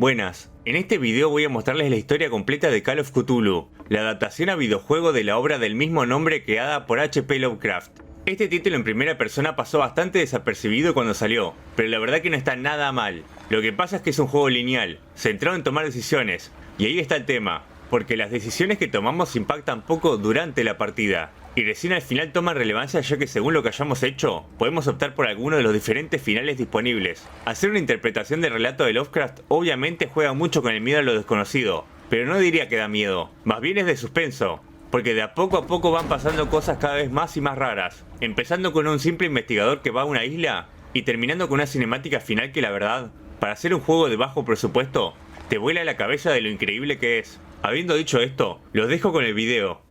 Buenas, en este video voy a mostrarles la historia completa de Call of Cthulhu, la adaptación a videojuego de la obra del mismo nombre creada por H.P. Lovecraft. Este título en primera persona pasó bastante desapercibido cuando salió, pero la verdad que no está nada mal. Lo que pasa es que es un juego lineal, centrado en tomar decisiones, y ahí está el tema, porque las decisiones que tomamos impactan poco durante la partida, y recién al final toman relevancia ya que según lo que hayamos hecho, podemos optar por alguno de los diferentes finales disponibles. Hacer una interpretación del relato de Lovecraft obviamente juega mucho con el miedo a lo desconocido, pero no diría que da miedo, más bien es de suspenso, porque de a poco van pasando cosas cada vez más y más raras, empezando con un simple investigador que va a una isla, y terminando con una cinemática final que la verdad, para hacer un juego de bajo presupuesto, te vuela la cabeza de lo increíble que es. Habiendo dicho esto, los dejo con el video.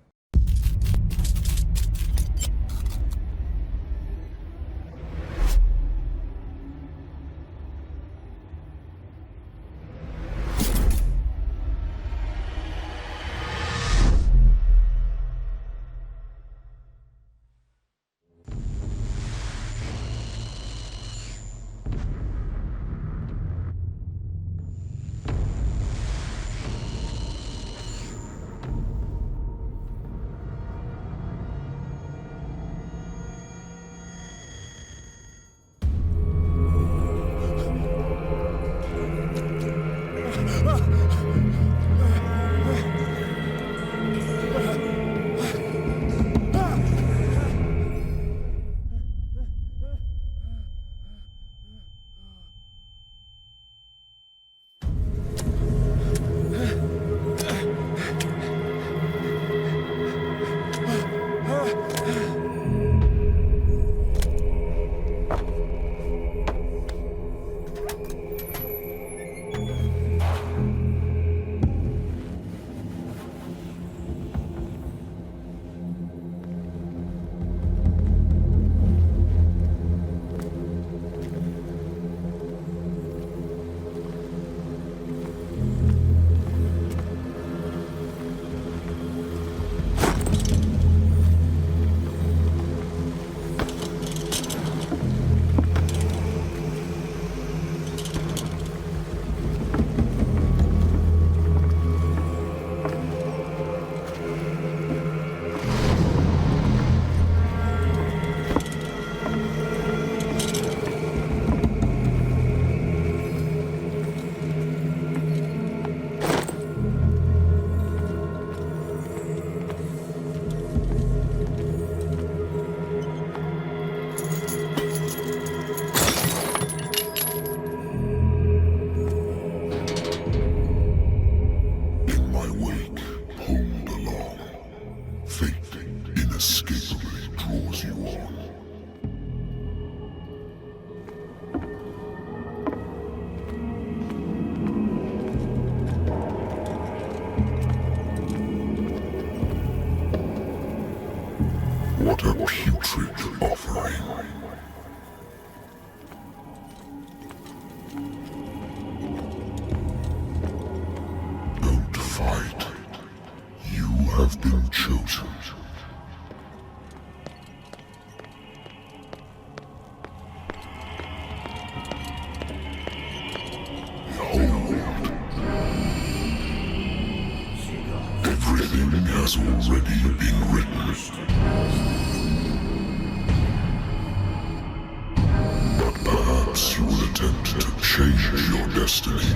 What a putrid offering. Don't fight. You have been chosen. Behold. Everything has already been written. Perhaps you will attempt to change your destiny.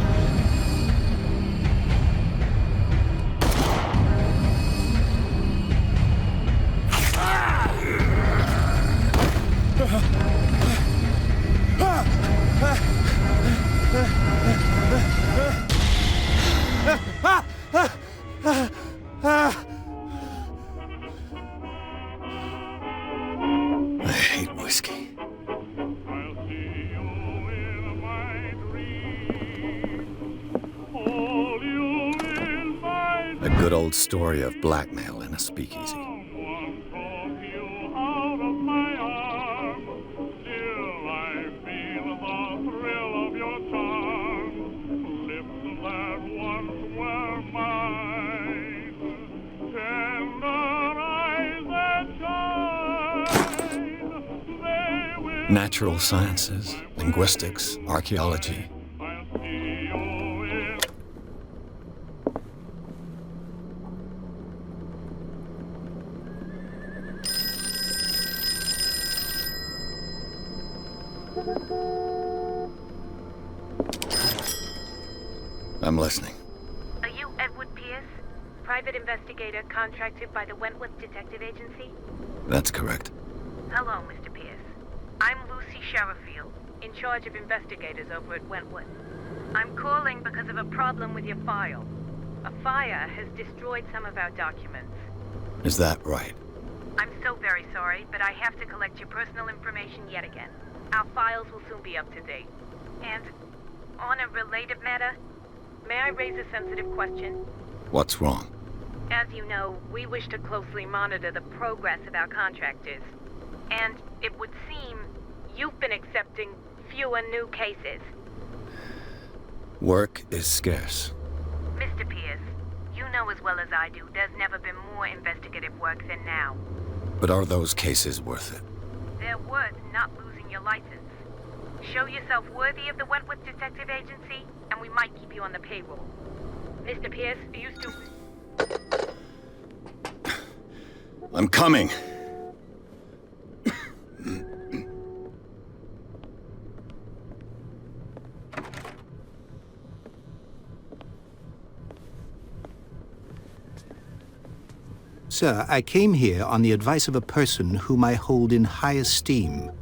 I hate whiskey. A good old story of blackmail in a speakeasy. Natural sciences, linguistics, archaeology. I'm listening. Are you Edward Pierce, private investigator contracted by the Wentworth Detective Agency? That's correct. Hello, Mr. Pierce. I'm Lucy Sherifield, in charge of investigators over at Wentworth. I'm calling because of a problem with your file. A fire has destroyed some of our documents. Is that right? I'm so very sorry, but I have to collect your personal information yet again. Our files will soon be up to date. And on a related matter, may I raise a sensitive question? What's wrong? As you know, we wish to closely monitor the progress of our contractors. And it would seem you've been accepting fewer new cases. Work is scarce. Mr. Pierce, you know as well as I do, there's never been more investigative work than now. But are those cases worth it? They're worth not losing your license. Show yourself worthy of the Wentworth Detective Agency, and we might keep you on the payroll. Mr. Pierce, are you still... I'm coming! Sir, I came here on the advice of a person whom I hold in high esteem,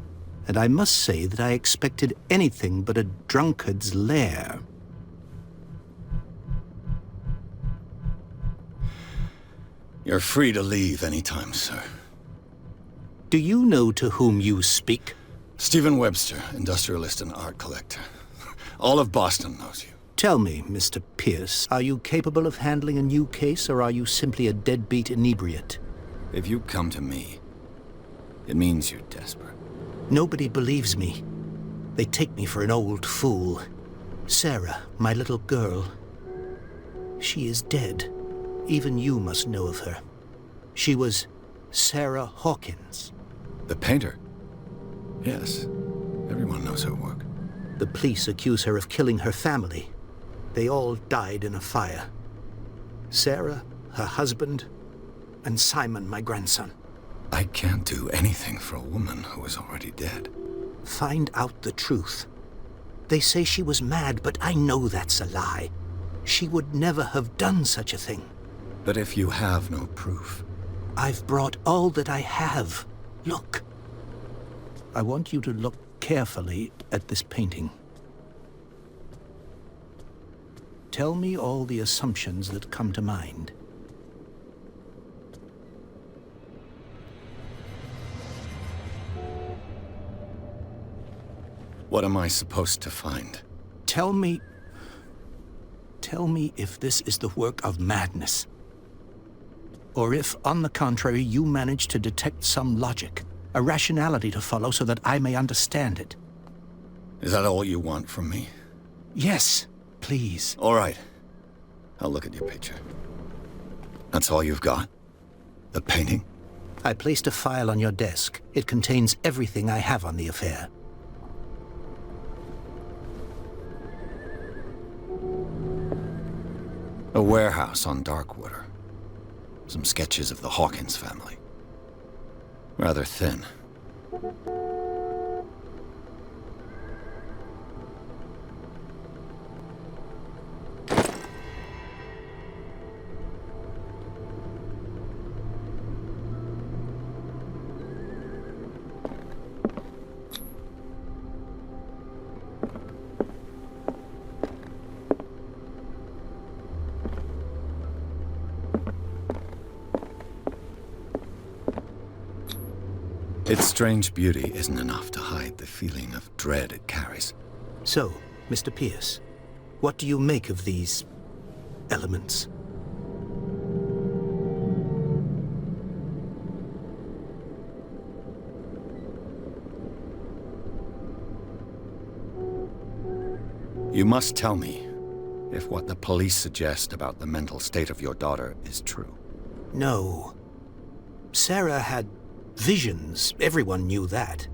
and I must say that I expected anything but a drunkard's lair. You're free to leave anytime, sir. Do you know to whom you speak? Stephen Webster, industrialist and art collector. All of Boston knows you. Tell me, Mr. Pierce, are you capable of handling a new case, or are you simply a deadbeat inebriate? If you come to me, it means you're desperate. Nobody believes me. They take me for an old fool. Sarah, my little girl, she is dead. Even you must know of her. She was Sarah Hawkins. The painter? Yes. Everyone knows her work. The police accuse her of killing her family. They all died in a fire. Sarah, her husband, and Simon, my grandson. I can't do anything for a woman who is already dead. Find out the truth. They say she was mad, but I know that's a lie. She would never have done such a thing. But if you have no proof... I've brought all that I have. Look. I want you to look carefully at this painting. Tell me all the assumptions that come to mind. What am I supposed to find? Tell me if this is the work of madness. Or if, on the contrary, you manage to detect some logic, a rationality to follow so that I may understand it. Is that all you want from me? Yes, please. All right. I'll look at your picture. That's all you've got? The painting? I placed a file on your desk. It contains everything I have on the affair. A warehouse on Darkwater. Some sketches of the Hawkins family. Rather thin. Its strange beauty isn't enough to hide the feeling of dread it carries. So, Mr. Pierce, what do you make of these elements? You must tell me if what the police suggest about the mental state of your daughter is true. No. Sarah had visions. Everyone knew that.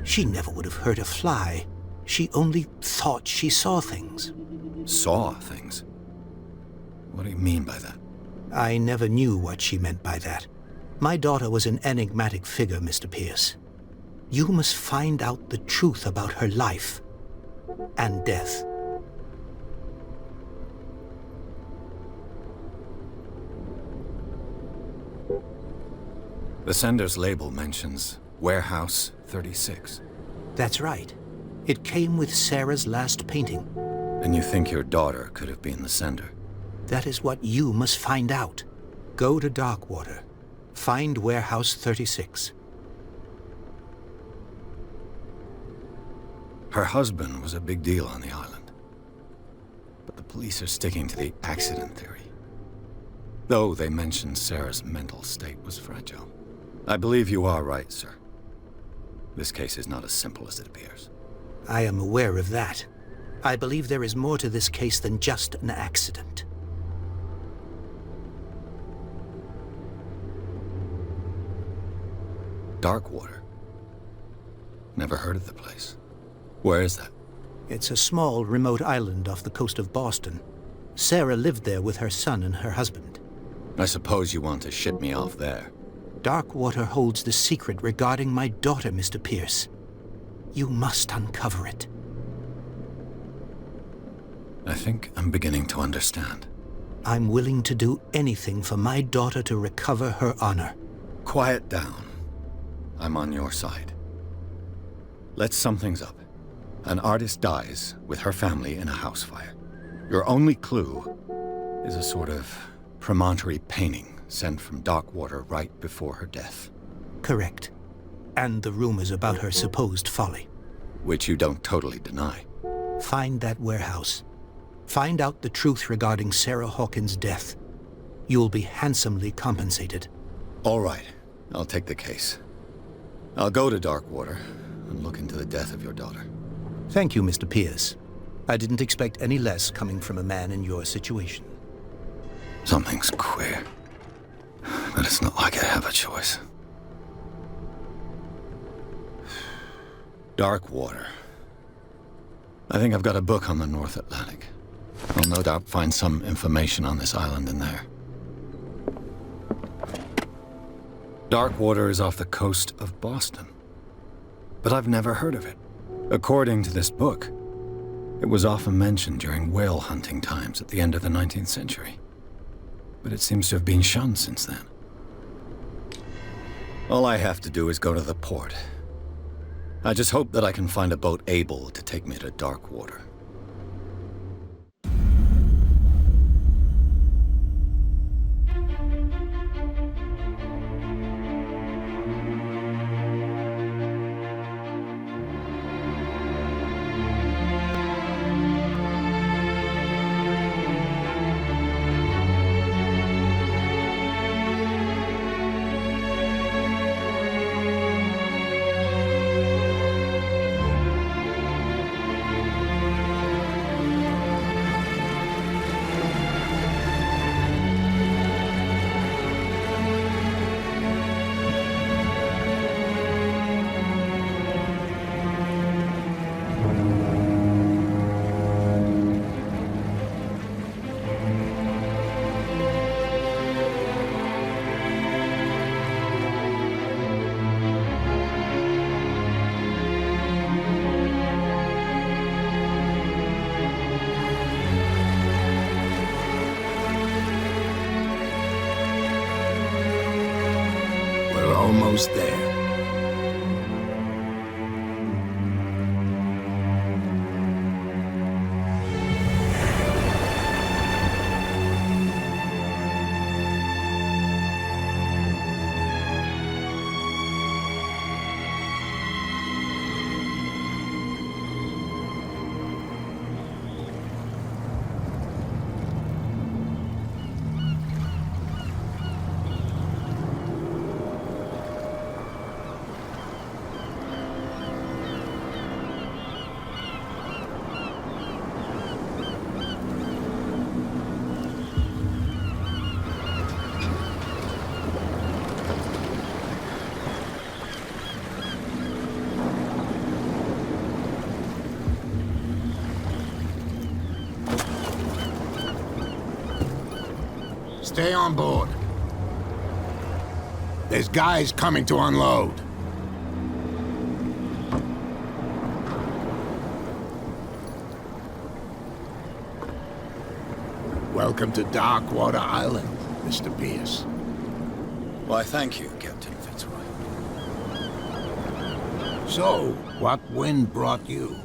She never would have hurt a fly. She only thought she saw things. Saw things? What do you mean by that? I never knew what she meant by that. My daughter was an enigmatic figure, Mr. Pierce. You must find out the truth about her life and death. The sender's label mentions Warehouse 36. That's right. It came with Sarah's last painting. And you think your daughter could have been the sender? That is what you must find out. Go to Darkwater. Find Warehouse 36. Her husband was a big deal on the island. But the police are sticking to the accident theory. Though they mentioned Sarah's mental state was fragile. I believe you are right, sir. This case is not as simple as it appears. I am aware of that. I believe there is more to this case than just an accident. Darkwater. Never heard of the place. Where is that? It's a small, remote island off the coast of Boston. Sarah lived there with her son and her husband. I suppose you want to ship me off there. Darkwater holds the secret regarding my daughter, Mr. Pierce. You must uncover it. I think I'm beginning to understand. I'm willing to do anything for my daughter to recover her honor. Quiet down. I'm on your side. Let's sum things up. An artist dies with her family in a house fire. Your only clue is a sort of promontory painting sent from Darkwater right before her death. Correct. And the rumors about her supposed folly. Which you don't totally deny. Find that warehouse. Find out the truth regarding Sarah Hawkins' death. You'll be handsomely compensated. All right. I'll take the case. I'll go to Darkwater and look into the death of your daughter. Thank you, Mr. Pierce. I didn't expect any less coming from a man in your situation. Something's queer. But it's not like I have a choice. Darkwater. I think I've got a book on the North Atlantic. I'll no doubt find some information on this island in there. Darkwater is off the coast of Boston. But I've never heard of it. According to this book, it was often mentioned during whale hunting times at the end of the 19th century. But it seems to have been shunned since then. All I have to do is go to the port. I just hope that I can find a boat able to take me to Darkwater. Almost there. Stay on board. There's guys coming to unload. Welcome to Darkwater Island, Mr. Pierce. Why, thank you, Captain Fitzroy. So, what wind brought you?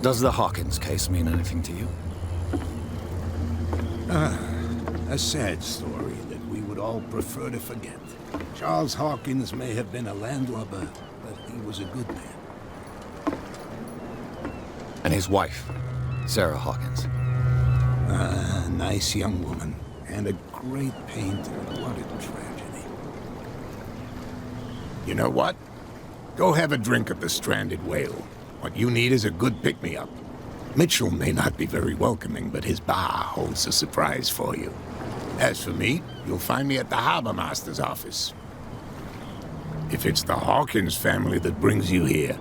Does the Hawkins case mean anything to you? A sad story that we would all prefer to forget. Charles Hawkins may have been a landlubber, but he was a good man. And his wife, Sarah Hawkins. A nice young woman, and a great painter. What a tragedy. You know what? Go have a drink at the Stranded Whale. What you need is a good pick-me-up. Mitchell may not be very welcoming, but his bar holds a surprise for you. As for me, you'll find me at the Harbor Master's office. If it's the Hawkins family that brings you here,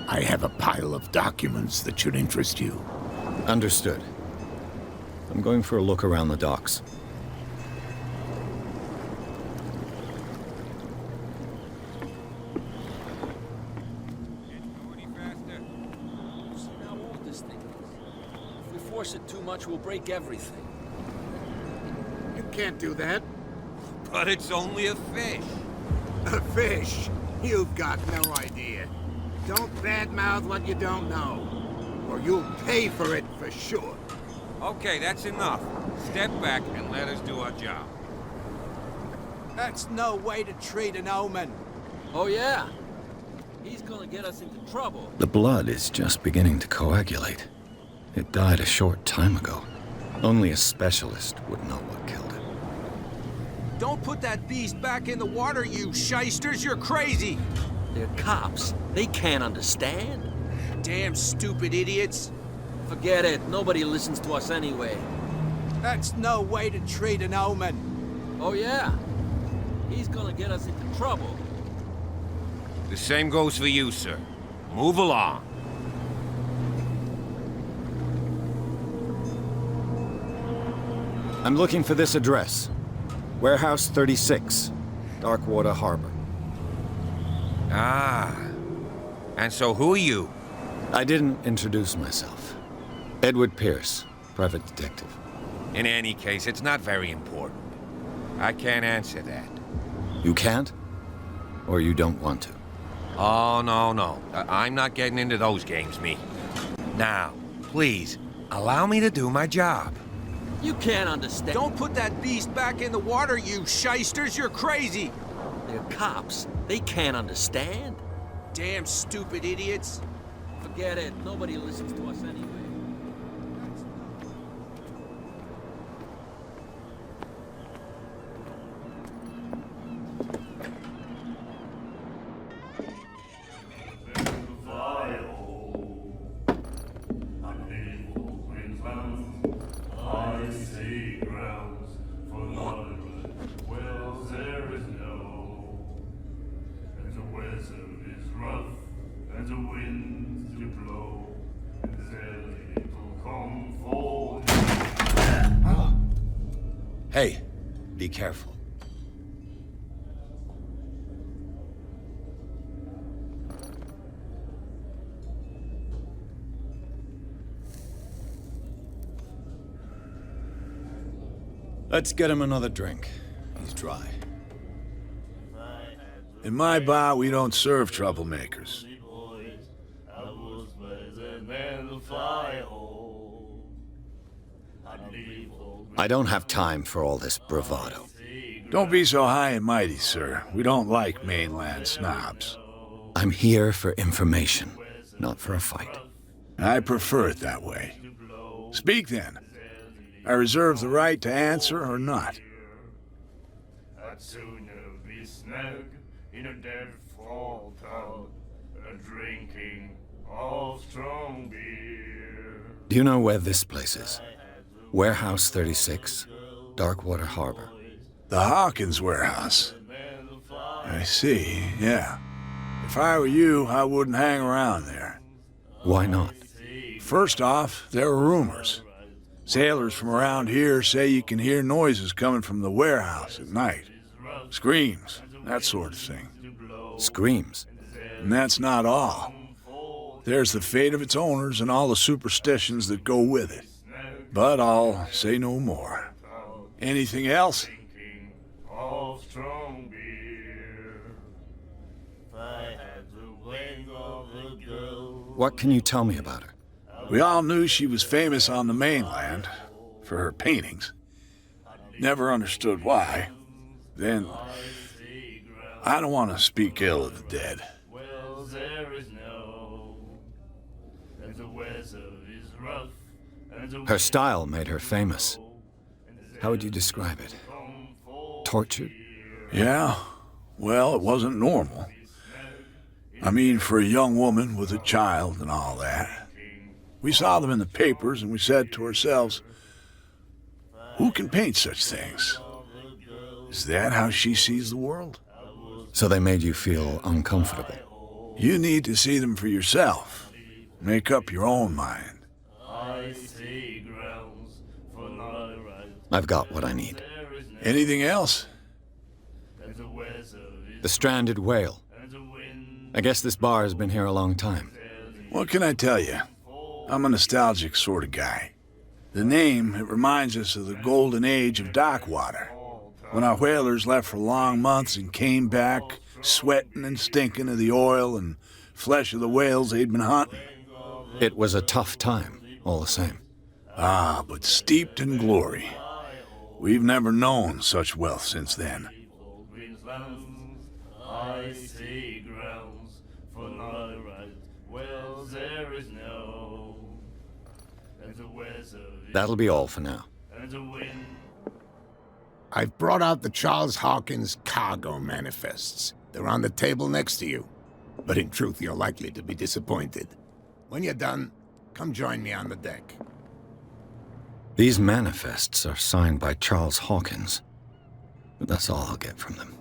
I have a pile of documents that should interest you. Understood. I'm going for a look around the docks. Force it too much, we'll break everything. You can't do that. But it's only a fish. A fish? You've got no idea. Don't badmouth what you don't know, or you'll pay for it for sure. Okay, that's enough. Step back and let us do our job. That's no way to treat an omen. Oh yeah? He's gonna get us into trouble. The blood is just beginning to coagulate. It died a short time ago. Only a specialist would know what killed it. Don't put that beast back in the water, you shysters! You're crazy! They're cops. They can't understand. Damn stupid idiots! Forget it. Nobody listens to us anyway. That's no way to treat an omen. Oh yeah? He's gonna get us into trouble. The same goes for you, sir. Move along. I'm looking for this address. Warehouse 36, Darkwater Harbor. Ah. And so who are you? I didn't introduce myself. Edward Pierce, private detective. In any case, it's not very important. I can't answer that. You can't? Or you don't want to? Oh, no. I'm not getting into those games, me. Now, please, allow me to do my job. You can't understand. Don't put that beast back in the water, you shysters! You're crazy! They're cops. They can't understand. Damn stupid idiots! Forget it. Nobody listens to us anyway. Hey, be careful. Let's get him another drink. He's dry. In my bar, we don't serve troublemakers. I don't have time for all this bravado. Don't be so high and mighty, sir. We don't like mainland snobs. I'm here for information, not for a fight. I prefer it that way. Speak then. I reserve the right to answer or not. I'd sooner be snug in a dead fall tub, drinking all strong beer. Do you know where this place is? Warehouse 36, Darkwater Harbor. The Hawkins warehouse. I see, yeah. If I were you, I wouldn't hang around there. Why not? First off, there are rumors. Sailors from around here say you can hear noises coming from the warehouse at night. Screams, that sort of thing. Screams? And that's not all. There's the fate of its owners and all the superstitions that go with it. But I'll say no more. Anything else? strong beer. If I had the wing of a girl. What can you tell me about her? We all knew she was famous on the mainland for her paintings. Never understood why. Then, I don't want to speak ill of the dead. Well, there is no. And the weather is rough. Her style made her famous. How would you describe it? Tortured? Yeah, well, it wasn't normal. I mean, for a young woman with a child and all that. We saw them in the papers and we said to ourselves, who can paint such things? Is that how she sees the world? So they made you feel uncomfortable? You need to see them for yourself. Make up your own mind. I've got what I need. Anything else? The stranded whale. I guess this bar has been here a long time. What can I tell you? I'm a nostalgic sort of guy. The name, it reminds us of the golden age of Darkwater, when our whalers left for long months and came back sweating and stinking of the oil and flesh of the whales they'd been hunting. It was a tough time, all the same. Ah, but steeped in glory. We've never known such wealth since then. That'll be all for now. I've brought out the Charles Hawkins cargo manifests. They're on the table next to you. But in truth, you're likely to be disappointed. When you're done, come join me on the deck. These manifests are signed by Charles Hawkins, but that's all I'll get from them.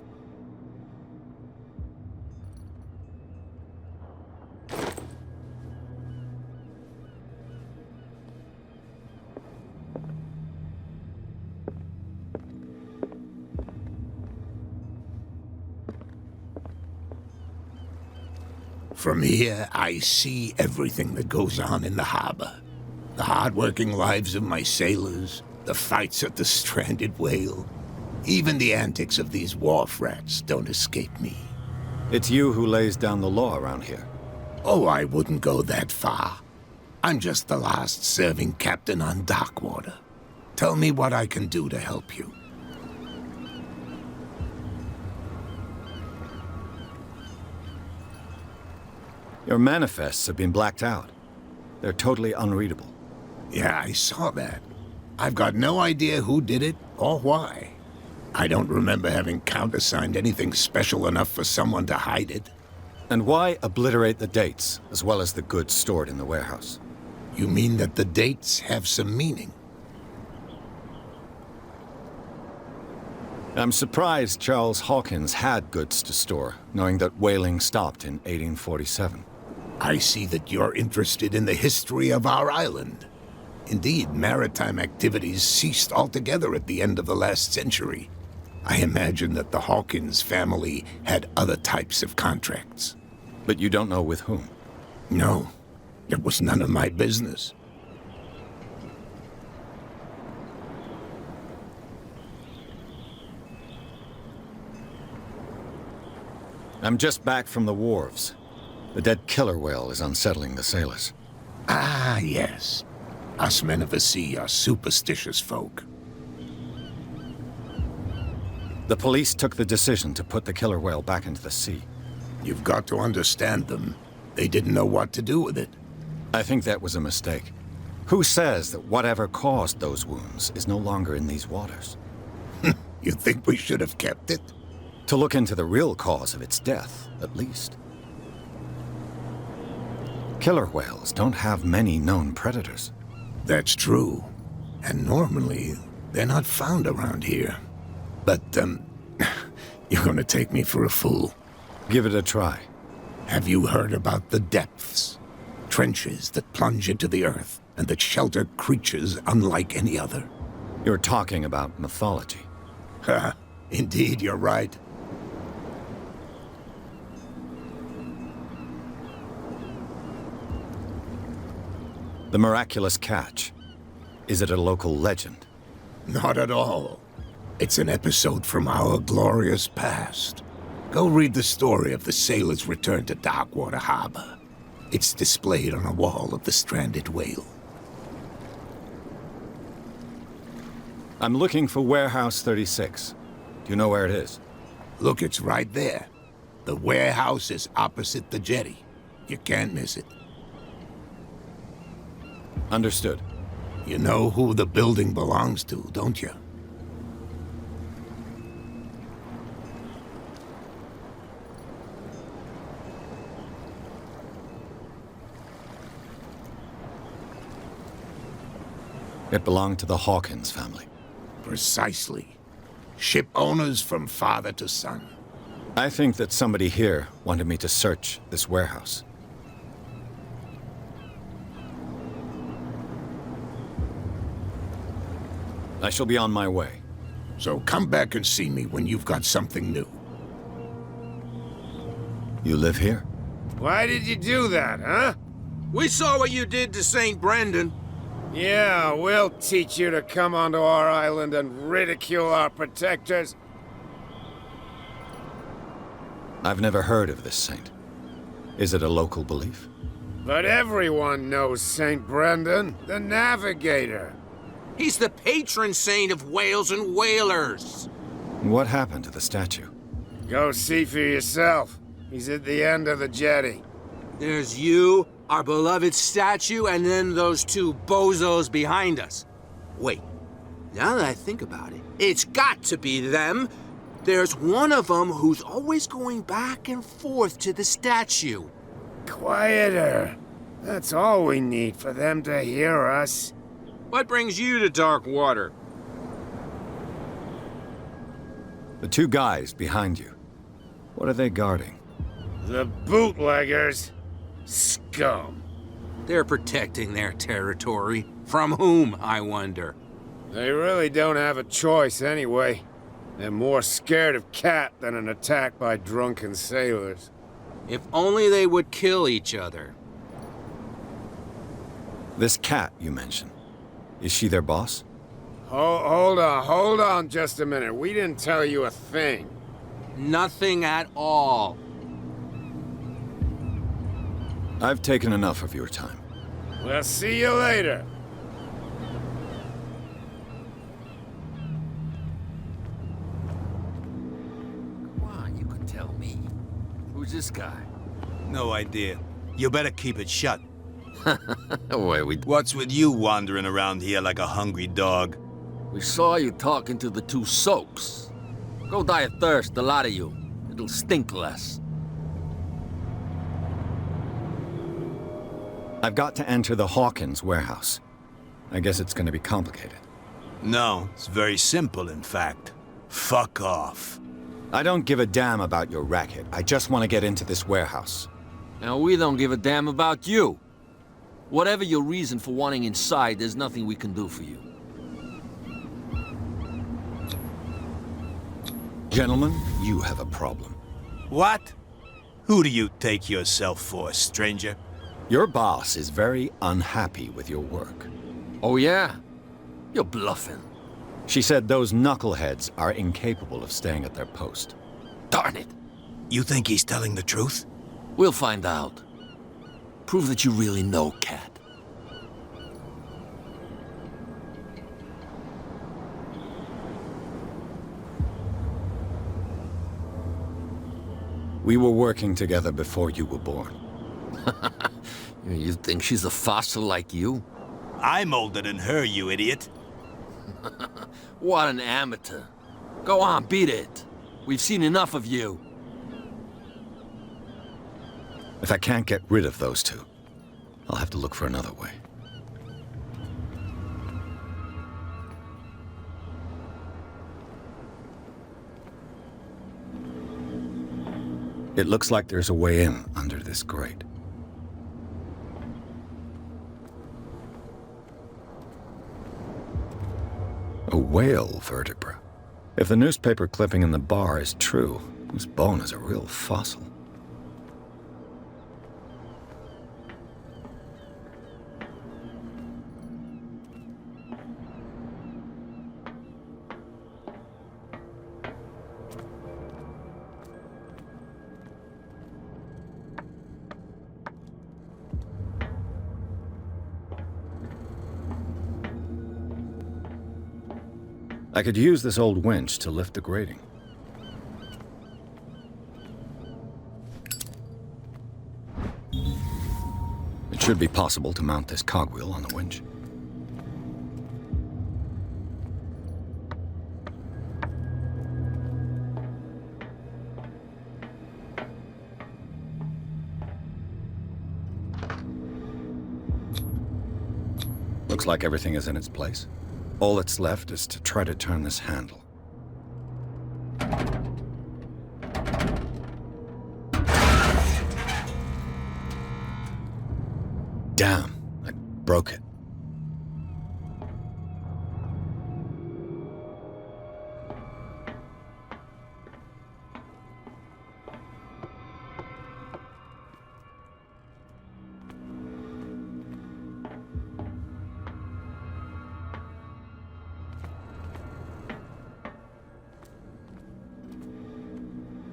From here, I see everything that goes on in the harbor. The hard-working lives of my sailors, the fights at the stranded whale. Even the antics of these wharf rats don't escape me. It's you who lays down the law around here. Oh, I wouldn't go that far. I'm just the last serving captain on Darkwater. Tell me what I can do to help you. Your manifests have been blacked out. They're totally unreadable. Yeah, I saw that. I've got no idea who did it or why. I don't remember having countersigned anything special enough for someone to hide it. And why obliterate the dates, as well as the goods stored in the warehouse? You mean that the dates have some meaning? I'm surprised Charles Hawkins had goods to store, knowing that whaling stopped in 1847. I see that you're interested in the history of our island. Indeed, maritime activities ceased altogether at the end of the last century. I imagine that the Hawkins family had other types of contracts. But you don't know with whom? No, it was none of my business. I'm just back from the wharves. The dead killer whale is unsettling the sailors. Ah, yes. Us men of the sea are superstitious folk. The police took the decision to put the killer whale back into the sea. You've got to understand them. They didn't know what to do with it. I think that was a mistake. Who says that whatever caused those wounds is no longer in these waters? You think we should have kept it? To look into the real cause of its death, at least. Killer whales don't have many known predators. That's true. And normally, they're not found around here. But, you're gonna take me for a fool. Give it a try. Have you heard about the depths? Trenches that plunge into the earth and that shelter creatures unlike any other. You're talking about mythology. Ha! Indeed, you're right. The miraculous catch. Is it a local legend? Not at all. It's an episode from our glorious past. Go read the story of the sailor's return to Darkwater Harbor. It's displayed on a wall of the stranded whale. I'm looking for Warehouse 36. Do you know where it is? Look, it's right there. The warehouse is opposite the jetty. You can't miss it. Understood. You know who the building belongs to, don't you? It belonged to the Hawkins family. Precisely. Ship owners from father to son. I think that somebody here wanted me to search this warehouse. I shall be on my way. So come back and see me when you've got something new. You live here? Why did you do that, huh? We saw what you did to St. Brendan. Yeah, we'll teach you to come onto our island and ridicule our protectors. I've never heard of this saint. Is it a local belief? But everyone knows St. Brendan, the navigator. He's the patron saint of whales and whalers. What happened to the statue? Go see for yourself. He's at the end of the jetty. There's you, our beloved statue, and then those two bozos behind us. Wait, now that I think about it, it's got to be them. There's one of them who's always going back and forth to the statue. Quieter. That's all we need for them to hear us. What brings you to Darkwater? The two guys behind you. What are they guarding? The bootleggers. Scum. They're protecting their territory. From whom, I wonder? They really don't have a choice anyway. They're more scared of Cat than an attack by drunken sailors. If only they would kill each other. This Cat you mentioned. Is she their boss? Hold on just a minute. We didn't tell you a thing. Nothing at all. I've taken enough of your time. We'll see you later. Come on, you can tell me. Who's this guy? No idea. You better keep it shut. What's with you wandering around here like a hungry dog? We saw you talking to the two soaks. Go die of thirst, the lot of you. It'll stink less. I've got to enter the Hawkins warehouse. I guess it's going to be complicated. No, it's very simple, in fact. Fuck off. I don't give a damn about your racket. I just want to get into this warehouse. Now, we don't give a damn about you. Whatever your reason for wanting inside, there's nothing we can do for you. Gentlemen, you have a problem. What? Who do you take yourself for, stranger? Your boss is very unhappy with your work. Oh, yeah? You're bluffing. She said those knuckleheads are incapable of staying at their post. Darn it! You think he's telling the truth? We'll find out. Prove that you really know Cat. We were working together before you were born. You think she's a fossil like you? I'm older than her, you idiot. What an amateur. Go on, beat it. We've seen enough of you. If I can't get rid of those two, I'll have to look for another way. It looks like there's a way in under this grate. A whale vertebra. If the newspaper clipping in the bar is true, this bone is a real fossil. I could use this old winch to lift the grating. It should be possible to mount this cogwheel on the winch. Looks like everything is in its place. All that's left is to try to turn this handle. Damn, I broke it.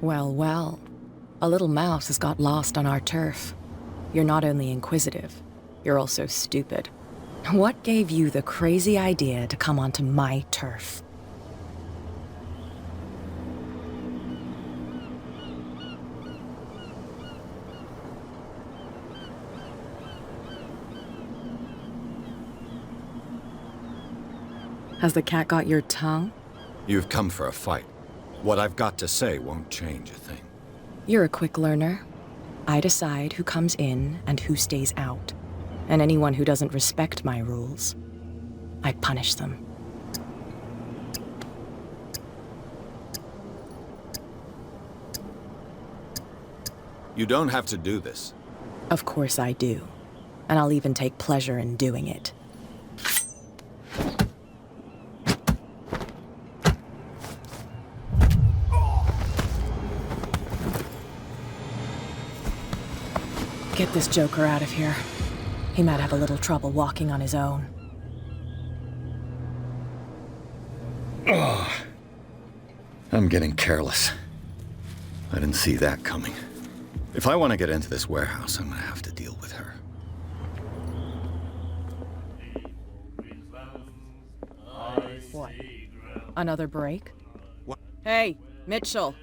Well, well. A little mouse has got lost on our turf. You're not only inquisitive, you're also stupid. What gave you the crazy idea to come onto my turf? Has the cat got your tongue? You've come for a fight. What I've got to say won't change a thing. You're a quick learner. I decide who comes in and who stays out. And anyone who doesn't respect my rules, I punish them. You don't have to do this. Of course I do. And I'll even take pleasure in doing it. Get this joker out of here. He might have a little trouble walking on his own. Oh, I'm getting careless. I didn't see that coming. If I want to get into this warehouse, I'm gonna have to deal with her. What? Another break? What? Hey, Mitchell.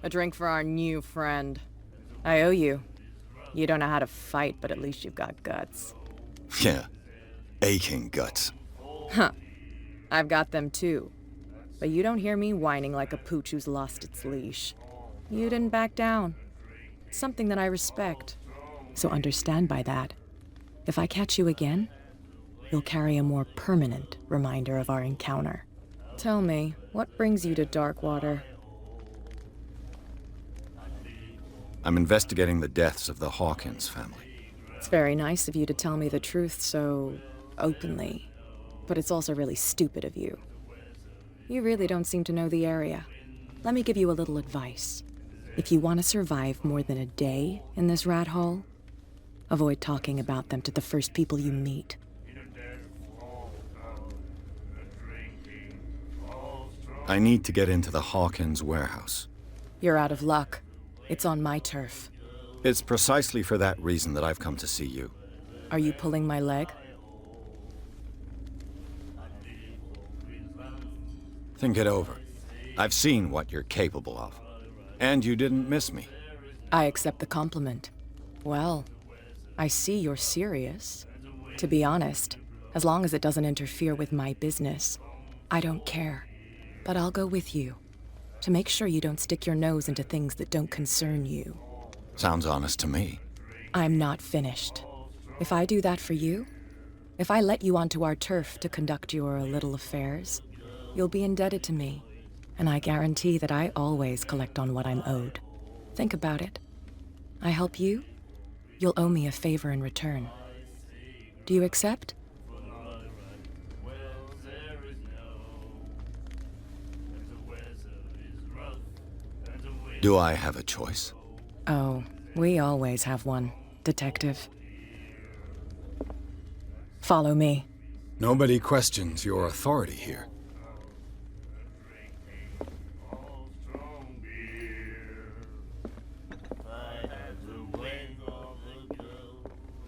A drink for our new friend. I owe you. You don't know how to fight, but at least you've got guts. Yeah, aching guts. Huh. I've got them too. But you don't hear me whining like a pooch who's lost its leash. You didn't back down. It's something that I respect. So understand by that. If I catch you again, you'll carry a more permanent reminder of our encounter. Tell me, what brings you to Darkwater? I'm investigating the deaths of the Hawkins family. It's very nice of you to tell me the truth so openly, but it's also really stupid of you. You really don't seem to know the area. Let me give you a little advice. If you want to survive more than a day in this rat hole, avoid talking about them to the first people you meet. I need to get into the Hawkins warehouse. You're out of luck. It's on my turf. It's precisely for that reason that I've come to see you. Are you pulling my leg? Think it over. I've seen what you're capable of. And you didn't miss me. I accept the compliment. Well, I see you're serious. To be honest, as long as it doesn't interfere with my business, I don't care. But I'll go with you, to make sure you don't stick your nose into things that don't concern you. Sounds honest to me. I'm not finished. If I do that for you, if I let you onto our turf to conduct your little affairs, you'll be indebted to me, and I guarantee that I always collect on what I'm owed. Think about it. I help you, you'll owe me a favor in return. Do you accept? Do I have a choice? Oh, we always have one, Detective. Follow me. Nobody questions your authority here.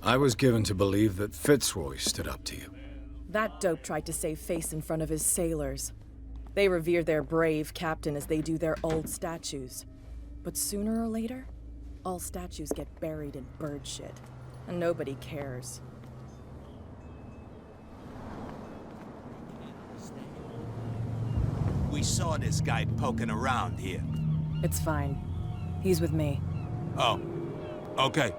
I was given to believe that Fitzroy stood up to you. That dope tried to save face in front of his sailors. They revere their brave captain as they do their old statues. But sooner or later, all statues get buried in bird shit, and nobody cares. We saw this guy poking around here. It's fine. He's with me. Oh, okay.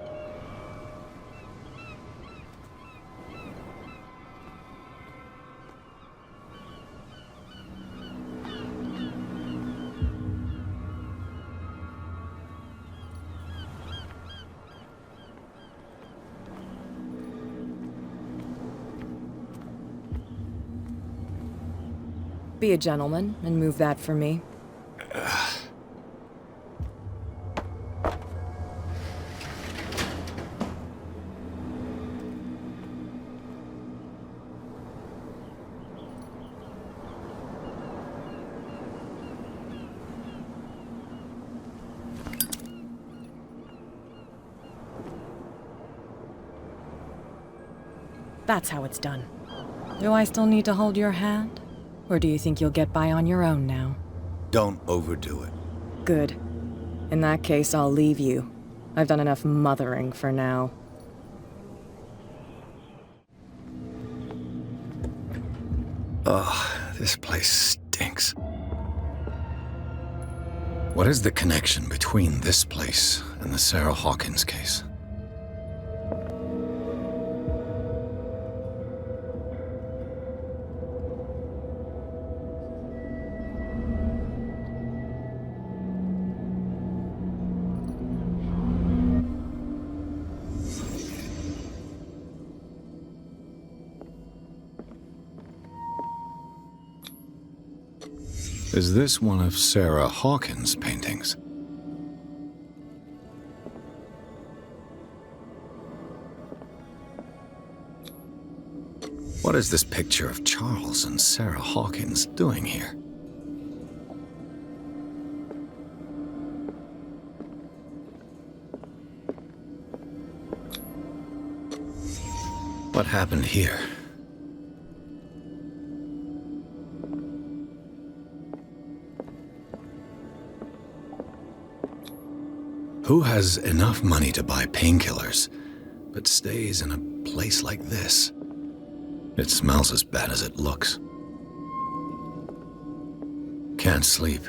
Be a gentleman and move that for me. That's how it's done. Do I still need to hold your hand? Or do you think you'll get by on your own now? Don't overdo it. Good. In that case, I'll leave you. I've done enough mothering for now. Ugh, this place stinks. What is the connection between this place and the Sarah Hawkins case? Is this one of Sarah Hawkins' paintings? What is this picture of Charles and Sarah Hawkins doing here? What happened here? Who has enough money to buy painkillers, but stays in a place like this? It smells as bad as it looks. Can't sleep.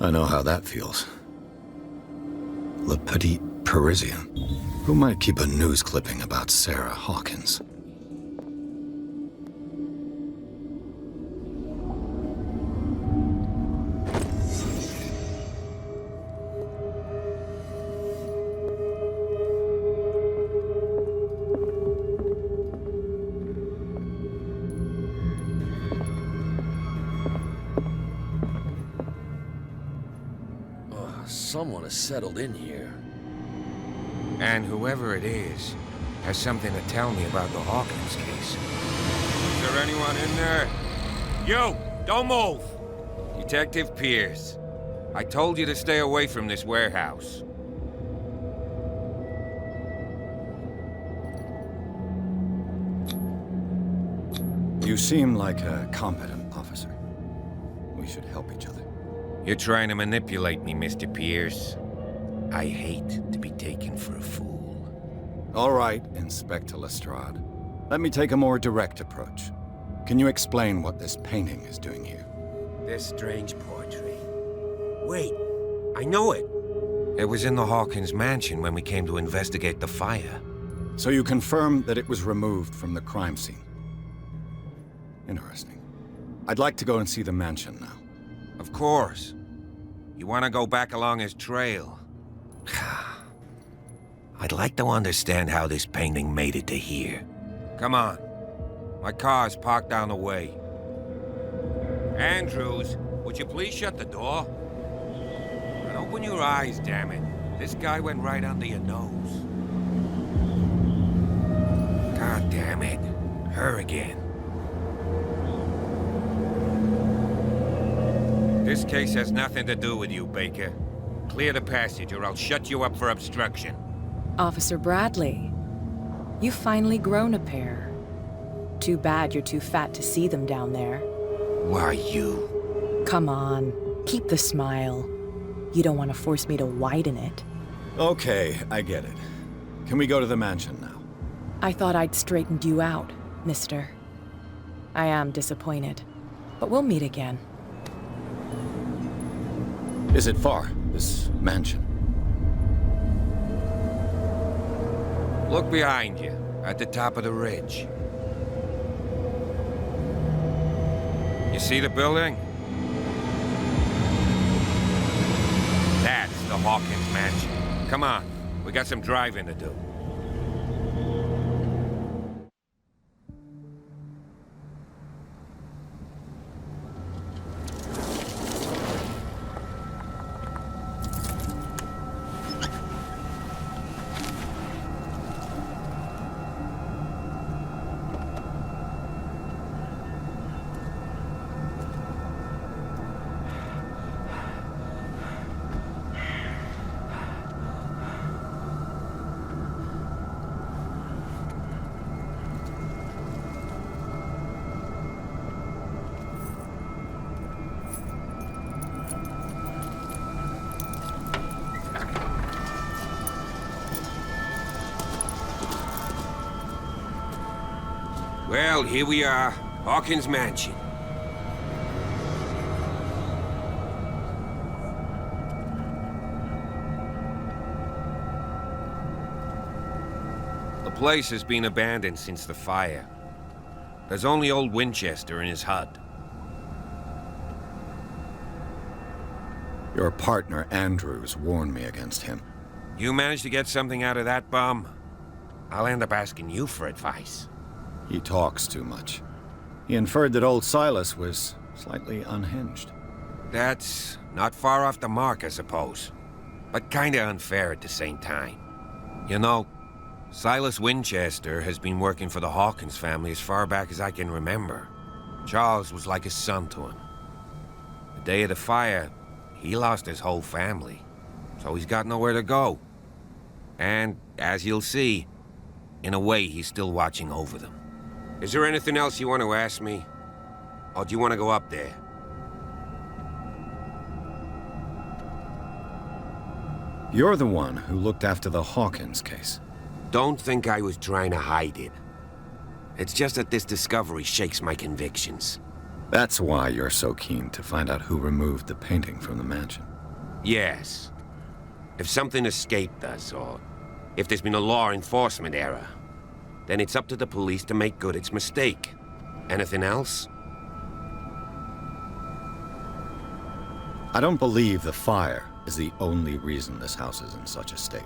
I know how that feels. Le Petit Parisien. Who might keep a news clipping about Sarah Hawkins? Someone has settled in here. And whoever it is has something to tell me about the Hawkins case. Is there anyone in there? You! Don't move! Detective Pierce. I told you to stay away from this warehouse. You seem like a competent officer. We should help each other. You're trying to manipulate me, Mr. Pierce. I hate to be taken for a fool. All right, Inspector Lestrade. Let me take a more direct approach. Can you explain what this painting is doing here? This strange portrait. Wait, I know it. It was in the Hawkins mansion when we came to investigate the fire. So you confirm that it was removed from the crime scene? Interesting. I'd like to go and see the mansion now. Of course. You want to go back along his trail? I'd like to understand how this painting made it to here. Come on. My car's parked down the way. Andrews, would you please shut the door? And open your eyes, damn it. This guy went right under your nose. God damn it. Her again. This case has nothing to do with you, Baker. Clear the passage or I'll shut you up for obstruction. Officer Bradley, you've finally grown a pair. Too bad you're too fat to see them down there. Why you? Come on, keep the smile. You don't want to force me to widen it. Okay, I get it. Can we go to the mansion now? I thought I'd straightened you out, mister. I am disappointed, but we'll meet again. Is it far, this mansion? Look behind you, at the top of the ridge. You see the building? That's the Hawkins mansion. Come on, we got some driving to do. Well, here we are, Hawkins Mansion. The place has been abandoned since the fire. There's only old Winchester in his hut. Your partner, Andrews, warned me against him. You managed to get something out of that bum? I'll end up asking you for advice. He talks too much. He inferred that old Silas was slightly unhinged. That's not far off the mark, I suppose. But kinda unfair at the same time. You know, Silas Winchester has been working for the Hawkins family as far back as I can remember. Charles was like a son to him. The day of the fire, he lost his whole family, so he's got nowhere to go. And, as you'll see, in a way, he's still watching over them. Is there anything else you want to ask me? Or do you want to go up there? You're the one who looked after the Hawkins case. Don't think I was trying to hide it. It's just that this discovery shakes my convictions. That's why you're so keen to find out who removed the painting from the mansion. Yes. If something escaped us, or if there's been a law enforcement error, then it's up to the police to make good its mistake. Anything else? I don't believe the fire is the only reason this house is in such a state.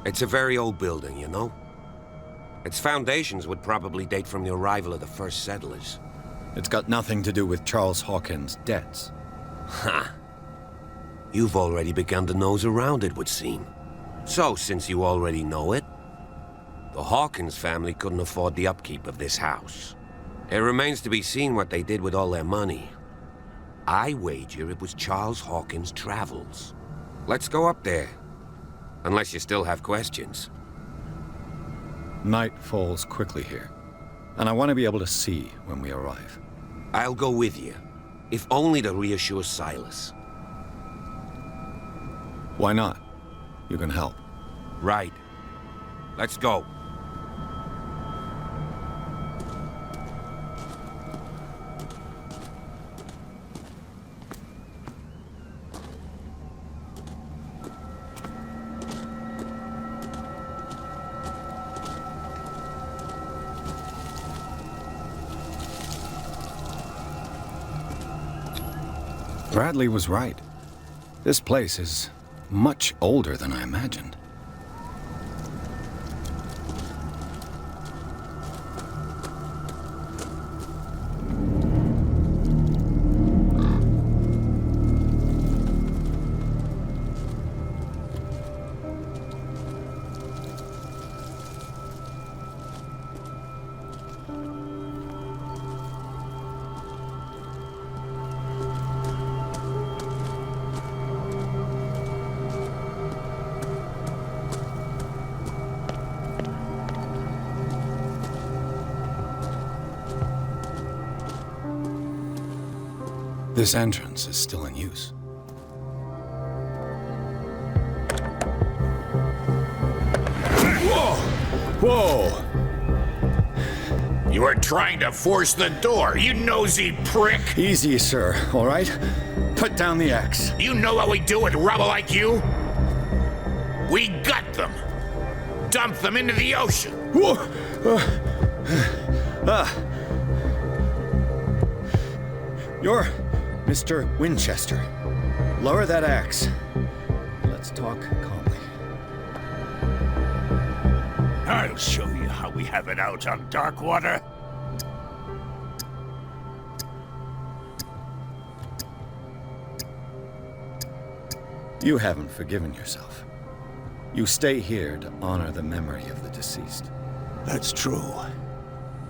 It's a very old building, you know? Its foundations would probably date from the arrival of the first settlers. It's got nothing to do with Charles Hawkins' debts. Ha! You've already begun to nose around, it would seem. So, since you already know it, the Hawkins family couldn't afford the upkeep of this house. It remains to be seen what they did with all their money. I wager it was Charles Hawkins' travels. Let's go up there. Unless you still have questions. Night falls quickly here, and I want to be able to see when we arrive. I'll go with you, if only to reassure Silas. Why not? You can help. Right. Let's go. Bradley was right. This place is much older than I imagined. This entrance is still in use. Whoa! Whoa! You were trying to force the door, you nosy prick! Easy, sir, all right? Put down the axe. You know what we do with rubble like you? We gut them. Dump them into the ocean. Whoa! You're Mr. Winchester. Lower that axe. Let's talk calmly. I'll show you how we have it out on Darkwater. You haven't forgiven yourself. You stay here to honor the memory of the deceased. That's true.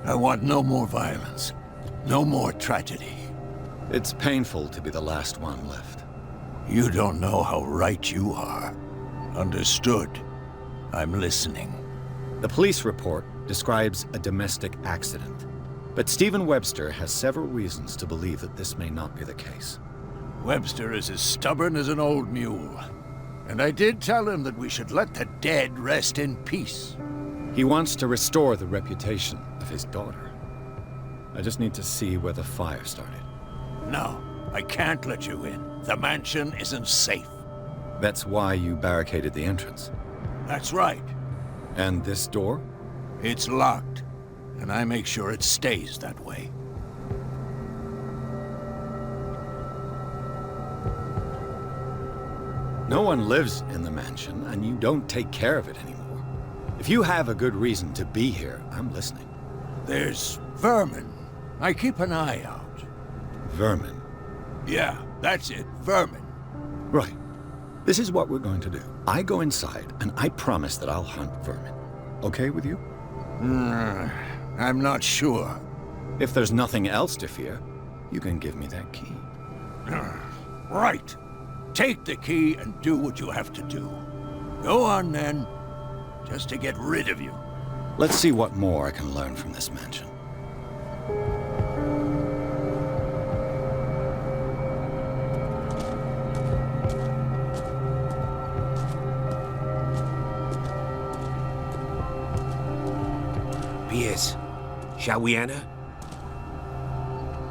I want no more violence. No more tragedy. It's painful to be the last one left. You don't know how right you are. Understood. I'm listening. The police report describes a domestic accident, but Stephen Webster has several reasons to believe that this may not be the case. Webster is as stubborn as an old mule. And I did tell him that we should let the dead rest in peace. He wants to restore the reputation of his daughter. I just need to see where the fire started. No, I can't let you in. The mansion isn't safe. That's why you barricaded the entrance. That's right. And this door? It's locked, and I make sure it stays that way. No one lives in the mansion, and you don't take care of it anymore. If you have a good reason to be here, I'm listening. There's vermin. I keep an eye out. Vermin? Yeah, that's it, vermin. Right. This is what we're going to do. I go inside, and I promise that I'll hunt vermin. Okay with you? I'm not sure. If there's nothing else to fear, you can give me that key. Right. Take the key and do what you have to do. Go on, then. Just to get rid of you. Let's see what more I can learn from this mansion. Pierce, shall we enter?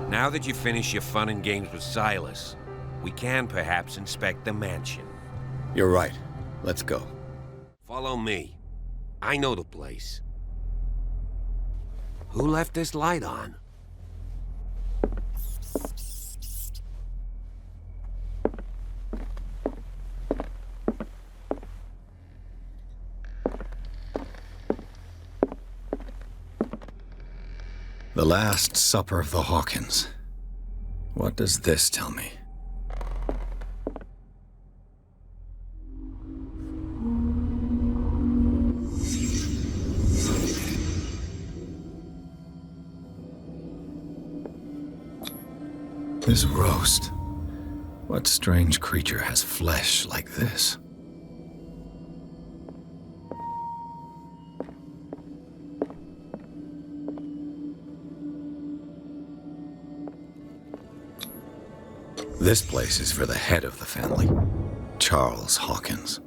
Now that you've finished your fun and games with Silas, we can perhaps inspect the mansion. You're right. Let's go. Follow me. I know the place. Who left this light on? The Last Supper of the Hawkins. What does this tell me? This roast. What strange creature has flesh like this? This place is for the head of the family, Charles Hawkins.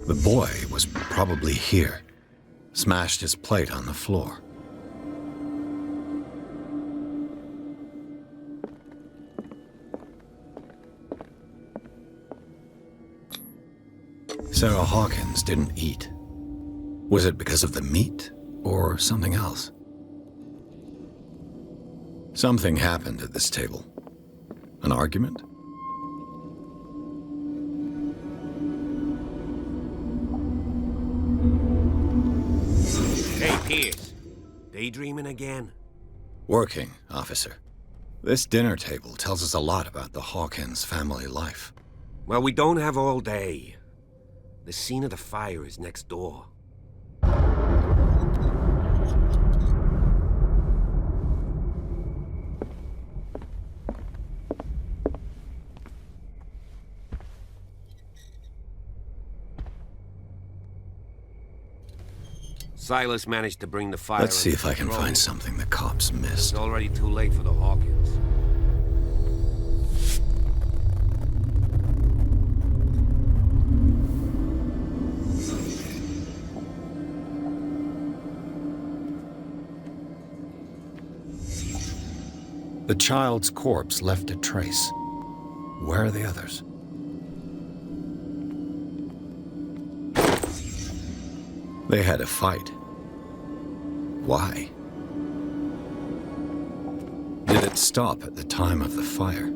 The boy was probably here, smashed his plate on the floor. Sarah Hawkins didn't eat. Was it because of the meat, or something else? Something happened at this table. An argument? Hey, Pierce. Daydreaming again? Working, officer. This dinner table tells us a lot about the Hawkins family life. Well, we don't have all day. The scene of the fire is next door. Silas managed to bring the fire. Let's see if I can find something the cops missed. It's already too late for the Hawkins. The child's corpse left a trace. Where are the others? They had a fight. Why? Did it stop at the time of the fire?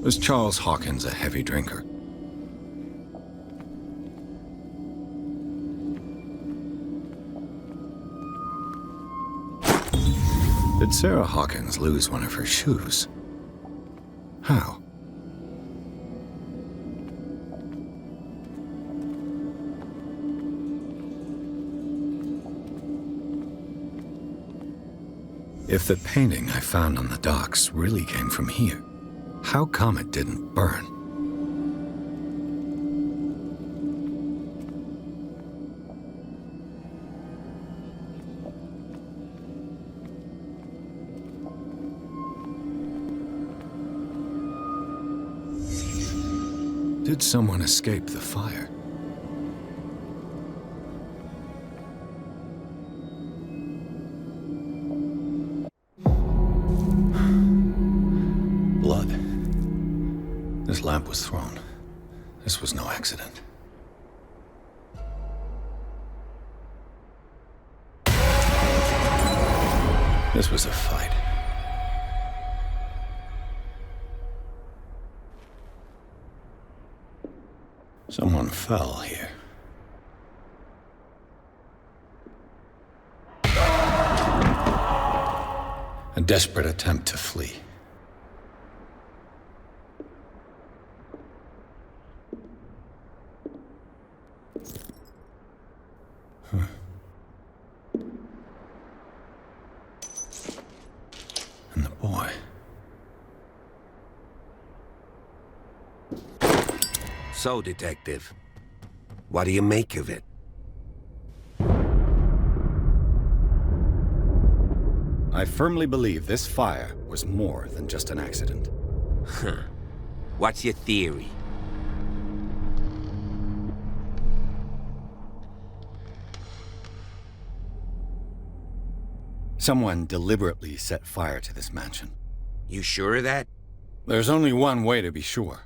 Was Charles Hawkins a heavy drinker? Did Sarah Hawkins lose one of her shoes? How? If the painting I found on the docks really came from here, how come it didn't burn? Did someone escape the fire? Blood. This lamp was thrown. This was no accident. This was a fight. Someone fell here. A desperate attempt to flee. And the boy. So, Detective, what do you make of it? I firmly believe this fire was more than just an accident. Huh. What's your theory? Someone deliberately set fire to this mansion. You sure of that? There's only one way to be sure.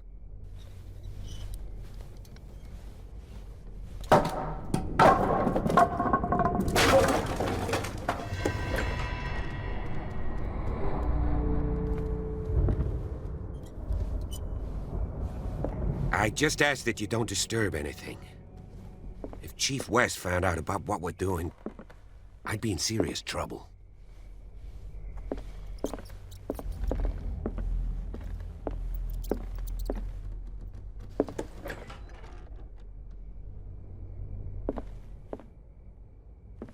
I just ask that you don't disturb anything. If Chief West found out about what we're doing, I'd be in serious trouble.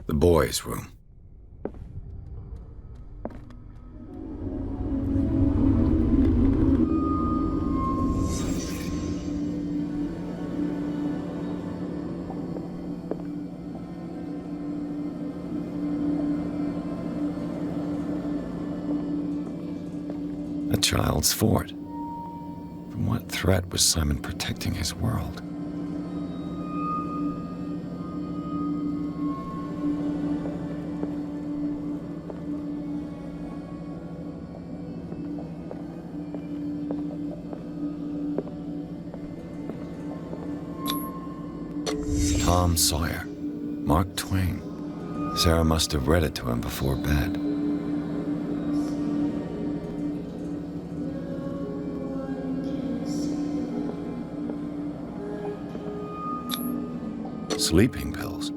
The boys' room. A child's fort. From what threat was Simon protecting his world? Tom Sawyer, Mark Twain. Sarah must have read it to him before bed. Sleeping pills.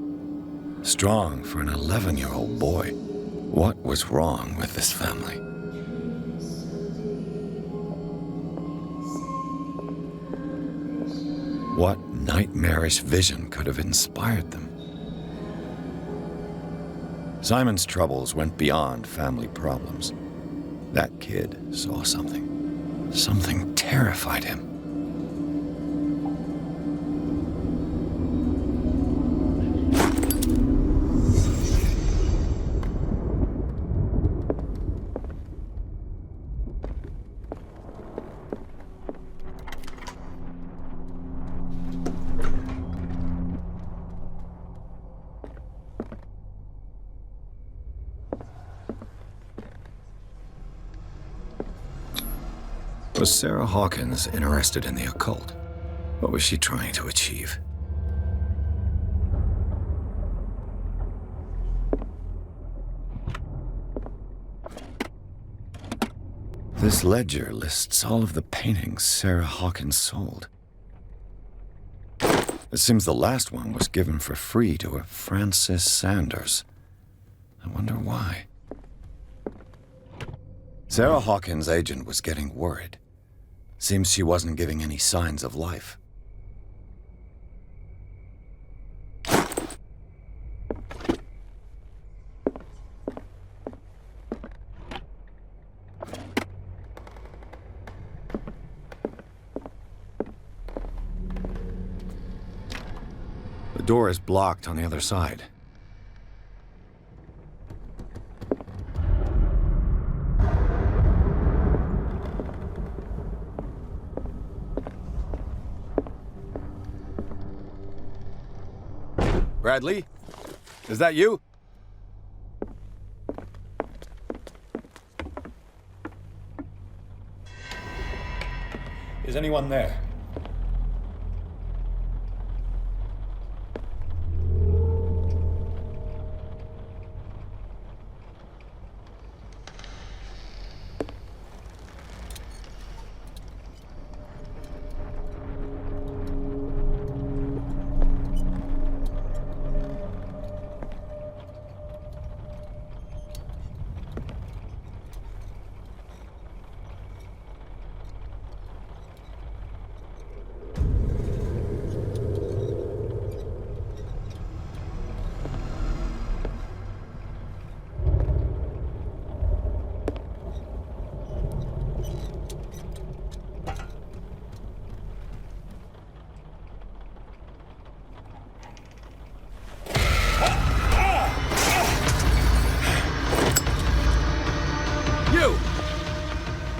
Strong for an 11-year-old boy. What was wrong with this family? What nightmarish vision could have inspired them? Simon's troubles went beyond family problems. That kid saw something. Something terrified him. Was Sarah Hawkins interested in the occult? What was she trying to achieve? This ledger lists all of the paintings Sarah Hawkins sold. It seems the last one was given for free to a Francis Sanders. I wonder why. Sarah Hawkins' agent was getting worried. Seems she wasn't giving any signs of life. The door is blocked on the other side. Bradley? Is that you? Is anyone there?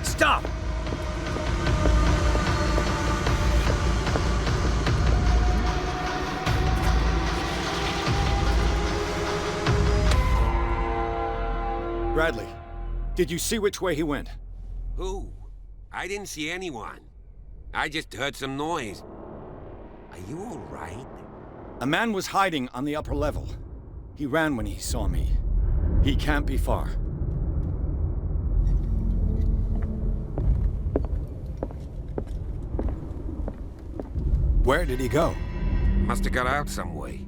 Stop! Bradley, did you see which way he went? Who? I didn't see anyone. I just heard some noise. Are you all right? A man was hiding on the upper level. He ran when he saw me. He can't be far. Where did he go? Must have got out some way.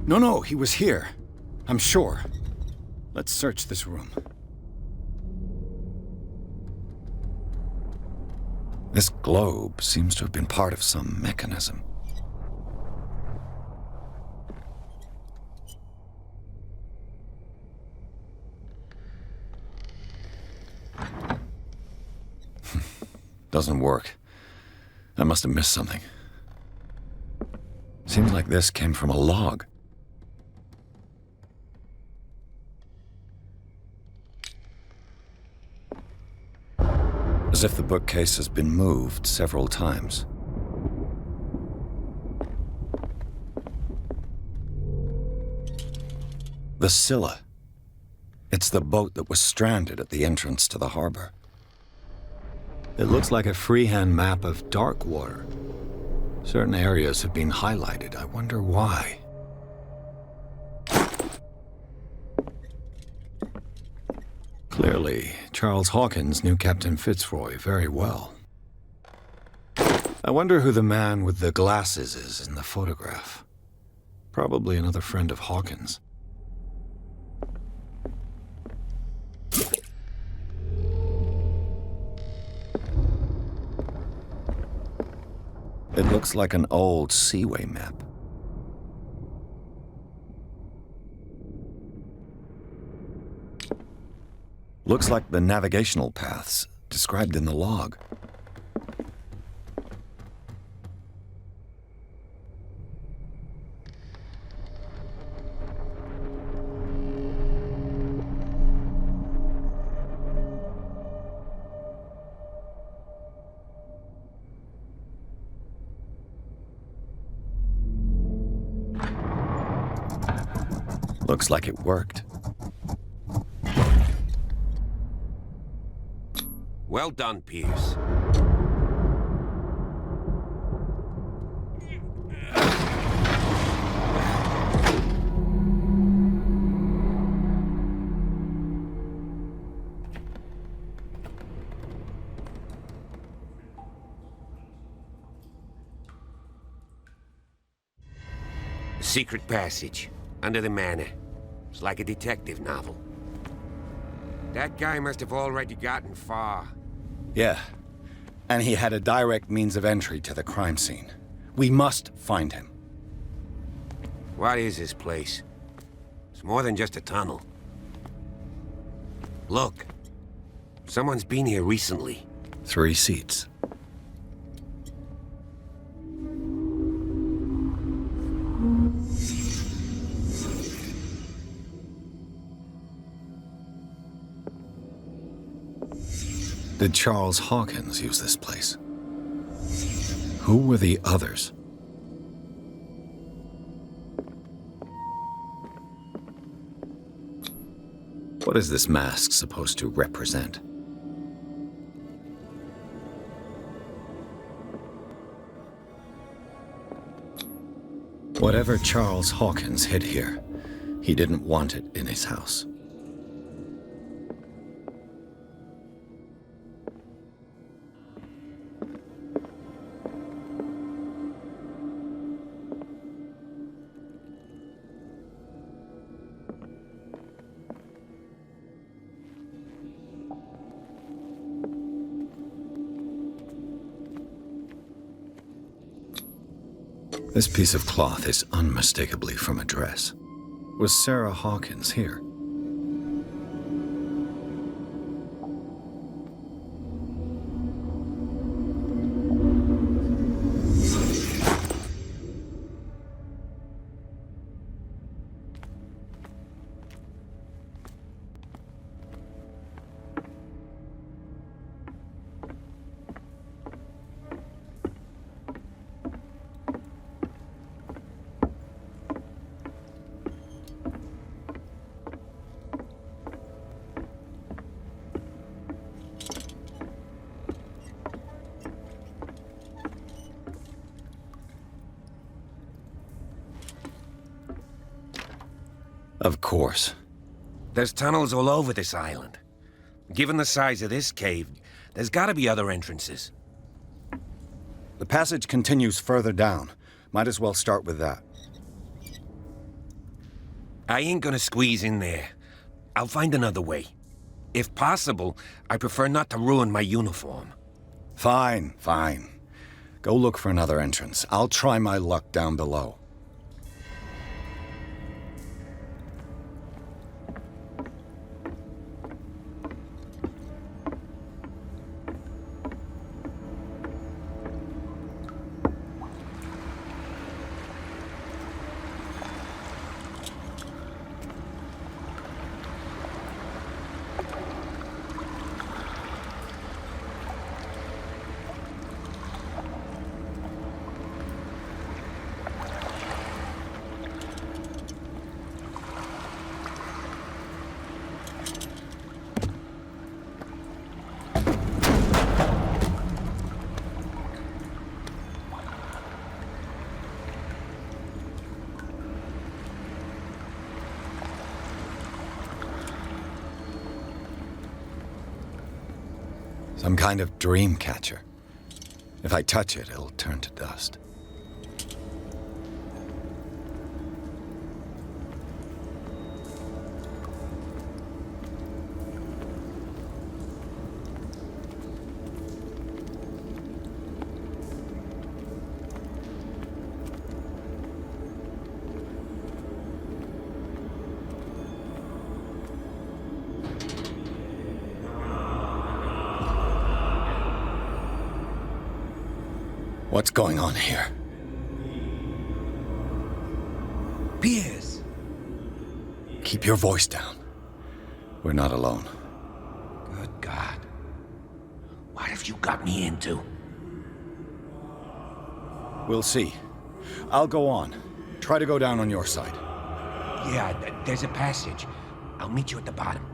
No, he was here. I'm sure. Let's search this room. This globe seems to have been part of some mechanism. Doesn't work. I must have missed something. Seems like this came from a log. As if the bookcase has been moved several times. The Scylla. It's the boat that was stranded at the entrance to the harbor. It looks like a freehand map of Darkwater. Certain areas have been highlighted. I wonder why. Clearly, Charles Hawkins knew Captain Fitzroy very well. I wonder who the man with the glasses is in the photograph. Probably another friend of Hawkins. It looks like an old seaway map. Looks like the navigational paths described in the log. Looks like it worked. Well done, Pierce. Secret passage, under the manor. It's like a detective novel. That guy must have already gotten far. Yeah, and he had a direct means of entry to the crime scene. We must find him. What is this place? It's more than just a tunnel. Look, someone's been here recently. 3 seats. Did Charles Hawkins use this place? Who were the others? What is this mask supposed to represent? Whatever Charles Hawkins hid here, he didn't want it in his house. This piece of cloth is unmistakably from a dress. Was Sarah Hawkins here? Of course. There's tunnels all over this island. Given the size of this cave, there's gotta be other entrances. The passage continues further down. Might as well start with that. I ain't gonna squeeze in there. I'll find another way. If possible, I prefer not to ruin my uniform. Fine, fine. Go look for another entrance. I'll try my luck down below. Some kind of dream catcher. If I touch it, it'll turn to dust. What's going on here? Pierce! Keep your voice down. We're not alone. Good God. What have you got me into? We'll see. I'll go on. Try to go down on your side. Yeah, there's a passage. I'll meet you at the bottom.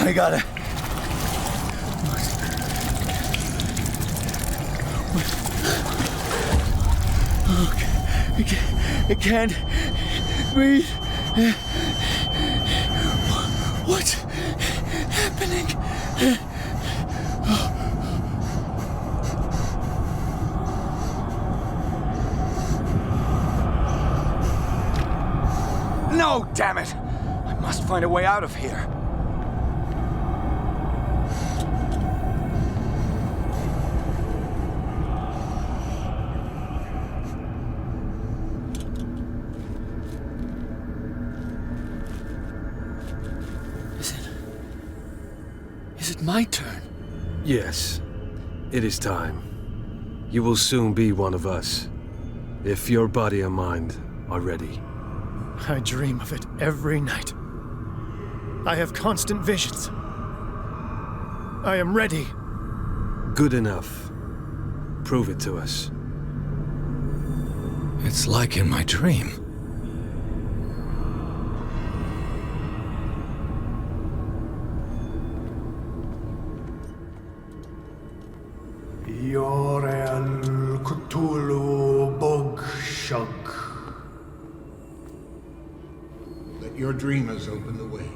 I got it. I can't breathe. What's happening? No, damn it! I must find a way out of here. Is it my turn? Yes, it is time. You will soon be one of us, if your body and mind are ready. I dream of it every night. I have constant visions. I am ready. Good enough. Prove it to us. It's like in my dream. Yorel Cthulhu Bogshug. Let your dreamers open the way,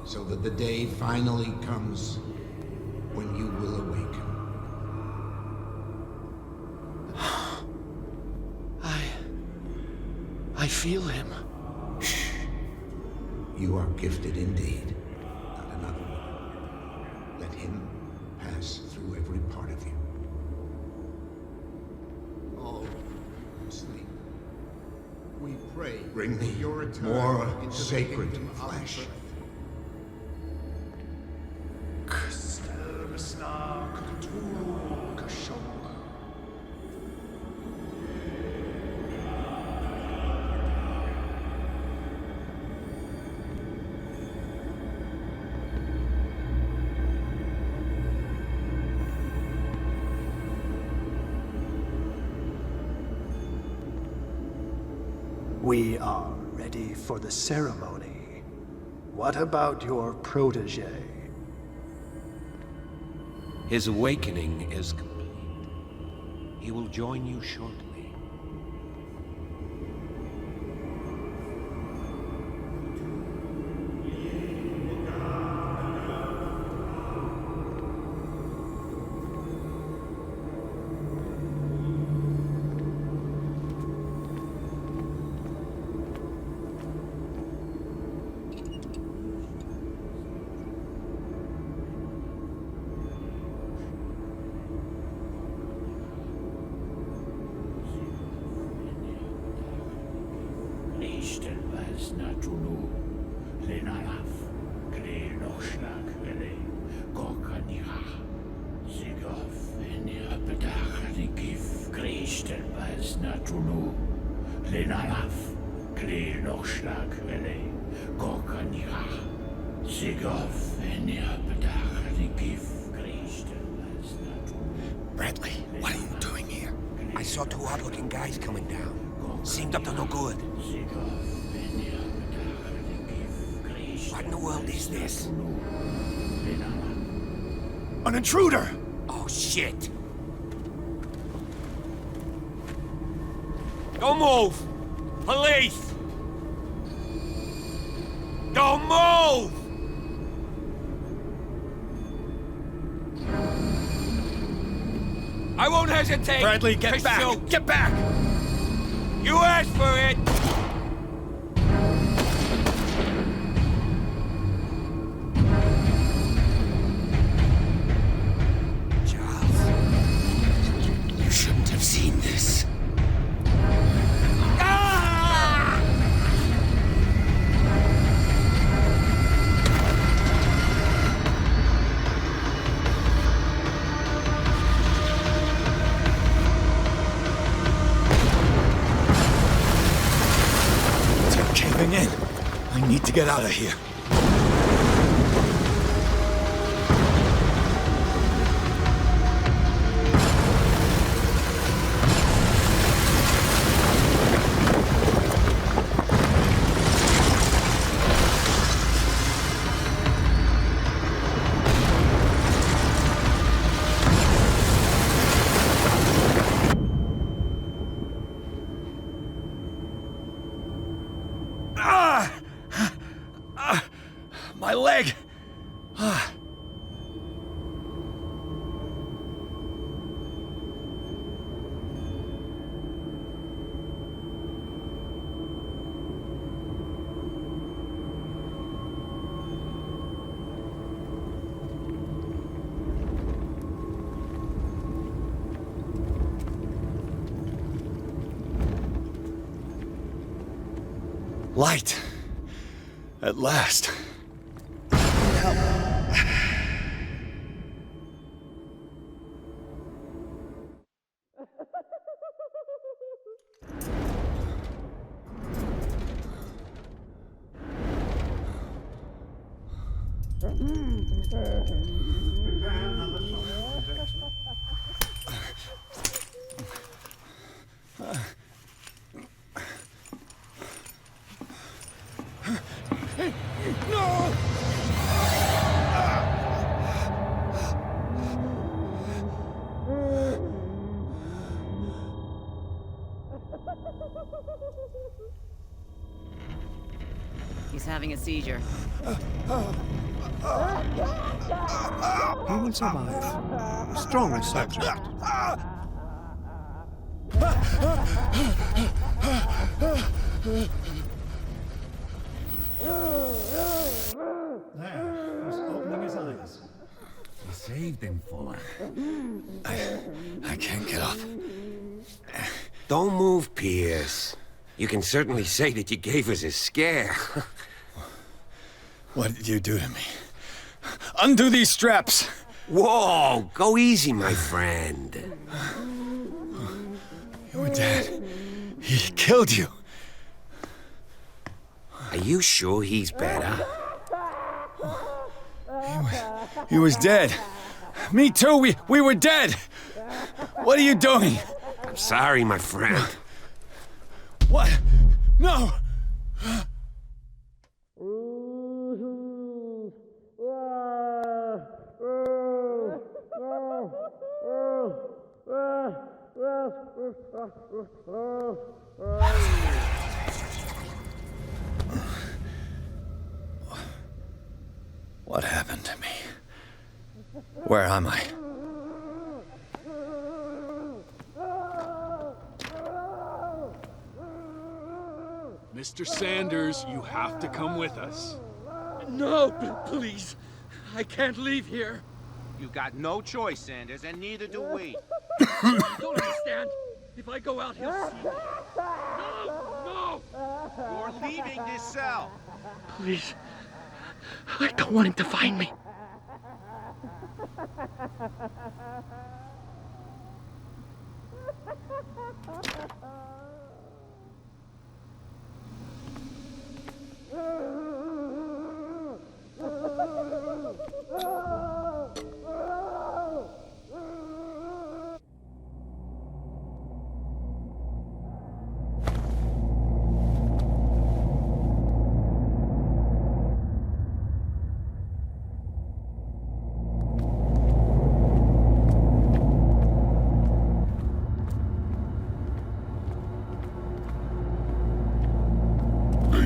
so that the day finally comes when you will awaken. I feel him. Shh. You are gifted indeed, not another one. Let him pass through every part of you. All sleep. We pray. Bring me more sacred flesh. We are ready for the ceremony. What about your protege? His awakening is complete. He will join you shortly. Natunu, Lenalaf, Kle Lochschlag, Vele, Gorkaniga, Sigov, Enya, Badach, Gif, Bradley, what are you doing here? I saw two odd-looking guys coming down. Seemed up to no good. What in the world is this? An intruder! Oh, shit! Don't move! Police! Don't move! I won't hesitate! Bradley, get back! Shoot. Get back! You asked for it! Charles, you shouldn't have seen this. In. I need to get out of here. My leg! Light. At last. He's having a seizure. He will survive. Strong subject. There, he's opening his eyes. You saved him, Fuller. I can't get up. Don't move, Pierce. You can certainly say that you gave us a scare. What did you do to me? Undo these straps! Whoa! Go easy, my friend. You were dead. He killed you. Are you sure he's better? He was dead. Me too, we were dead! What are you doing? I'm sorry, my friend. What? No! What happened to me? Where am I? Mr. Sanders, you have to come with us. No, please. I can't leave here. You got no choice, Sanders, and neither do we. You don't understand. If I go out, he'll see me. No! You're leaving this cell. Please. I don't want him to find me.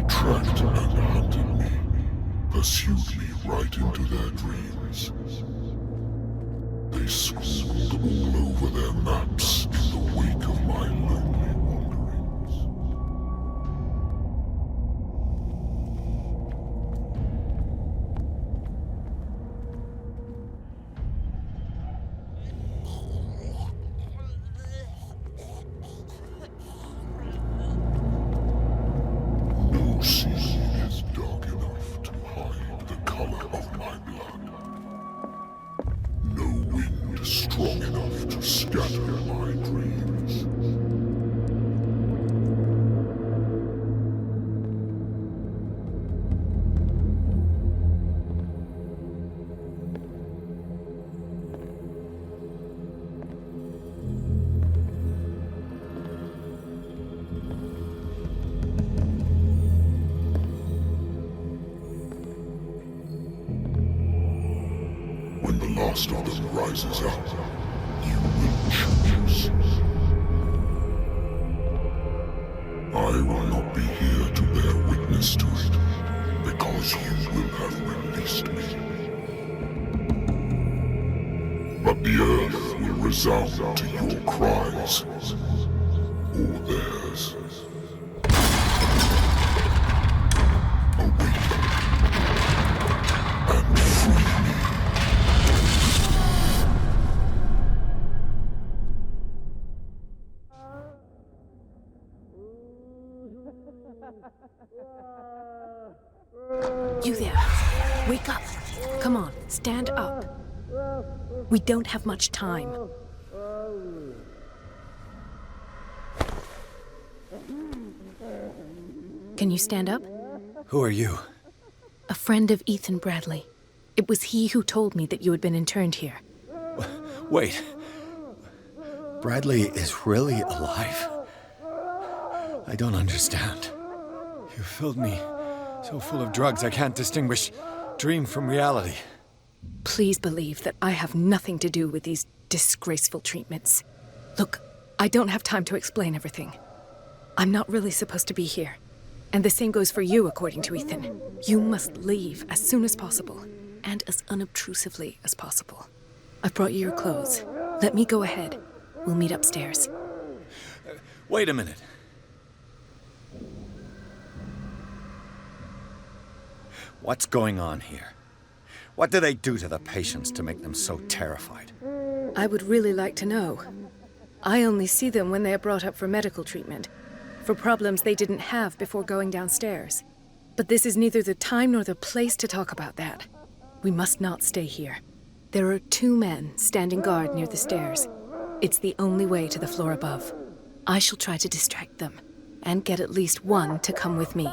Tracked and hunted me, pursued me right into their dreams. They scrawled all over their maps in the wake of my lonely wanderings. No sea is dark enough to hide the color of my blood. No wind strong enough to scatter my dreams. When the last of them rises up, you will choose. I will not be here to bear witness to it, because you will have released me. But the earth will resound to your cries, or theirs. Awake and free me. You there. Wake up. Come on, stand up. We don't have much time. Can you stand up? Who are you? A friend of Ethan Bradley. It was he who told me that you had been interned here. Wait. Bradley is really alive? I don't understand. You filled me so full of drugs I can't distinguish dream from reality. Please believe that I have nothing to do with these disgraceful treatments. Look, I don't have time to explain everything. I'm not really supposed to be here. And the same goes for you, according to Ethan. You must leave as soon as possible, and as unobtrusively as possible. I've brought you your clothes. Let me go ahead. We'll meet upstairs. Wait a minute. What's going on here? What do they do to the patients to make them so terrified? I would really like to know. I only see them when they are brought up for medical treatment, for problems they didn't have before going downstairs. But this is neither the time nor the place to talk about that. We must not stay here. There are 2 men standing guard near the stairs. It's the only way to the floor above. I shall try to distract them, and get at least one to come with me.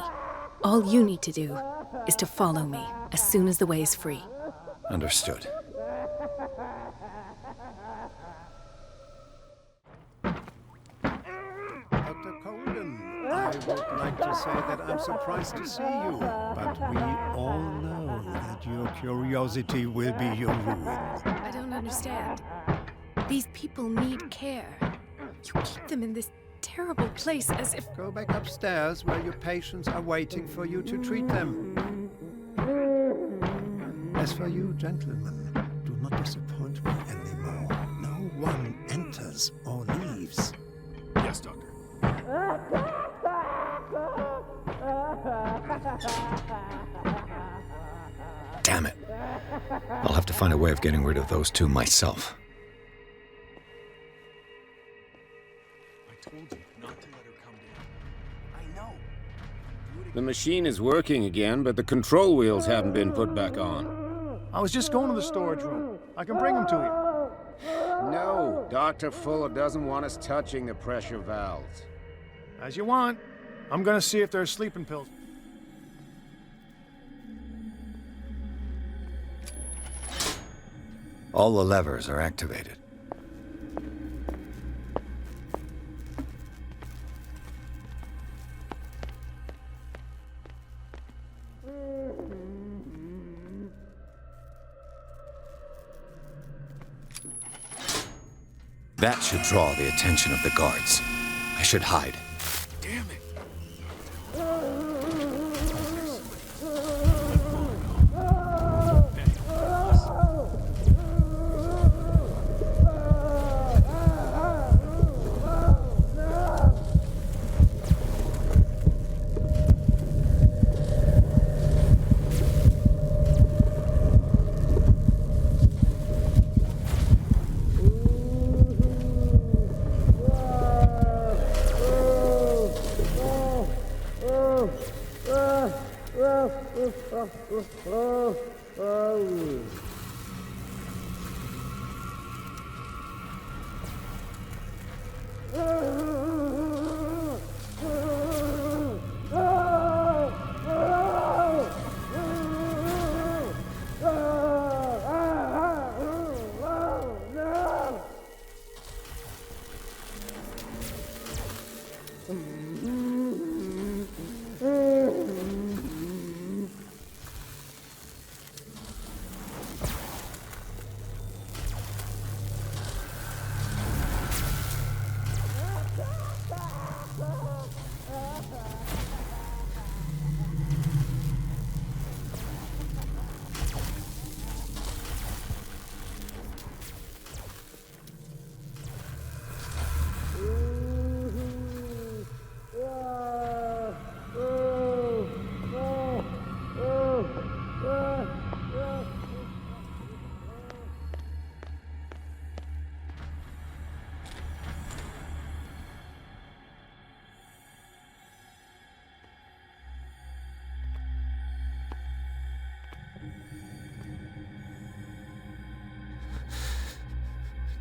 All you need to do is to follow me as soon as the way is free. Understood. Dr. Colden, I would like to say that I'm surprised to see you, but we all know that your curiosity will be your ruin. I don't understand. These people need care. You keep them in this terrible place as if... Go back upstairs where your patients are waiting for you to treat them. As for you, gentlemen, do not disappoint me anymore. No one enters or leaves. Yes, Doctor. Damn it. I'll have to find a way of getting rid of those 2 myself. I told you not to let her come down. I know. The machine is working again, but the control wheels haven't been put back on. I was just going to the storage room. I can bring them to you. No, Dr. Fuller doesn't want us touching the pressure valves. As you want. I'm gonna see if there's sleeping pills. All the levers are activated. That should draw the attention of the guards. I should hide. Damn it.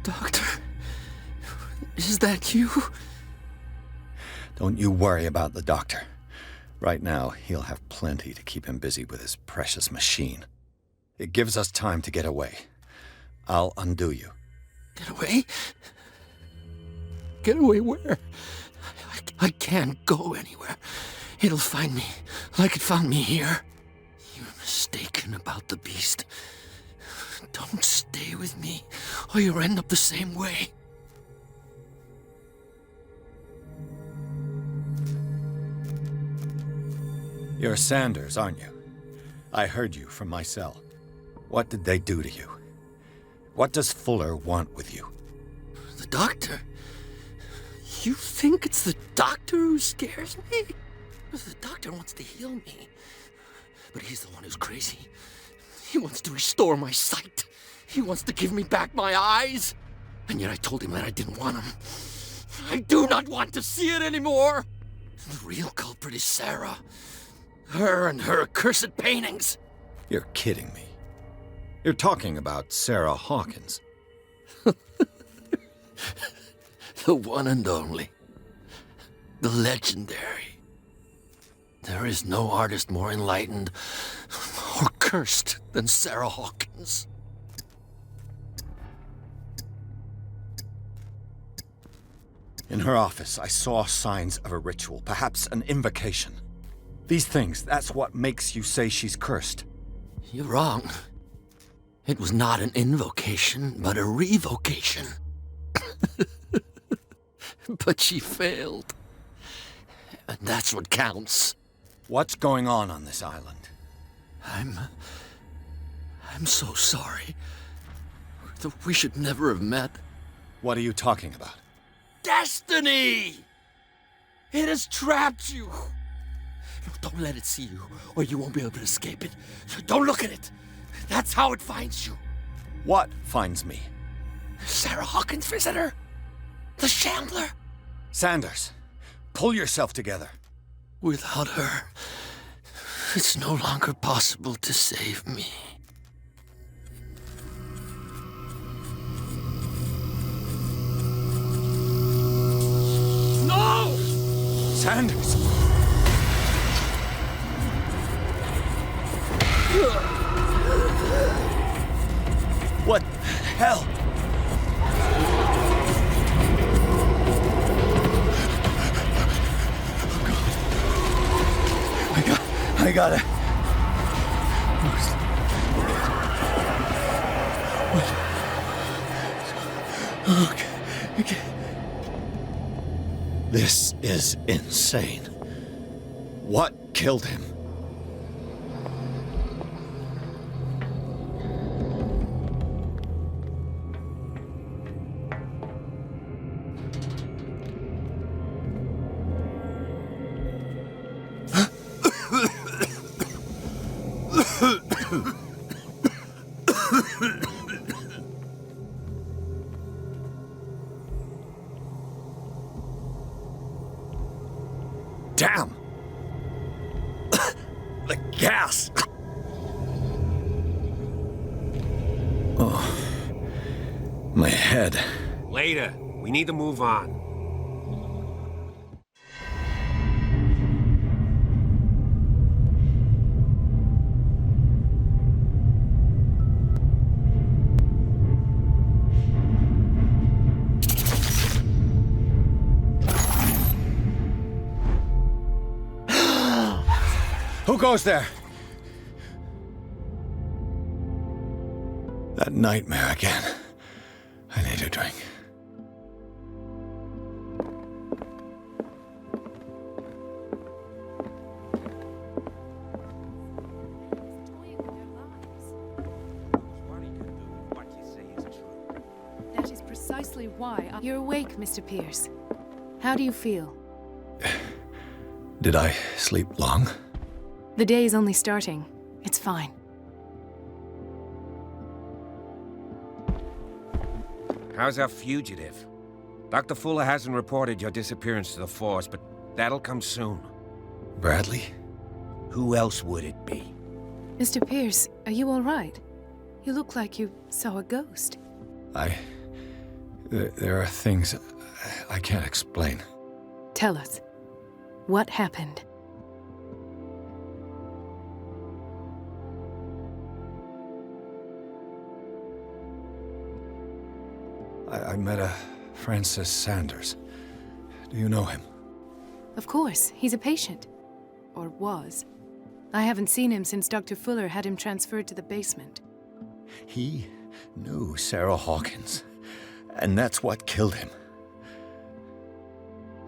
Doctor, is that you? Don't you worry about the doctor. Right now, he'll have plenty to keep him busy with his precious machine. It gives us time to get away. I'll undo you. Get away? Get away where? I can't go anywhere. It'll find me, like it found me here. You're mistaken about the beast. Don't stay with me, or you'll end up the same way. You're Sanders, aren't you? I heard you from my cell. What did they do to you? What does Fuller want with you? The doctor? You think it's the doctor who scares me? The doctor wants to heal me. But he's the one who's crazy. He wants to restore my sight. He wants to give me back my eyes. And yet I told him that I didn't want him. I do not want to see it anymore. The real culprit is Sarah. Her and her accursed paintings. You're kidding me. You're talking about Sarah Hawkins. The one and only. The legendary. There is no artist more enlightened or cursed than Sarah Hawkins. In her office, I saw signs of a ritual, perhaps an invocation. These things, that's what makes you say she's cursed. You're wrong. It was not an invocation, but a revocation. But she failed. And that's what counts. What's going on this island? I'm so sorry. We should never have met. What are you talking about? Destiny! It has trapped you. Don't let it see you, or you won't be able to escape it. Don't look at it. That's how it finds you. What finds me? Sarah Hawkins' visitor. The Shambler. Sanders, pull yourself together. Without her, it's no longer possible to save me. Sanders! What the hell? I got it. Okay. This is insane. What killed him? Damn! The gas! Oh, my head. Later. We need to move on. Who goes there? That nightmare again. I need a drink. That is precisely why you're awake, Mr. Pierce. How do you feel? Did I sleep long? The day is only starting. It's fine. How's our fugitive? Dr. Fuller hasn't reported your disappearance to the force, but that'll come soon. Bradley? Who else would it be? Mr. Pierce, are you all right? You look like you saw a ghost. There are things I can't explain. Tell us. What happened? I met a Francis Sanders. Do you know him? Of course, he's a patient. Or was. I haven't seen him since Dr. Fuller had him transferred to the basement. He knew Sarah Hawkins, and that's what killed him.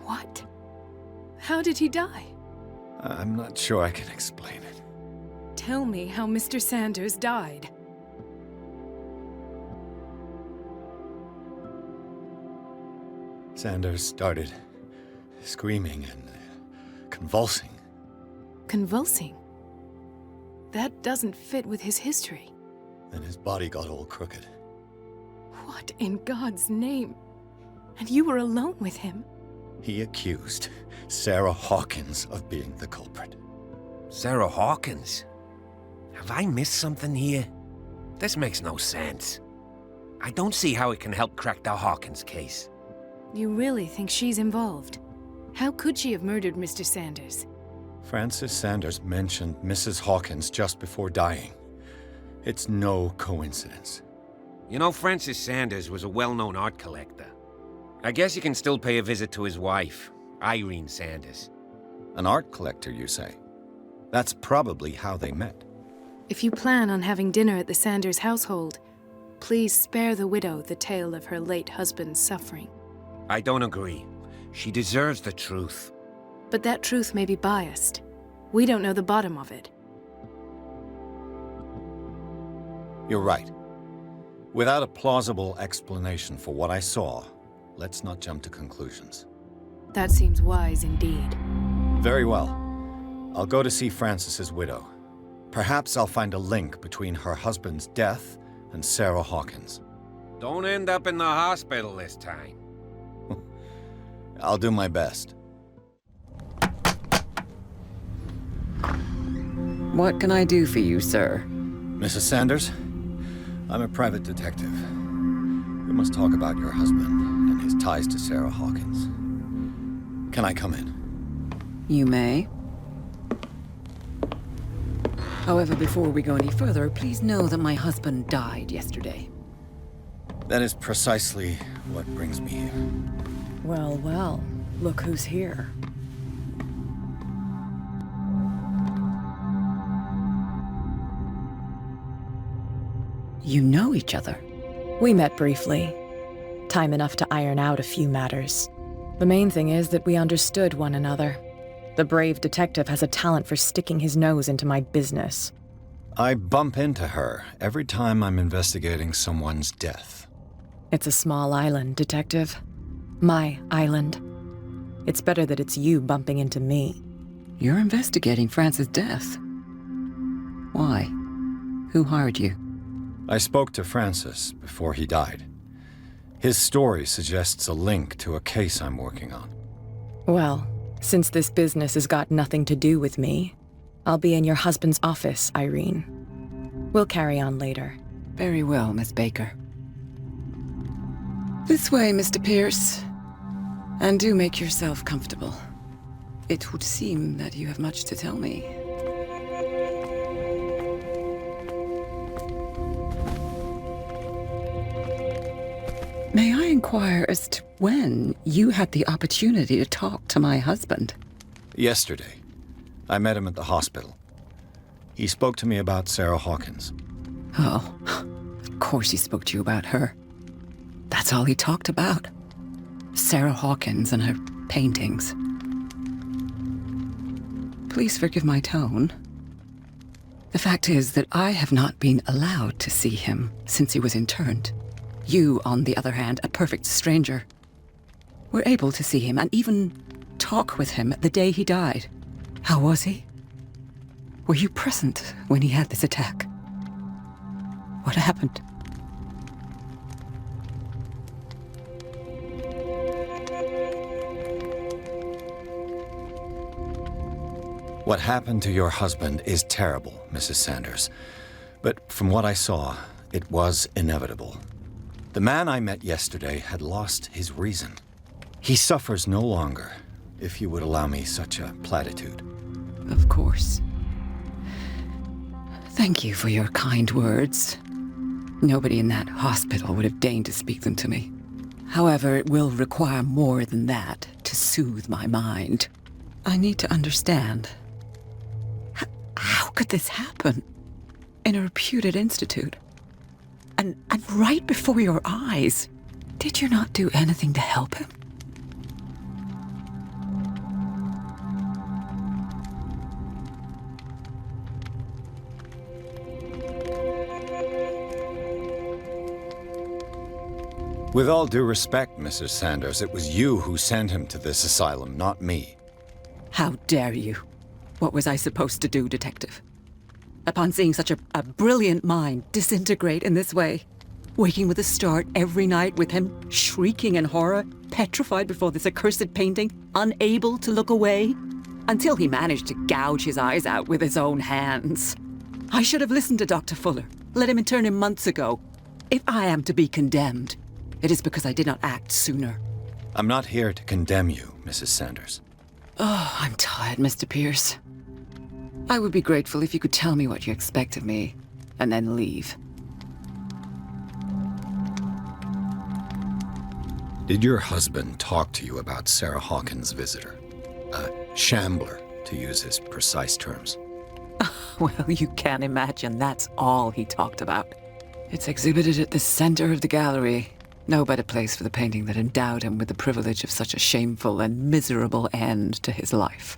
What? How did he die? I'm not sure I can explain it. Tell me how Mr. Sanders died. Sanders started screaming and convulsing. Convulsing? That doesn't fit with his history. Then his body got all crooked. What in God's name? And you were alone with him? He accused Sarah Hawkins of being the culprit. Sarah Hawkins? Have I missed something here? This makes no sense. I don't see how it can help crack the Hawkins case. You really think she's involved? How could she have murdered Mr. Sanders? Francis Sanders mentioned Mrs. Hawkins just before dying. It's no coincidence. You know, Francis Sanders was a well-known art collector. I guess you can still pay a visit to his wife, Irene Sanders. An art collector, you say? That's probably how they met. If you plan on having dinner at the Sanders household, please spare the widow the tale of her late husband's suffering. I don't agree. She deserves the truth. But that truth may be biased. We don't know the bottom of it. You're right. Without a plausible explanation for what I saw, let's not jump to conclusions. That seems wise indeed. Very well. I'll go to see Francis's widow. Perhaps I'll find a link between her husband's death and Sarah Hawkins. Don't end up in the hospital this time. I'll do my best. What can I do for you, sir? Mrs. Sanders, I'm a private detective. We must talk about your husband and his ties to Sarah Hawkins. Can I come in? You may. However, before we go any further, please know that my husband died yesterday. That is precisely what brings me here. Well, well, look who's here. You know each other? We met briefly. Time enough to iron out a few matters. The main thing is that we understood one another. The brave detective has a talent for sticking his nose into my business. I bump into her every time I'm investigating someone's death. It's a small island, Detective. My island. It's better that it's you bumping into me. You're investigating Francis' death. Why? Who hired you? I spoke to Francis before he died. His story suggests a link to a case I'm working on. Well, since this business has got nothing to do with me, I'll be in your husband's office, Irene. We'll carry on later. Very well, Miss Baker. This way, Mr. Pierce. And do make yourself comfortable. It would seem that you have much to tell me. May I inquire as to when you had the opportunity to talk to my husband? Yesterday. I met him at the hospital. He spoke to me about Sarah Hawkins. Oh, of course he spoke to you about her. That's all he talked about. Sarah Hawkins and her paintings. Please forgive my tone. The fact is that I have not been allowed to see him since he was interned. You, on the other hand, a perfect stranger, were able to see him and even talk with him the day he died. How was he? Were you present when he had this attack? What happened? What happened to your husband is terrible, Mrs. Sanders. But from what I saw, it was inevitable. The man I met yesterday had lost his reason. He suffers no longer, if you would allow me such a platitude. Of course. Thank you for your kind words. Nobody in that hospital would have deigned to speak them to me. However, it will require more than that to soothe my mind. I need to understand. How could this happen? In a reputed institute? And right before your eyes. Did you not do anything to help him? With all due respect, Mrs. Sanders, it was you who sent him to this asylum, not me. How dare you? What was I supposed to do, Detective? Upon seeing such a brilliant mind disintegrate in this way, waking with a start every night with him shrieking in horror, petrified before this accursed painting, unable to look away, until he managed to gouge his eyes out with his own hands. I should have listened to Dr. Fuller, let him intern him months ago. If I am to be condemned, it is because I did not act sooner. I'm not here to condemn you, Mrs. Sanders. Oh, I'm tired, Mr. Pierce. I would be grateful if you could tell me what you expect of me, and then leave. Did your husband talk to you about Sarah Hawkins' visitor? A shambler, to use his precise terms. Well, you can imagine that's all he talked about. It's exhibited at the center of the gallery. No better place for the painting that endowed him with the privilege of such a shameful and miserable end to his life.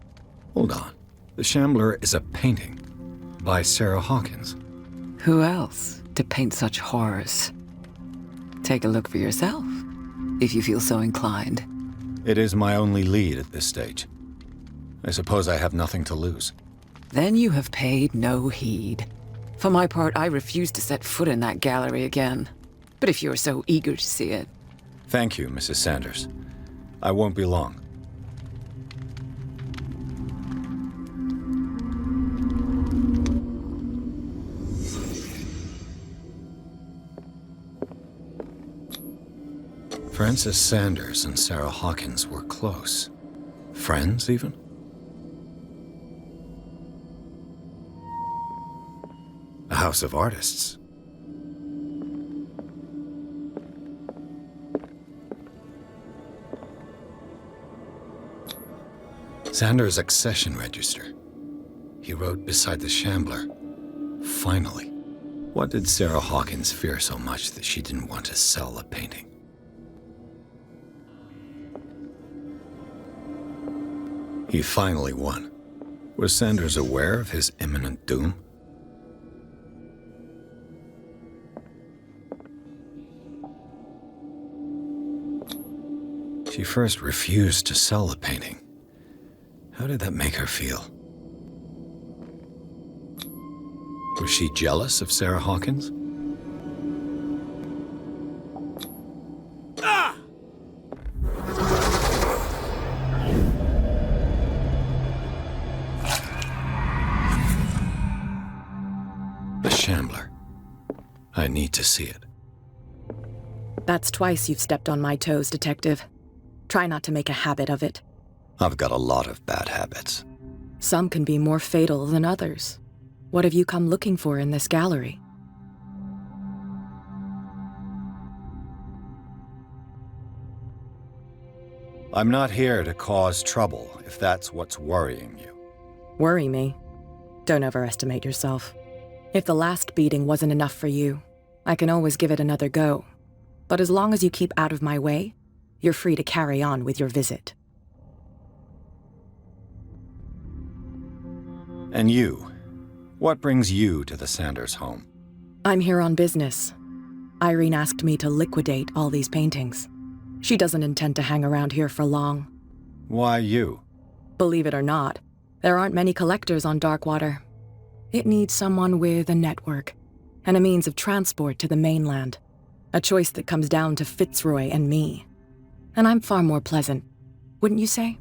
Hold on. The Shambler is a painting by Sarah Hawkins. Who else to paint such horrors? Take a look for yourself, if you feel so inclined. It is my only lead at this stage. I suppose I have nothing to lose. Then you have paid no heed. For my part, I refuse to set foot in that gallery again. But if you're so eager to see it... Thank you, Mrs. Sanders. I won't be long. Francis Sanders and Sarah Hawkins were close. Friends, even? house of artists. Xander's accession register. He wrote beside the shambler, "Finally." What did Sarah Hawkins fear so much that she didn't want to sell the painting? He finally won. Was Sanders aware of his imminent doom? She first refused to sell the painting. How did that make her feel? Was she jealous of Sarah Hawkins? The Shambler. I need to see it. That's twice you've stepped on my toes, Detective. Try not to make a habit of it. I've got a lot of bad habits. Some can be more fatal than others. What have you come looking for in this gallery? I'm not here to cause trouble, if that's what's worrying you. Worry me? Don't overestimate yourself. If the last beating wasn't enough for you, I can always give it another go. But as long as you keep out of my way, you're free to carry on with your visit. And you? What brings you to the Sanders home? I'm here on business. Irene asked me to liquidate all these paintings. She doesn't intend to hang around here for long. Why you? Believe it or not, there aren't many collectors on Darkwater. It needs someone with a network and a means of transport to the mainland. A choice that comes down to Fitzroy and me. And I'm far more pleasant, wouldn't you say?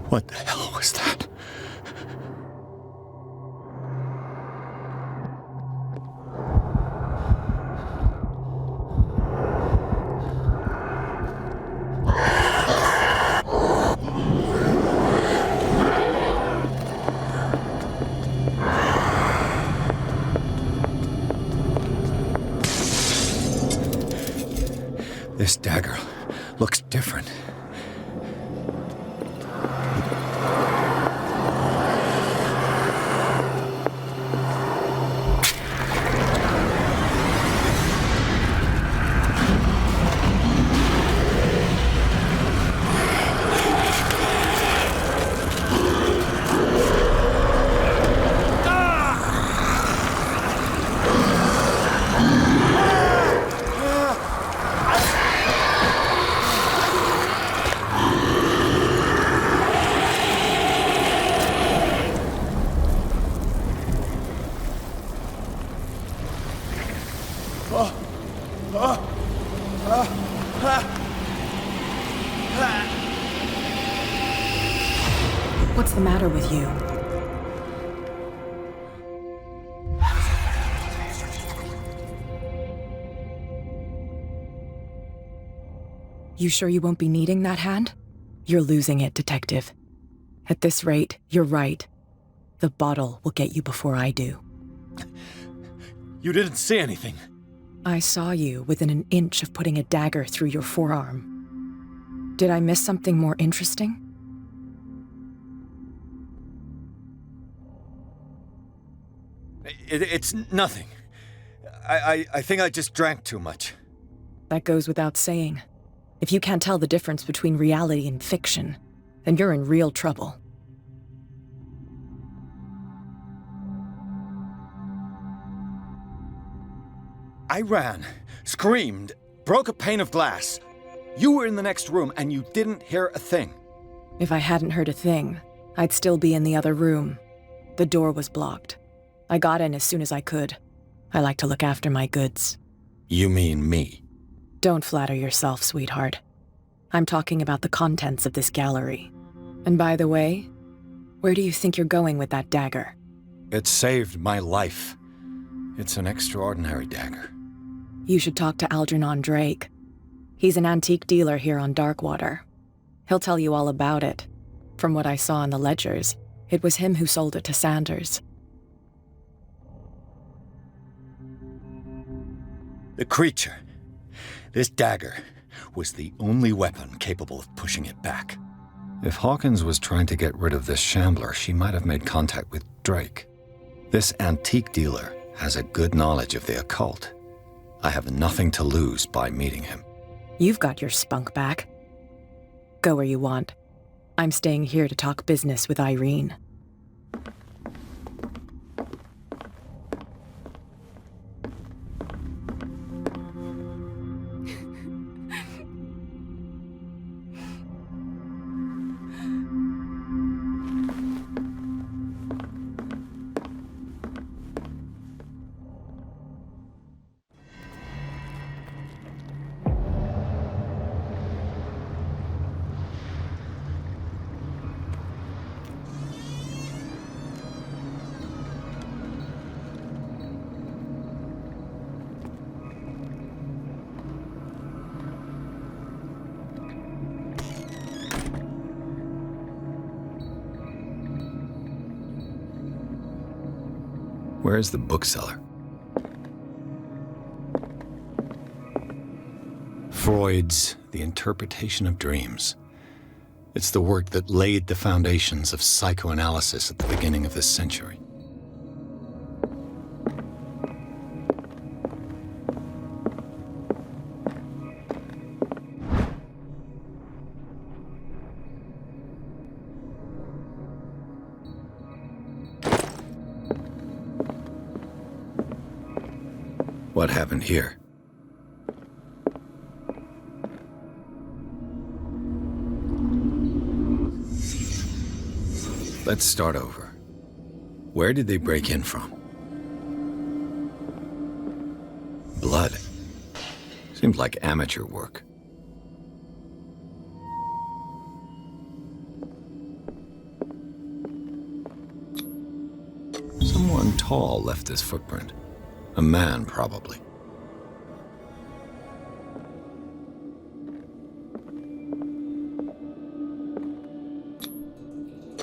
What the hell was that? This dagger looks different. What's the matter with you? You sure you won't be needing that hand? You're losing it, Detective. At this rate, you're right. The bottle will get you before I do. You didn't see anything. I saw you within an inch of putting a dagger through your forearm. Did I miss something more interesting? It's nothing. I think I just drank too much. That goes without saying. If you can't tell the difference between reality and fiction, then you're in real trouble. I ran, screamed, broke a pane of glass. You were in the next room and you didn't hear a thing. If I hadn't heard a thing, I'd still be in the other room. The door was blocked. I got in as soon as I could. I like to look after my goods. You mean me? Don't flatter yourself, sweetheart. I'm talking about the contents of this gallery. And by the way, where do you think you're going with that dagger? It saved my life. It's an extraordinary dagger. You should talk to Algernon Drake. He's an antique dealer here on Darkwater. He'll tell you all about it. From what I saw in the ledgers, it was him who sold it to Sanders. The creature, this dagger, was the only weapon capable of pushing it back. If Hawkins was trying to get rid of this shambler, she might have made contact with Drake. This antique dealer has a good knowledge of the occult. I have nothing to lose by meeting him. You've got your spunk back. Go where you want. I'm staying here to talk business with Irene. Where's the bookseller? Freud's The Interpretation of Dreams. It's the work that laid the foundations of psychoanalysis at the beginning of this century. What happened here? Let's start over. Where did they break in from? Blood. Seemed like amateur work. Someone tall left this footprint. A man, probably.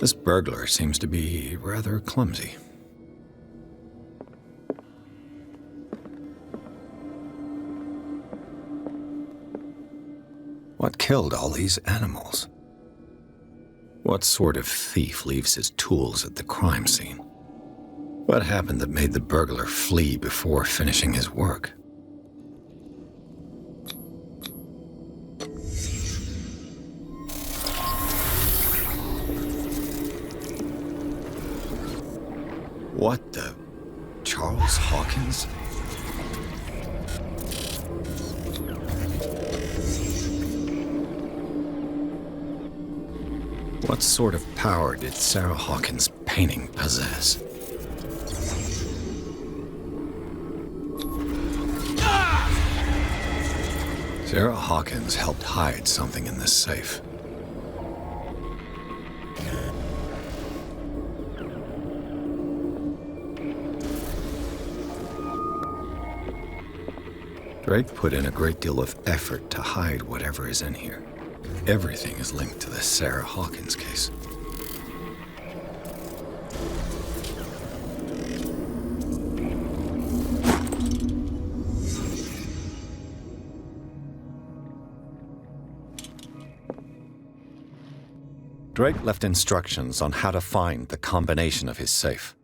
This burglar seems to be rather clumsy. What killed all these animals? What sort of thief leaves his tools at the crime scene? What happened that made the burglar flee before finishing his work? What the? Charles Hawkins? What sort of power did Sarah Hawkins' painting possess? Sarah Hawkins helped hide something in this safe. Drake put in a great deal of effort to hide whatever is in here. Everything is linked to the Sarah Hawkins case. Drake left instructions on how to find the combination of his safe.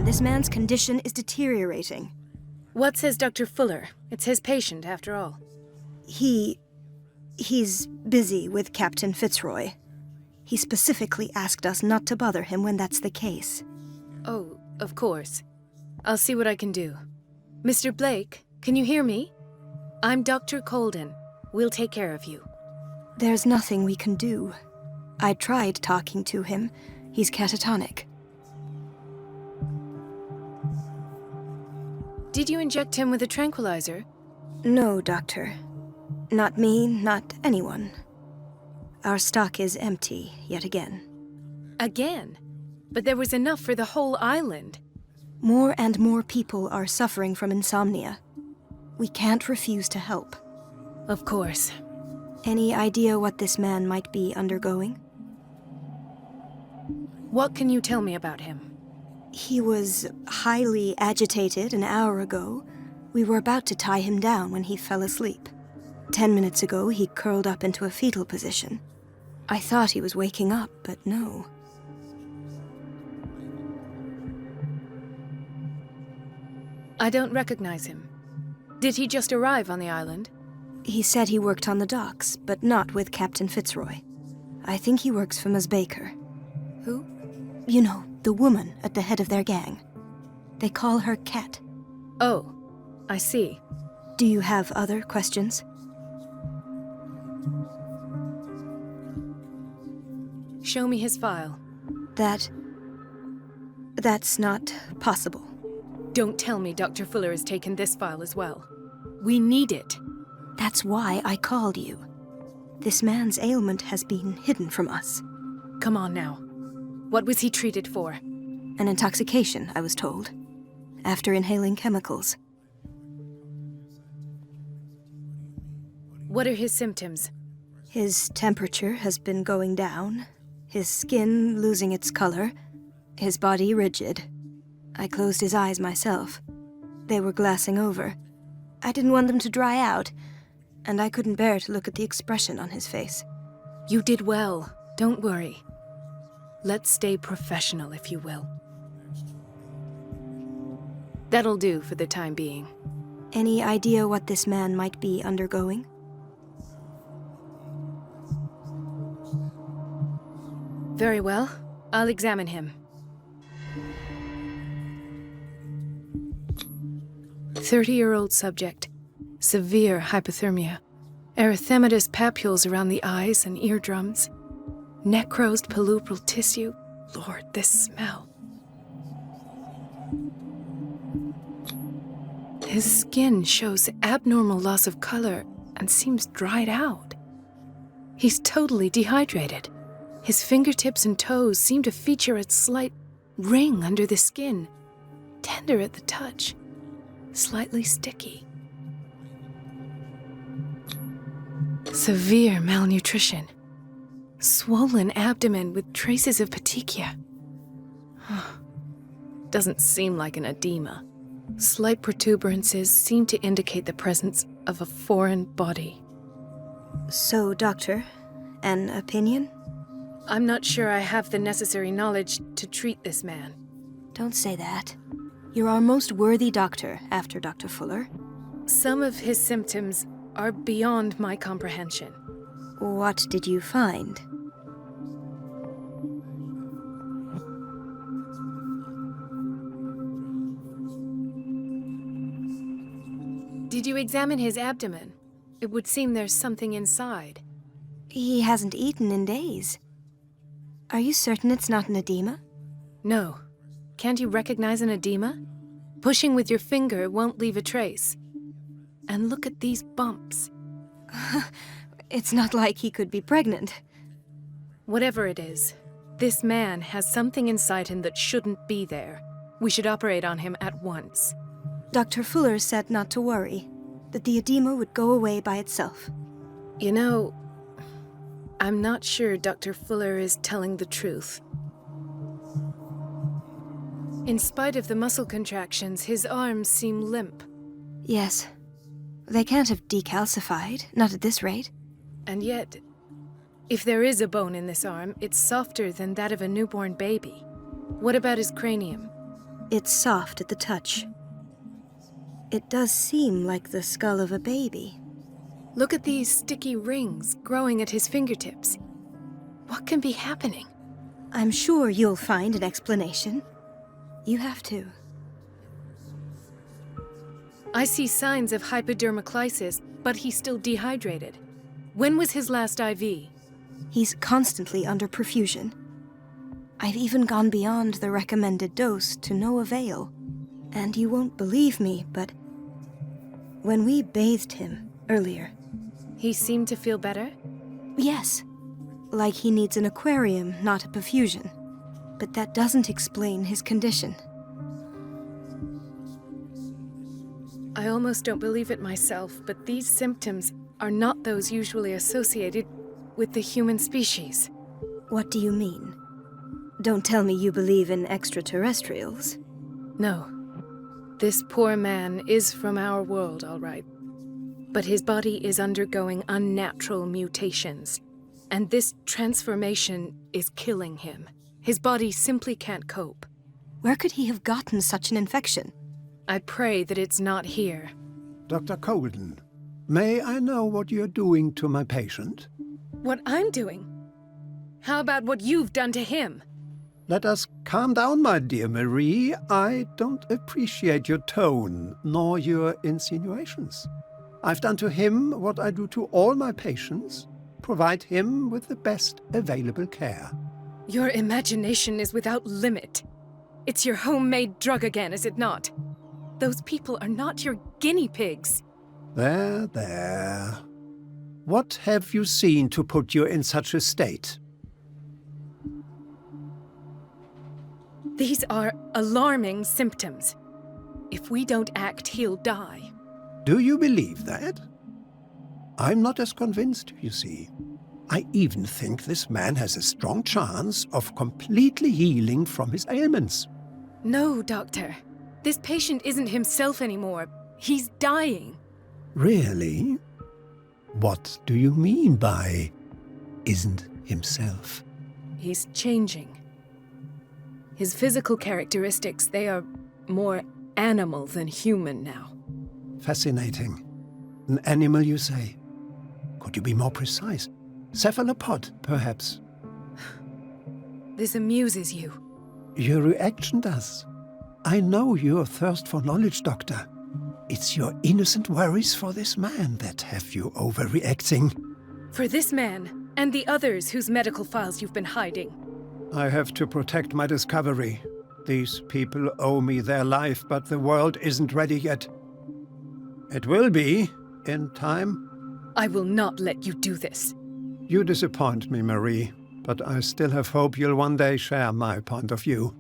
This man's condition is deteriorating. What says Dr. Fuller? It's his patient, after all. He's busy with Captain Fitzroy. He specifically asked us not to bother him when that's the case. Oh, of course. I'll see what I can do. Mr. Blake, can you hear me? I'm Dr. Colden. We'll take care of you. There's nothing we can do. I tried talking to him. He's catatonic. Did you inject him with a tranquilizer? No, Doctor. Not me, not anyone. Our stock is empty, yet again. Again? But there was enough for the whole island. More and more people are suffering from insomnia. We can't refuse to help. Of course. Any idea what this man might be undergoing? What can you tell me about him? He was highly agitated an hour ago. We were about to tie him down when he fell asleep. 10 minutes ago, he curled up into a fetal position. I thought he was waking up, but no. I don't recognize him. Did he just arrive on the island? He said he worked on the docks, but not with Captain Fitzroy. I think he works for Ms. Baker. Who? You know, the woman at the head of their gang. They call her Cat. Oh, I see. Do you have other questions? Show me his file. That's not possible. Don't tell me Dr. Fuller has taken this file as well. We need it. That's why I called you. This man's ailment has been hidden from us. Come on now. What was he treated for? An intoxication, I was told. After inhaling chemicals. What are his symptoms? His temperature has been going down. His skin losing its color. His body rigid. I closed his eyes myself. They were glassing over. I didn't want them to dry out, and I couldn't bear to look at the expression on his face. You did well. Don't worry. Let's stay professional, if you will. That'll do for the time being. Any idea what this man might be undergoing? Very well. I'll examine him. 30-year-old subject. Severe hypothermia. Erythematous papules around the eyes and eardrums. Necrosed palpebral tissue. Lord, this smell. His skin shows abnormal loss of color and seems dried out. He's totally dehydrated. His fingertips and toes seem to feature a slight ring under the skin, tender at the touch, slightly sticky. Severe malnutrition. Swollen abdomen with traces of petechia. Doesn't seem like an edema. Slight protuberances seem to indicate the presence of a foreign body. So, Doctor, an opinion? I'm not sure I have the necessary knowledge to treat this man. Don't say that. You're our most worthy doctor after Dr. Fuller. Some of his symptoms are beyond my comprehension. What did you find? Did you examine his abdomen? It would seem there's something inside. He hasn't eaten in days. Are you certain it's not an edema? No. Can't you recognize an edema? Pushing with your finger won't leave a trace. And look at these bumps. It's not like he could be pregnant. Whatever it is, this man has something inside him that shouldn't be there. We should operate on him at once. Dr. Fuller said not to worry, that the edema would go away by itself. You know, I'm not sure Dr. Fuller is telling the truth. In spite of the muscle contractions, his arms seem limp. Yes. They can't have decalcified, not at this rate. And yet, if there is a bone in this arm, it's softer than that of a newborn baby. What about his cranium? It's soft at the touch. It does seem like the skull of a baby. Look at these sticky rings growing at his fingertips. What can be happening? I'm sure you'll find an explanation. You have to. I see signs of hypodermoclysis, but he's still dehydrated. When was his last IV? He's constantly under perfusion. I've even gone beyond the recommended dose to no avail. And you won't believe me, but when we bathed him earlier... He seemed to feel better? Yes. Like he needs an aquarium, not a perfusion. But that doesn't explain his condition. I almost don't believe it myself, but these symptoms are not those usually associated with the human species. What do you mean? Don't tell me you believe in extraterrestrials. No. This poor man is from our world, all right. But his body is undergoing unnatural mutations, and this transformation is killing him. His body simply can't cope. Where could he have gotten such an infection? I pray that it's not here. Dr. Colden, may I know what you're doing to my patient? What I'm doing? How about what you've done to him? Let us calm down, my dear Marie. I don't appreciate your tone, nor your insinuations. I've done to him what I do to all my patients, provide him with the best available care. Your imagination is without limit. It's your homemade drug again, is it not? Those people are not your guinea pigs. There, there. What have you seen to put you in such a state? These are alarming symptoms. If we don't act, he'll die. Do you believe that? I'm not as convinced, you see. I even think this man has a strong chance of completely healing from his ailments. No, Doctor. This patient isn't himself anymore. He's dying. Really? What do you mean by isn't himself? He's changing. His physical characteristics, they are more animal than human now. Fascinating. An animal, you say? Could you be more precise? Cephalopod, perhaps? This amuses you. Your reaction does. I know your thirst for knowledge, Doctor. It's your innocent worries for this man that have you overreacting. For this man? And the others whose medical files you've been hiding. I have to protect my discovery. These people owe me their life, but the world isn't ready yet. It will be, in time. I will not let you do this. You disappoint me, Marie, but I still have hope you'll one day share my point of view.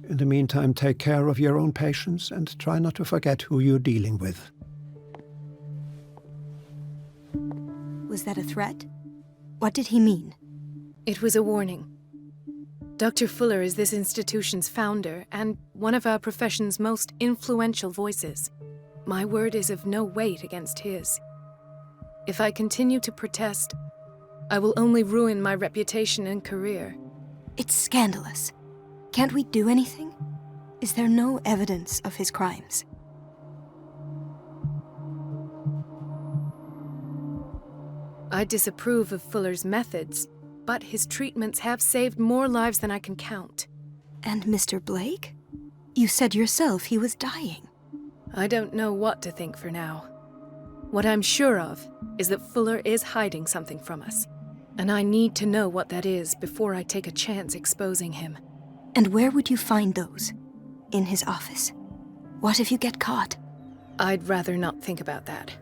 In the meantime, take care of your own patients and try not to forget who you're dealing with. Was that a threat? What did he mean? It was a warning. Dr. Fuller is this institution's founder and one of our profession's most influential voices. My word is of no weight against his. If I continue to protest, I will only ruin my reputation and career. It's scandalous. Can't we do anything? Is there no evidence of his crimes? I disapprove of Fuller's methods, but his treatments have saved more lives than I can count. And Mr. Blake? You said yourself he was dying. I don't know what to think for now. What I'm sure of is that Fuller is hiding something from us, and I need to know what that is before I take a chance exposing him. And where would you find those? In his office? What if you get caught? I'd rather not think about that.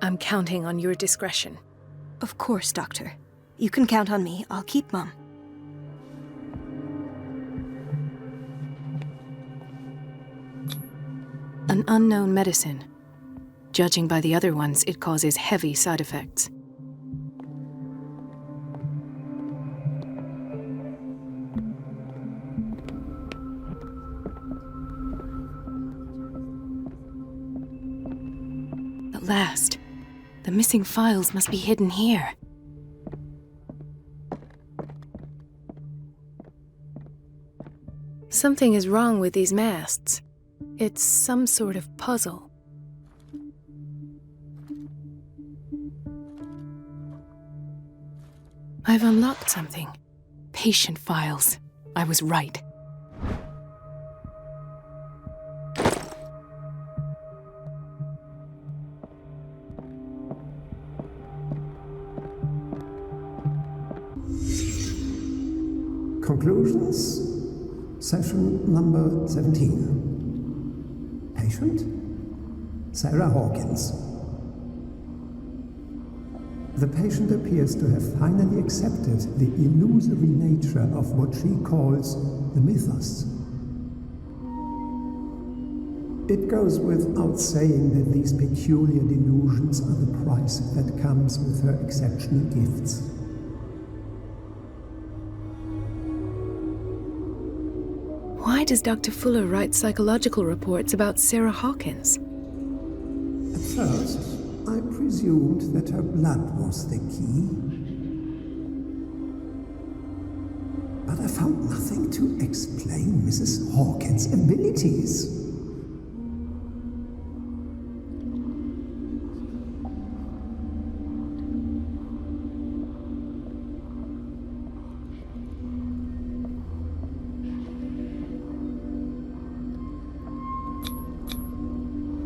I'm counting on your discretion. Of course, Doctor. You can count on me. I'll keep mum. An unknown medicine. Judging by the other ones, it causes heavy side effects. At last, the missing files must be hidden here. Something is wrong with these masts. It's some sort of puzzle. I've unlocked something. Patient files. I was right. Conclusions? Session number 17. Patient? Sarah Hawkins. The patient appears to have finally accepted the illusory nature of what she calls the mythos. It goes without saying that these peculiar delusions are the price that comes with her exceptional gifts. Why does Dr. Fuller write psychological reports about Sarah Hawkins? At first, I presumed that her blood was the key. But I found nothing to explain Mrs. Hawkins' abilities.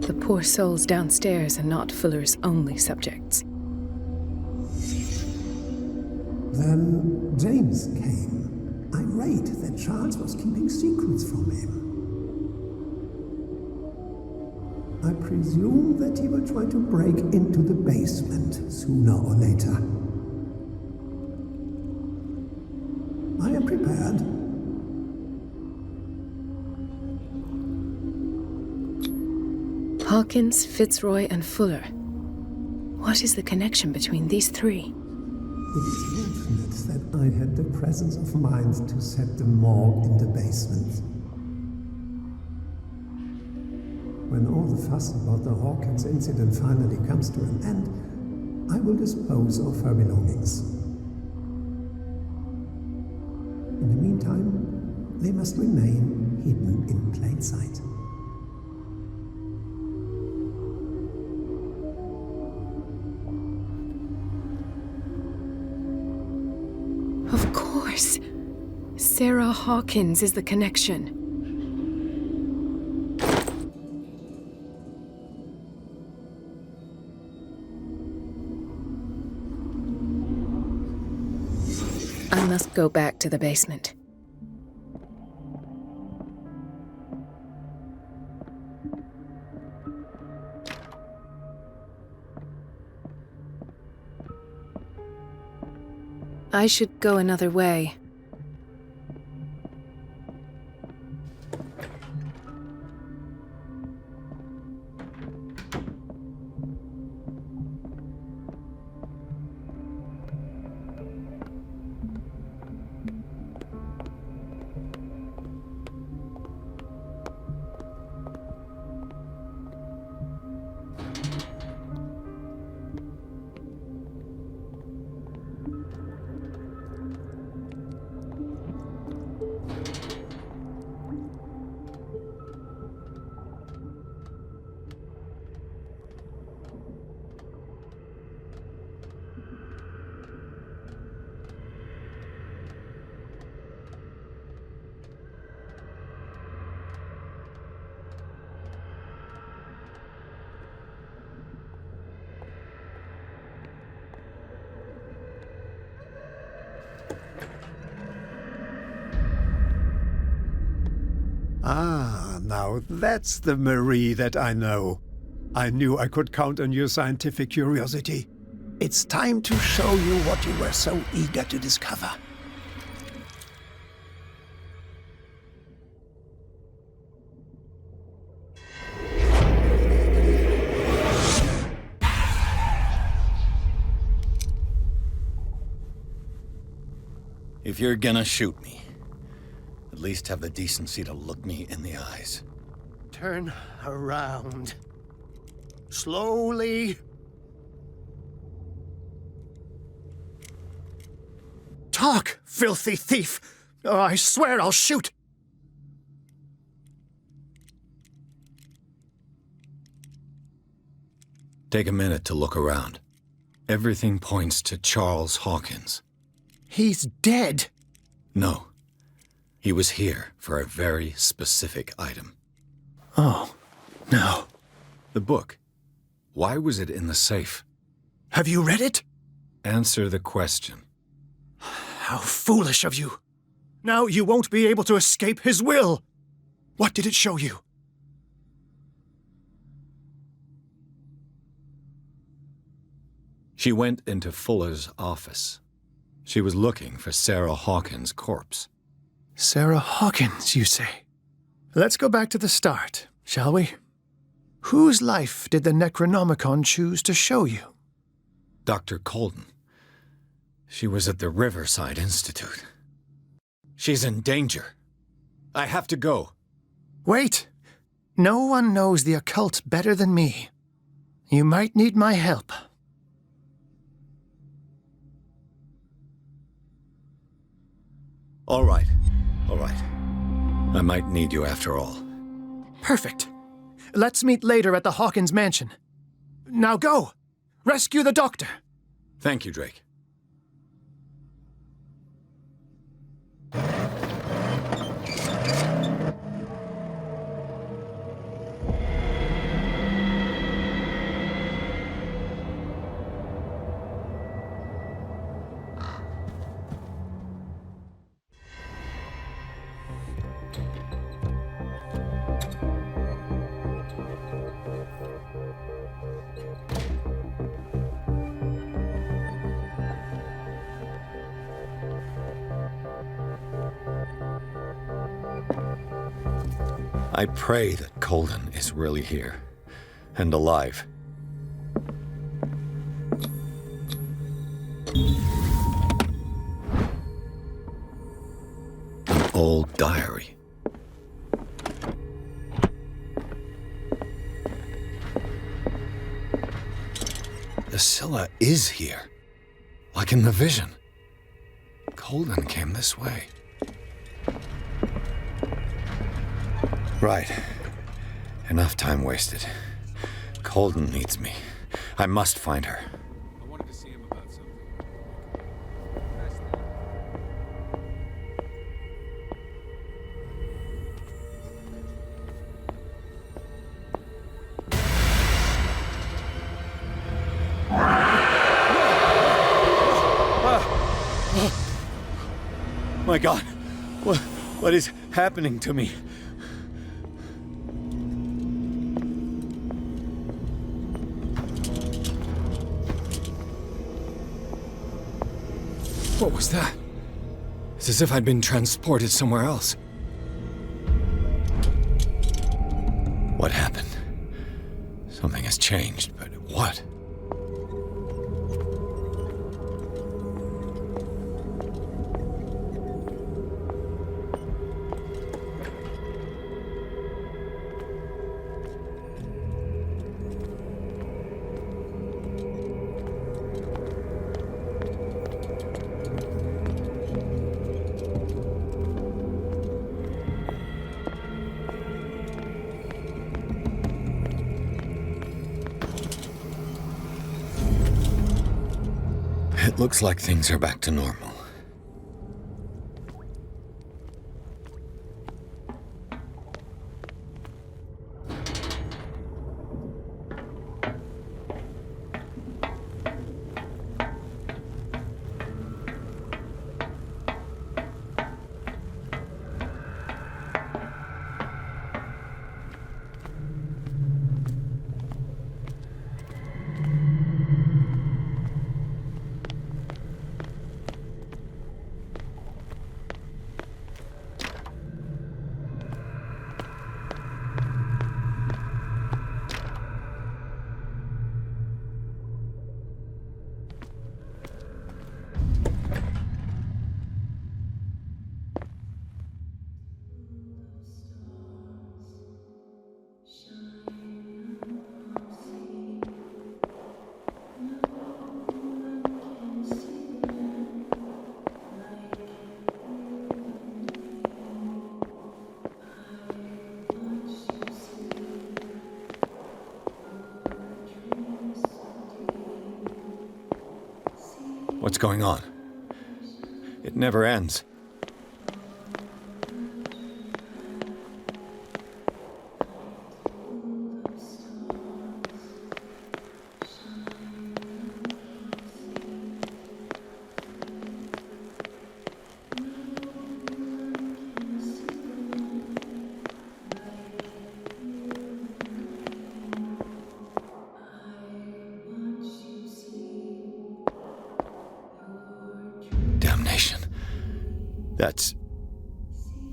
The poor souls downstairs are not Fuller's only subjects. Then James came, irate that Charles was keeping secrets from him. I presume that he will try to break into the basement sooner or later. I am prepared. Hawkins, Fitzroy, and Fuller. What is the connection between these three? It is fortunate that I had the presence of mind to set the morgue in the basement. When all the fuss about the Hawkins incident finally comes to an end, I will dispose of her belongings. In the meantime, they must remain hidden in plain sight. Of course. Sarah Hawkins is the connection. I must go back to the basement. I should go another way. Ah, now that's the Marie that I know. I knew I could count on your scientific curiosity. It's time to show you what you were so eager to discover. If you're gonna shoot me, at least have the decency to look me in the eyes. Turn around. Slowly. Talk, filthy thief! Oh, I swear I'll shoot! Take a minute to look around. Everything points to Charles Hawkins. He's dead. No. He was here for a very specific item. Oh, no. The book. Why was it in the safe? Have you read it? Answer the question. How foolish of you. Now you won't be able to escape his will. What did it show you? She went into Fuller's office. She was looking for Sarah Hawkins' corpse. Sarah Hawkins, you say? Let's go back to the start, shall we? Whose life did the Necronomicon choose to show you? Dr. Colden. She was at the Riverside Institute. She's in danger. I have to go. Wait. No one knows the occult better than me. You might need my help. All right. All right. I might need you after all. Perfect. Let's meet later at the Hawkins mansion. Now go! Rescue the doctor! Thank you, Drake. I pray that Colden is really here, and alive. An old diary. Scylla is here, like in the vision. Colden came this way. Right. Enough time wasted. Colden needs me. I must find her. I wanted to see him about something. My God, what is happening to me? What was that? It's as if I'd been transported somewhere else. What happened? Something has changed, but what? It looks like things are back to normal. What's going on? It never ends.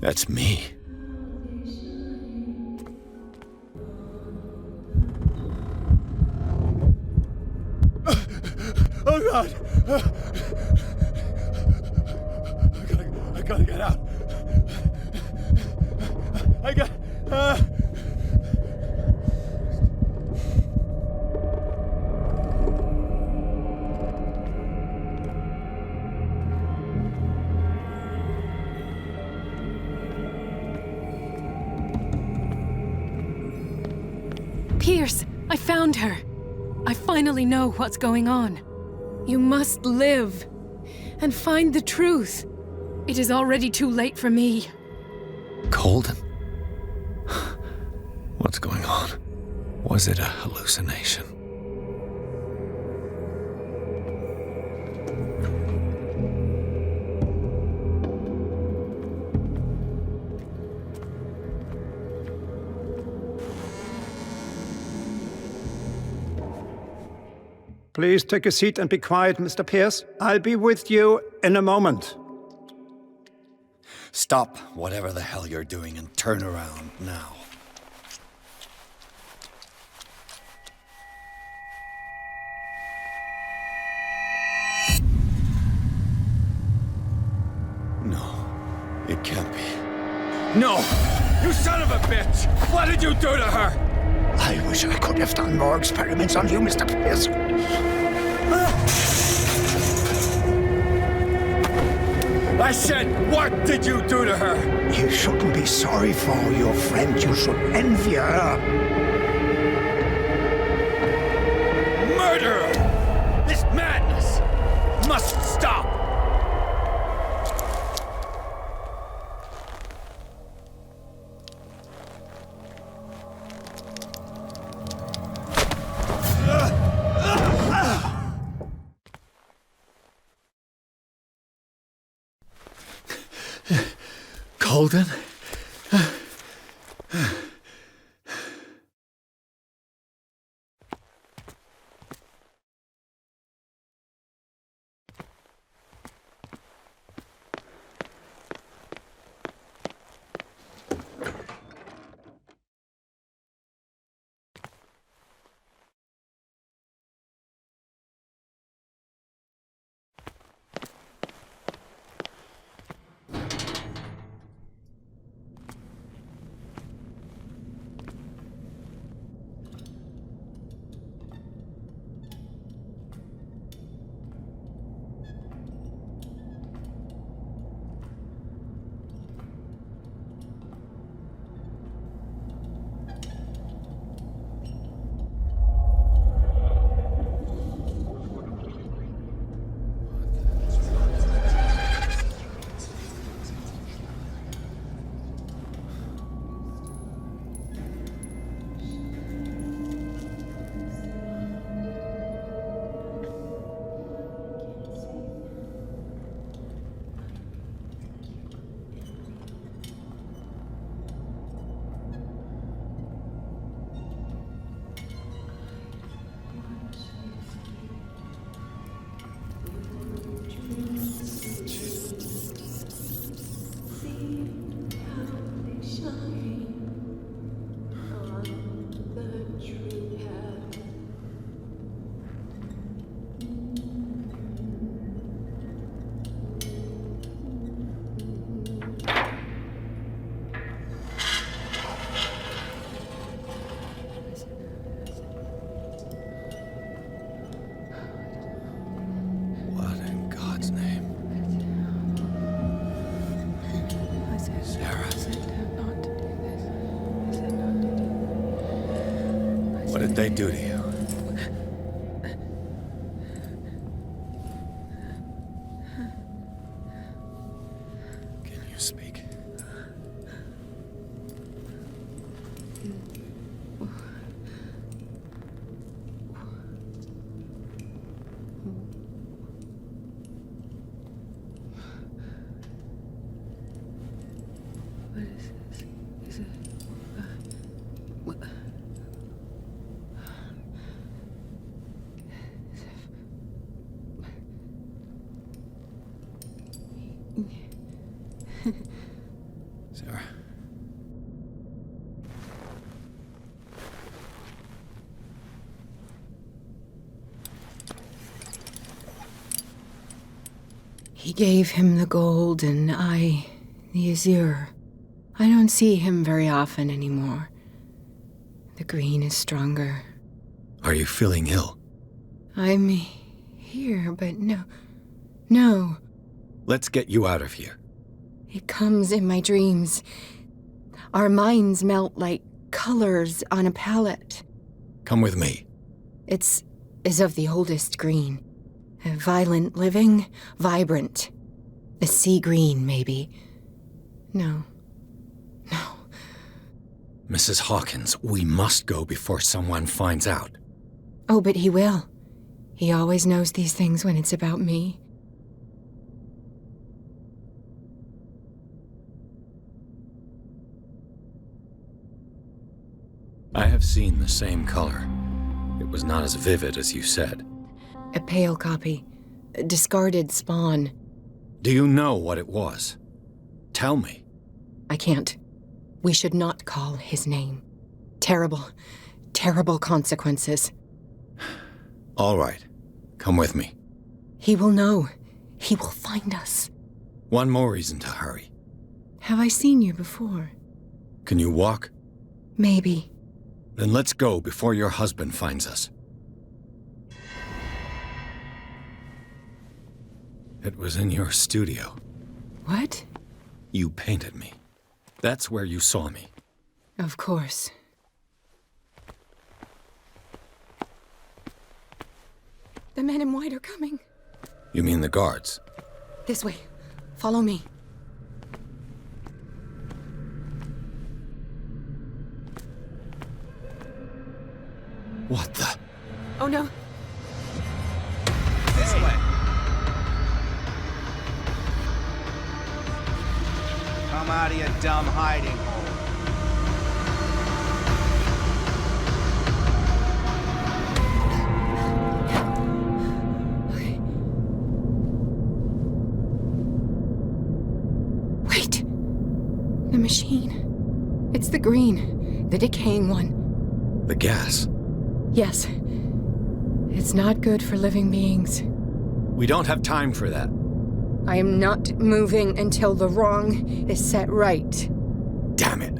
That's me. Oh God! I gotta get out. Pierce, I found her. I finally know what's going on. You must live and find the truth. It is already too late for me. Colden? What's going on? Was it a hallucination? Please take a seat and be quiet, Mr. Pierce. I'll be with you in a moment. Stop whatever the hell you're doing and turn around now. No, it can't be. No! You son of a bitch! What did you do to her? I wish I could have done more experiments on you, Mr. Pierce. I said, what did you do to her? You shouldn't be sorry for your friend. You should envy her. Murderer! This madness must stop! Holden? What did they do to you? Can you speak? What is this? Is it... what? Sarah. He gave him the gold and I the azure. I don't see him very often anymore. The green is stronger. Are you feeling ill? I'm here, but no. Let's get you out of here. It comes in my dreams. Our minds melt like colors on a palette. Come with me. It's of the oldest green. A violent living, vibrant. A sea green, maybe. No. Mrs. Hawkins, we must go before someone finds out. Oh, but he will. He always knows these things when it's about me. I have seen the same color. It was not as vivid as you said. A pale copy. A discarded spawn. Do you know what it was? Tell me. I can't. We should not call his name. Terrible, terrible consequences. All right. Come with me. He will know. He will find us. One more reason to hurry. Have I seen you before? Can you walk? Maybe. Then let's go before your husband finds us. It was in your studio. What? You painted me. That's where you saw me. Of course. The men in white are coming. You mean the guards? This way. Follow me. What the? Oh no. This way. Come out of your dumb hiding hole. Wait. The machine. It's the green. The decaying one. The gas. Yes. It's not good for living beings. We don't have time for that. I am not moving until the wrong is set right. Damn it.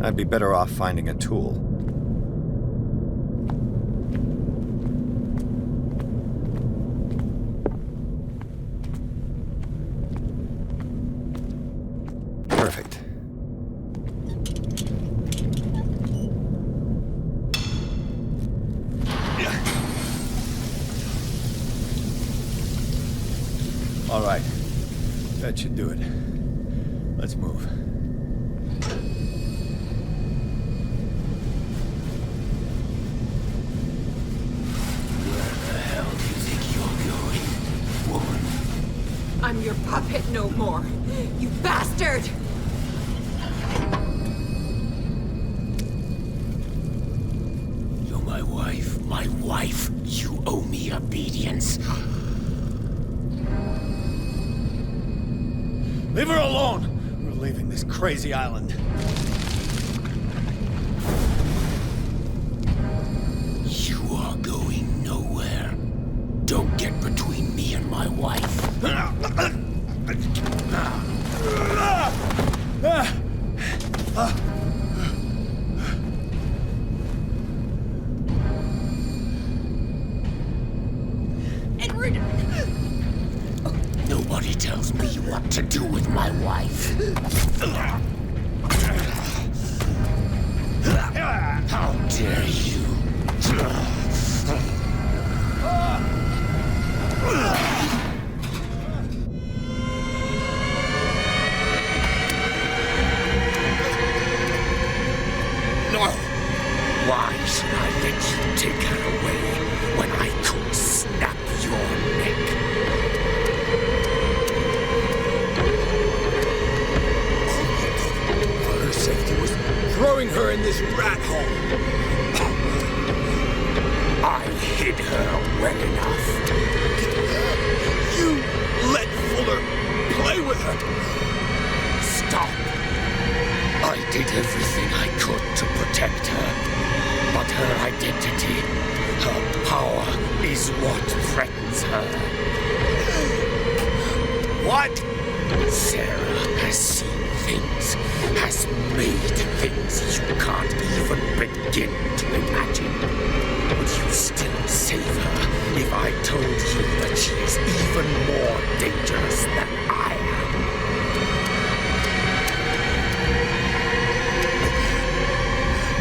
I'd be better off finding a tool. Perfect. All right. That should do it. Let's move. I'm your puppet no more, you bastard! You're my wife, my wife. You owe me obedience. Leave her alone! We're leaving this crazy island. You are going nowhere. Don't get between me and my wife. Edward! Nobody tells me what to do with my wife. How dare you? No! Why should I let you take her away when I could snap your neck? For her safety was throwing her in this rat hole. I hid her well enough. You let Fuller play with her. Stop. I did everything I could to protect her. But her identity, her power, is what threatens her. What? Sarah has seen things, has made things you can't even begin to imagine. Would you still save her if I told you that she is even more dangerous than I am?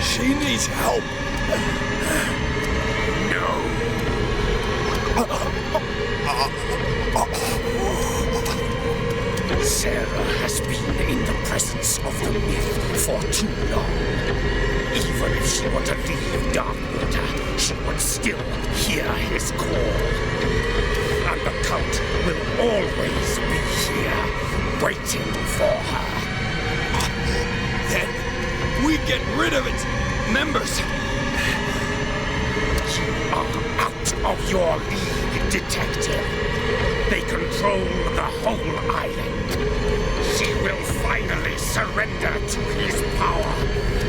She needs help. No. Sarah has been in the presence of the myth for too long. Even if she were to leave Darkwater, she would still hear his call. And the Count will always be here, waiting for her. Then we get rid of its members. You are out of your league, detective. They control the whole island. She will finally surrender to his power,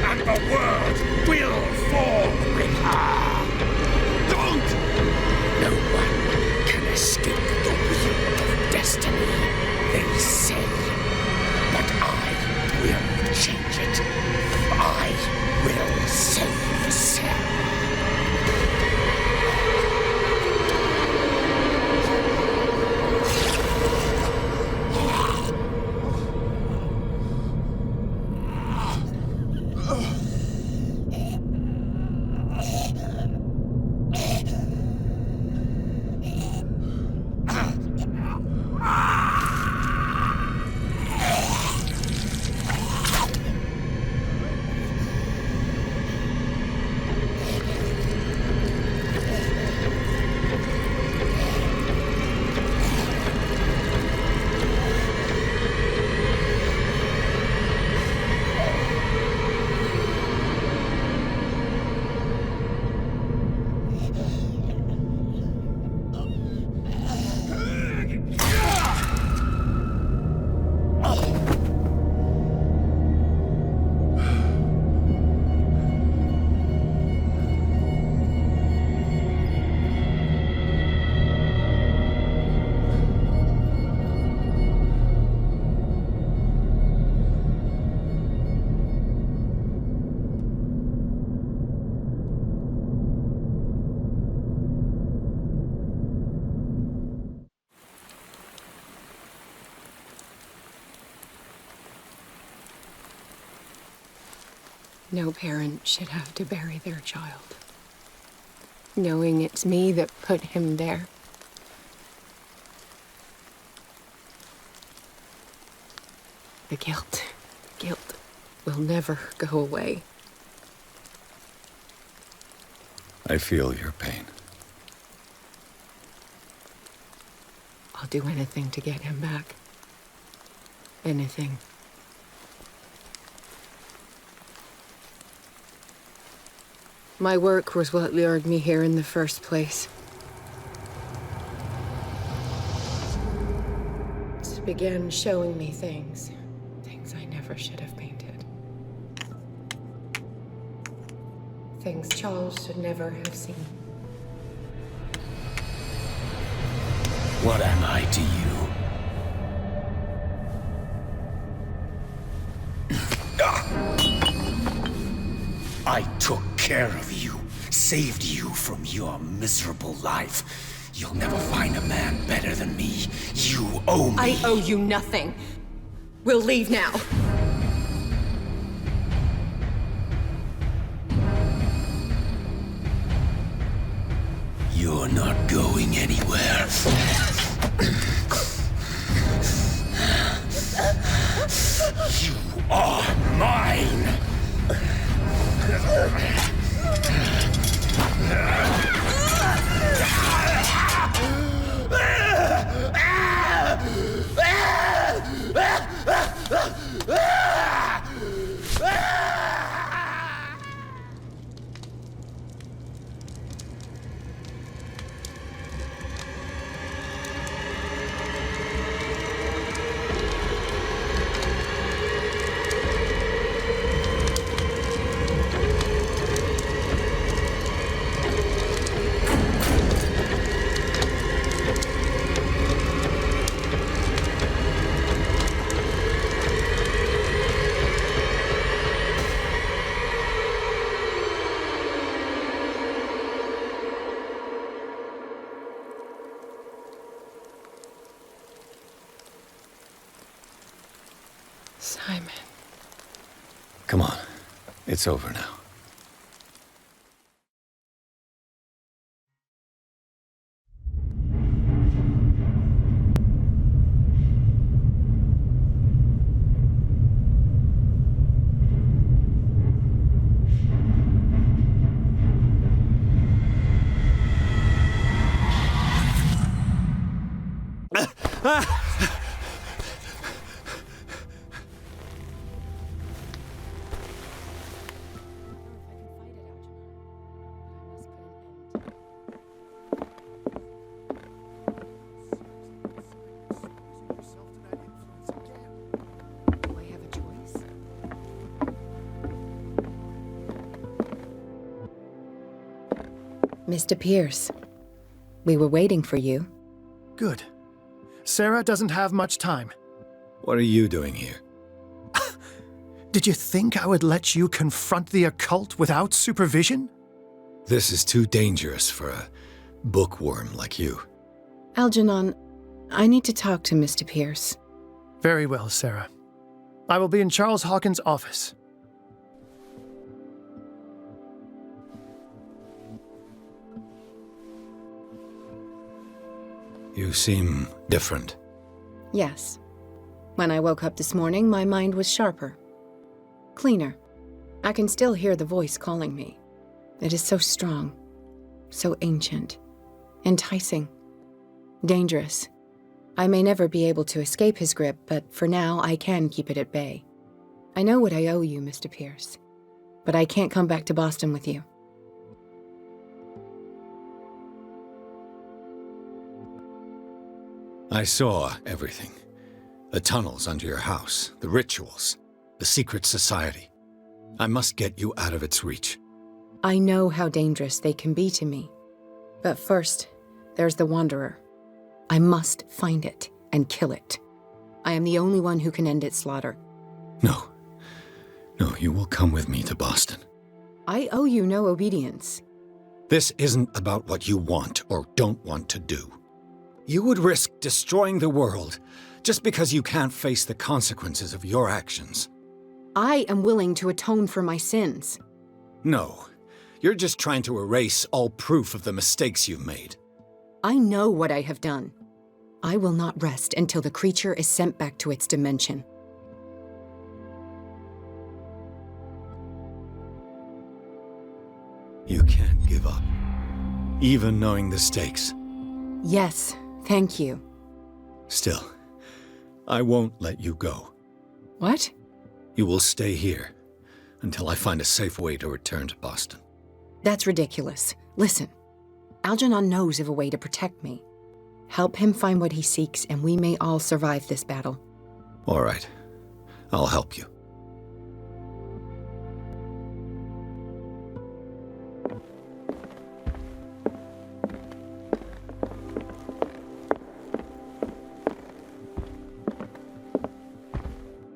and the world will fall with her. Don't! No one can escape the wheel of destiny, they say. But I will change it. I will save Sarah. No parent should have to bury their child, knowing it's me that put him there. The guilt will never go away. I feel your pain. I'll do anything to get him back. Anything. My work was what lured me here in the first place. It began showing me things I never should have painted. Things Charles should never have seen. What am I to you? I took care of you, saved you from your miserable life. You'll never find a man better than me. You owe me. I owe you nothing. We'll leave now. You're not going anywhere. You are mine! Simon. Come on. It's over now. Mr. Pierce, we were waiting for you. Good. Sarah doesn't have much time. What are you doing here? Did you think I would let you confront the occult without supervision? This is too dangerous for a bookworm like you. Algernon, I need to talk to Mr. Pierce. Very well, Sarah. I will be in Charles Hawkins' office. You seem different. Yes. When I woke up this morning, my mind was sharper. Cleaner. I can still hear the voice calling me. It is so strong, so ancient, enticing, dangerous. I may never be able to escape his grip, but for now I can keep it at bay. I know what I owe you, Mr. Pierce, but I can't come back to Boston with you. I saw everything. The tunnels under your house, the rituals, the secret society. I must get you out of its reach. I know how dangerous they can be to me. But first, there's the Wanderer. I must find it and kill it. I am the only one who can end its slaughter. No. No, you will come with me to Boston. I owe you no obedience. This isn't about what you want or don't want to do. You would risk destroying the world just because you can't face the consequences of your actions. I am willing to atone for my sins. No. You're just trying to erase all proof of the mistakes you've made. I know what I have done. I will not rest until the creature is sent back to its dimension. You can't give up, even knowing the stakes. Yes, thank you. Still, I won't let you go. What? You will stay here until I find a safe way to return to Boston. That's ridiculous. Listen, Algernon knows of a way to protect me. Help him find what he seeks, and we may all survive this battle. All right. I'll help you.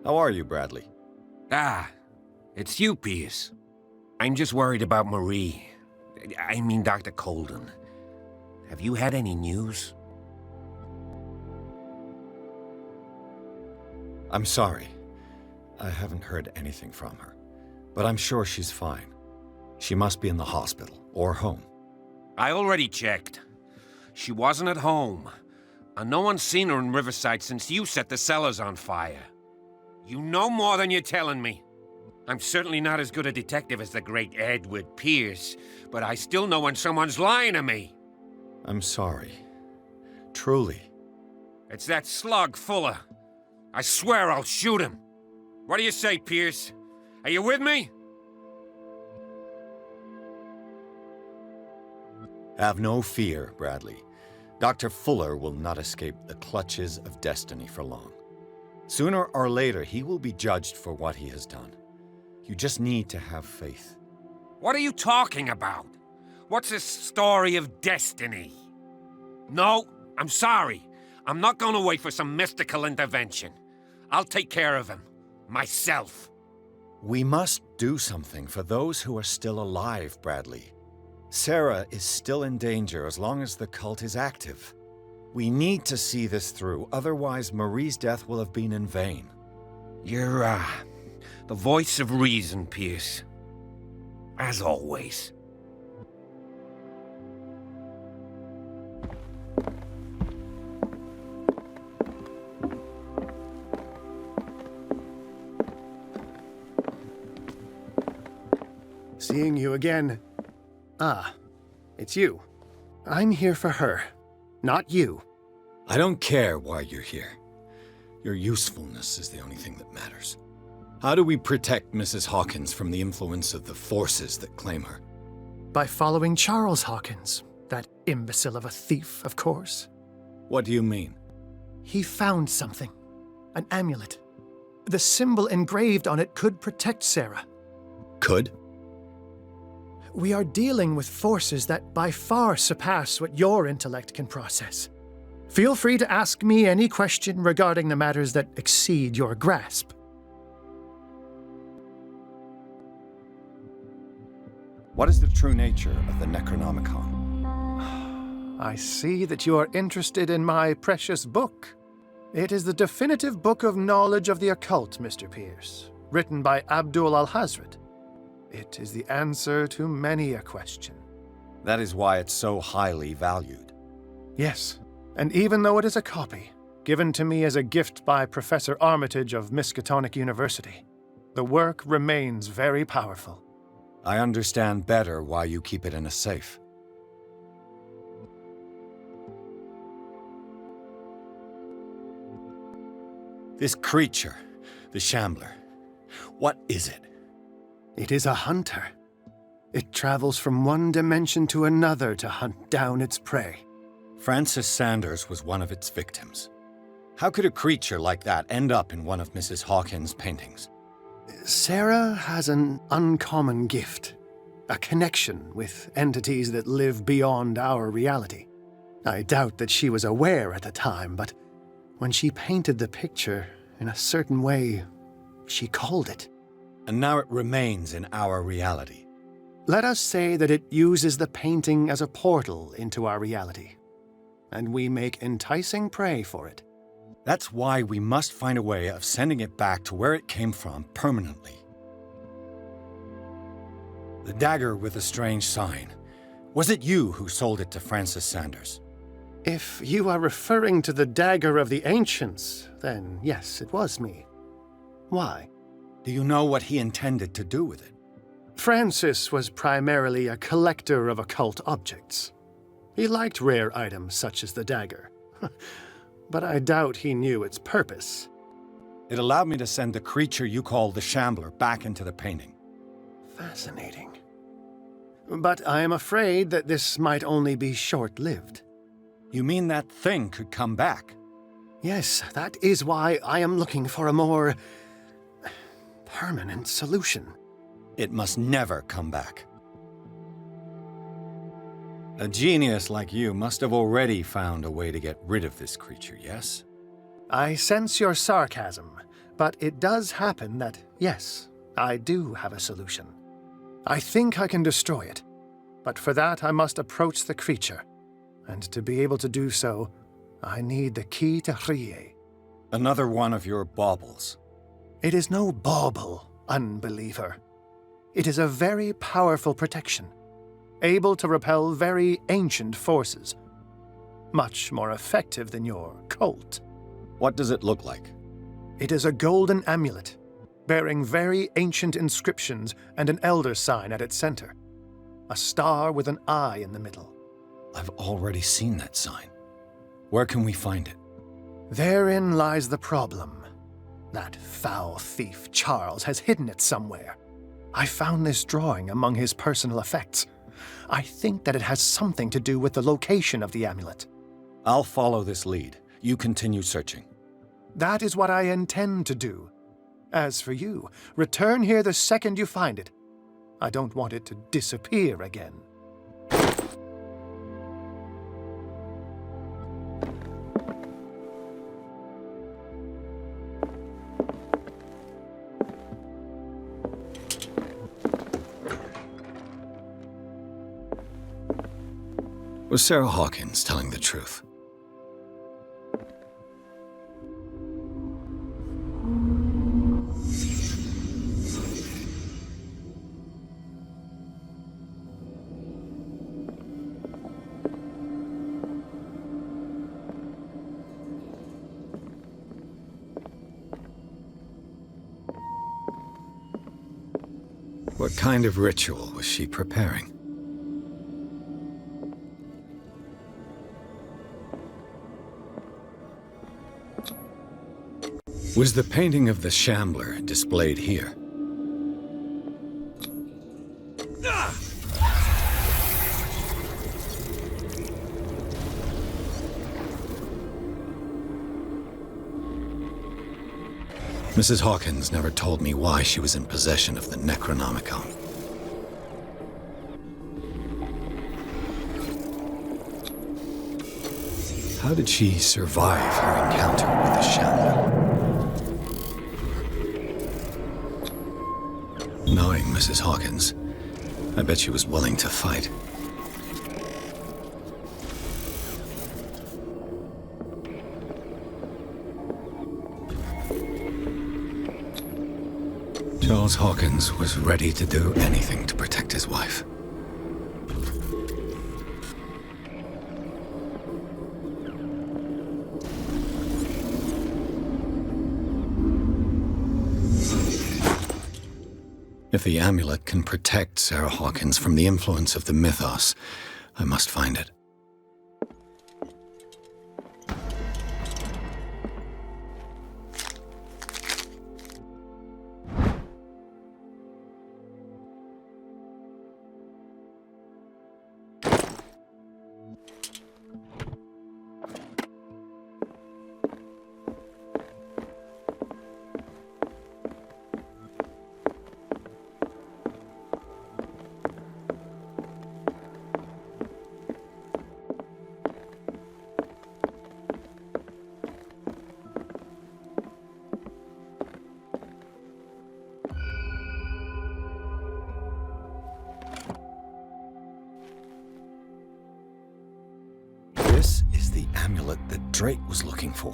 How are you, Bradley? Ah, it's you, Pierce. I'm just worried about Marie. I mean, Dr. Colden. Have you had any news? I'm sorry. I haven't heard anything from her. But I'm sure she's fine. She must be in the hospital or home. I already checked. She wasn't at home. And no one's seen her in Riverside since you set the cellars on fire. You know more than you're telling me. I'm certainly not as good a detective as the great Edward Pierce, but I still know when someone's lying to me. I'm sorry. Truly. It's that slug, Fuller. I swear I'll shoot him. What do you say, Pierce? Are you with me? Have no fear, Bradley. Dr. Fuller will not escape the clutches of destiny for long. Sooner or later, he will be judged for what he has done. You just need to have faith. What are you talking about? What's this story of destiny? No, I'm sorry. I'm not going to wait for some mystical intervention. I'll take care of him. Myself. We must do something for those who are still alive, Bradley. Sarah is still in danger as long as the cult is active. We need to see this through, otherwise Marie's death will have been in vain. You're, the voice of reason, Pierce. As always. Seeing you again. Ah, it's you. I'm here for her, not you. I don't care why you're here. Your usefulness is the only thing that matters. How do we protect Mrs. Hawkins from the influence of the forces that claim her? By following Charles Hawkins, that imbecile of a thief, of course. What do you mean? He found something. An amulet. The symbol engraved on it could protect Sarah. Could? We are dealing with forces that by far surpass what your intellect can process. Feel free to ask me any question regarding the matters that exceed your grasp. What is the true nature of the Necronomicon? I see that you are interested in my precious book. It is the definitive book of knowledge of the occult, Mr. Pierce, written by Abdul al-Hazred. It is the answer to many a question. That is why it's so highly valued. Yes, and even though it is a copy, given to me as a gift by Professor Armitage of Miskatonic University, the work remains very powerful. I understand better why you keep it in a safe. This creature, the Shambler, what is it? It is a hunter. It travels from one dimension to another to hunt down its prey. Francis Sanders was one of its victims. How could a creature like that end up in one of Mrs. Hawkins' paintings? Sarah has an uncommon gift. A connection with entities that live beyond our reality. I doubt that she was aware at the time, but when she painted the picture in a certain way, she called it. And now it remains in our reality. Let us say that it uses the painting as a portal into our reality, and we make enticing prey for it. That's why we must find a way of sending it back to where it came from permanently. The dagger with the strange sign. Was it you who sold it to Francis Sanders? If you are referring to the dagger of the ancients, then yes, it was me. Why? Do you know what he intended to do with it? Francis was primarily a collector of occult objects. He liked rare items such as the dagger. But I doubt he knew its purpose. It allowed me to send the creature you call the Shambler back into the painting. Fascinating. But I am afraid that this might only be short-lived. You mean that thing could come back? Yes, that is why I am looking for a more permanent solution. It must never come back. A genius like you must have already found a way to get rid of this creature, yes? I sense your sarcasm, but it does happen that, yes, I do have a solution. I think I can destroy it, but for that I must approach the creature. And to be able to do so, I need the key to Rie. Another one of your baubles. It is no bauble, unbeliever. It is a very powerful protection, able to repel very ancient forces. Much more effective than your cult. What does it look like? It is a golden amulet, bearing very ancient inscriptions and an elder sign at its center. A star with an eye in the middle. I've already seen that sign. Where can we find it? Therein lies the problem. That foul thief, Charles, has hidden it somewhere. I found this drawing among his personal effects. I think that it has something to do with the location of the amulet. I'll follow this lead. You continue searching. That is what I intend to do. As for you, return here the second you find it. I don't want it to disappear again. Was Sarah Hawkins telling the truth? What kind of ritual was she preparing? Was the painting of the Shambler displayed here? Mrs. Hawkins never told me why she was in possession of the Necronomicon. How did she survive her encounter with the Shambler? Knowing Mrs. Hawkins, I bet she was willing to fight. Charles Hawkins was ready to do anything to protect his wife. If the amulet can protect Sarah Hawkins from the influence of the mythos, I must find it. This is the amulet that Drake was looking for.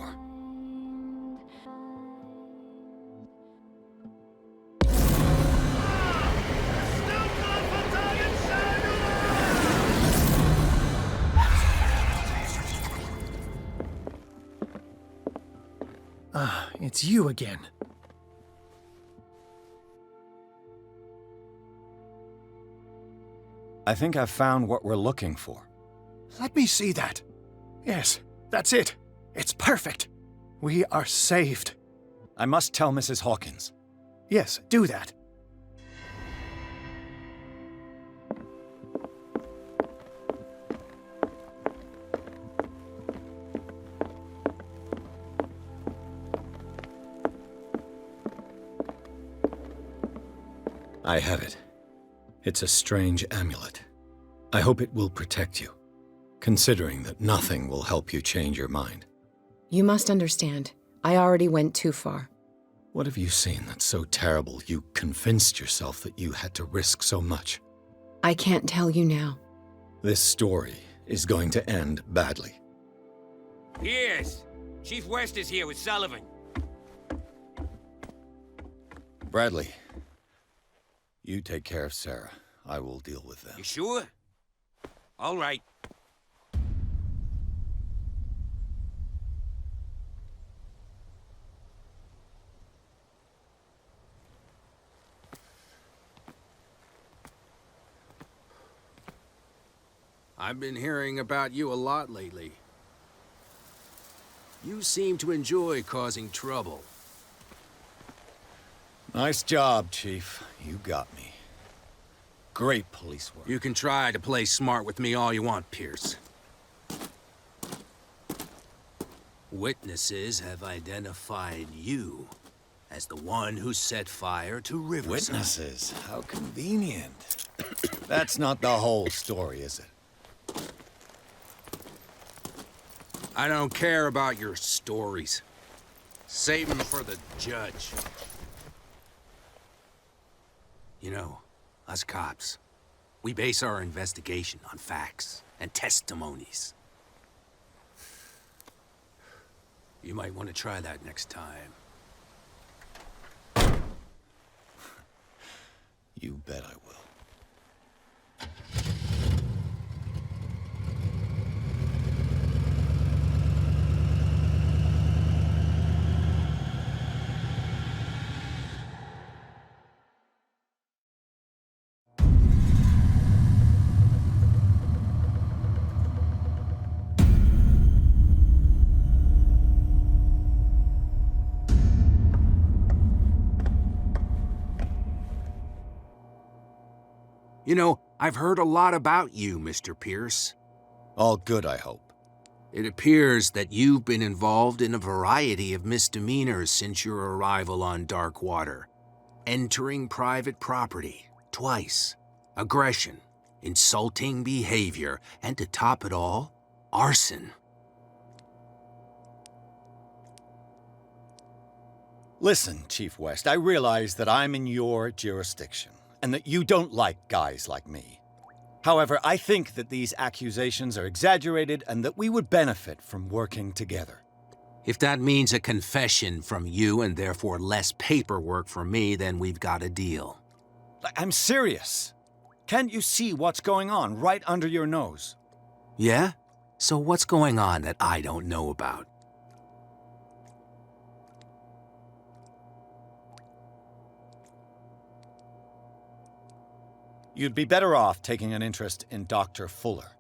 It's you again. I think I've found what we're looking for. Let me see that. Yes, that's it. It's perfect. We are saved. I must tell Mrs. Hawkins. Yes, do that. I have it. It's a strange amulet. I hope it will protect you, considering that nothing will help you change your mind. You must understand, I already went too far. What have you seen that's so terrible you convinced yourself that you had to risk so much? I can't tell you now. This story is going to end badly. Yes! Chief West is here with Sullivan. Bradley, you take care of Sarah. I will deal with them. You sure? All right. I've been hearing about you a lot lately. You seem to enjoy causing trouble. Nice job, Chief. You got me. Great police work. You can try to play smart with me all you want, Pierce. Witnesses have identified you as the one who set fire to Riverside. Witnesses? How convenient. That's not the whole story, is it? I don't care about your stories. Save them for the judge. You know, us cops, we base our investigation on facts and testimonies. You might want to try that next time. You bet I will. You know, I've heard a lot about you, Mr. Pierce. All good, I hope. It appears that you've been involved in a variety of misdemeanors since your arrival on Darkwater. Entering private property, twice. Aggression, insulting behavior, and to top it all, arson. Listen, Chief West, I realize that I'm in your jurisdiction, and that you don't like guys like me. However, I think that these accusations are exaggerated and that we would benefit from working together. If that means a confession from you and therefore less paperwork for me, then we've got a deal. I'm serious. Can't you see what's going on right under your nose? Yeah? So what's going on that I don't know about? You'd be better off taking an interest in Dr. Fuller.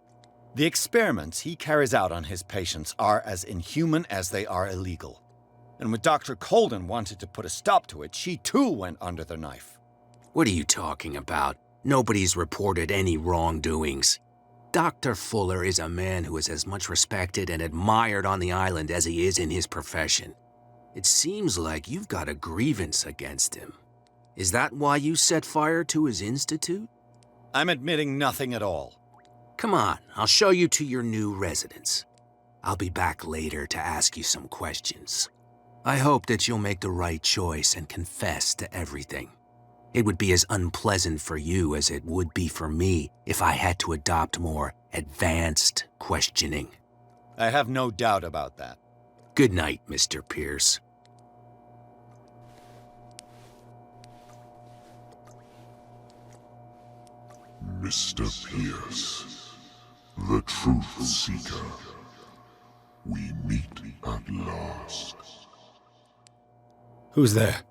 The experiments he carries out on his patients are as inhuman as they are illegal. And when Dr. Colden wanted to put a stop to it, she too went under the knife. What are you talking about? Nobody's reported any wrongdoings. Dr. Fuller is a man who is as much respected and admired on the island as he is in his profession. It seems like you've got a grievance against him. Is that why you set fire to his institute? I'm admitting nothing at all. Come on, I'll show you to your new residence. I'll be back later to ask you some questions. I hope that you'll make the right choice and confess to everything. It would be as unpleasant for you as it would be for me if I had to adopt more advanced questioning. I have no doubt about that. Good night, Mr. Pierce. Mr. Pierce, the truth seeker, we meet at last. Who's there?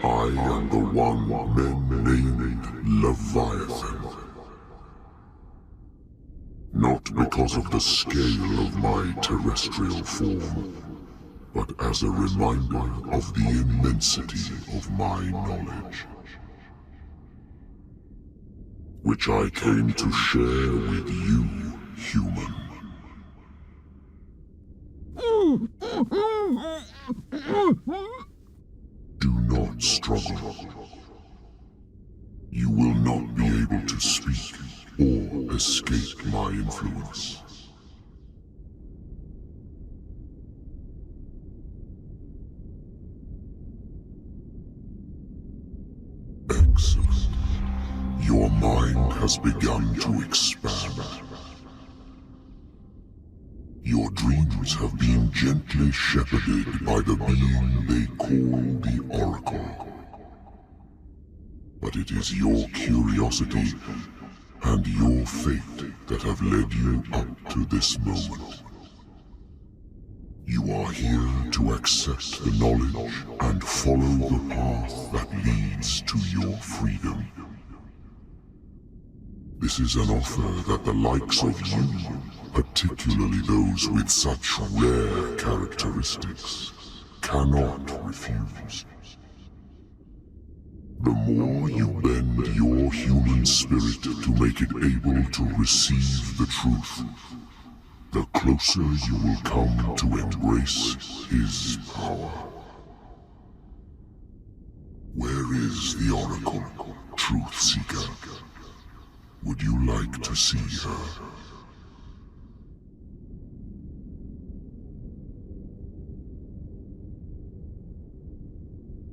I am the one men named Leviathan. Not because of the scale of my terrestrial form, but as a reminder of the immensity of my knowledge, which I came to share with you, human. Do not struggle. You will not be able to speak or escape my influence. Excellent. Your mind has begun to expand. Your dreams have been gently shepherded by the being they call the Oracle. But it is your curiosity and your fate that have led you up to this moment. You are here to accept the knowledge and follow the path that leads to your freedom. This is an offer that the likes of you, particularly those with such rare characteristics, cannot refuse. The more you bend your human spirit to make it able to receive the truth, the closer you will come to embrace his power. Where is the Oracle, Truth Seeker? Would you like to see her?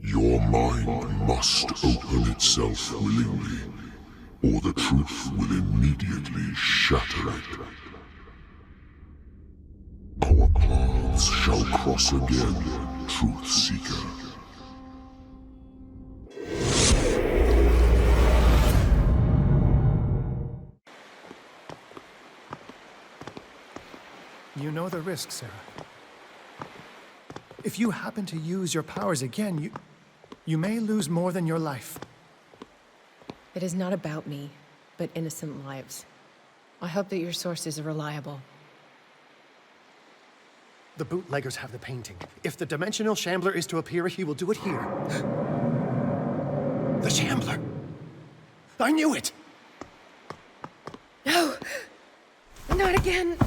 Your mind must open itself willingly, or the truth will immediately shatter it. Our paths shall cross again, Truth Seeker. You know the risk, Sarah. If you happen to use your powers again, you may lose more than your life. It is not about me, but innocent lives. I hope that your sources are reliable. The bootleggers have the painting. If the dimensional shambler is to appear, he will do it here. The shambler! I knew it! No! Not again!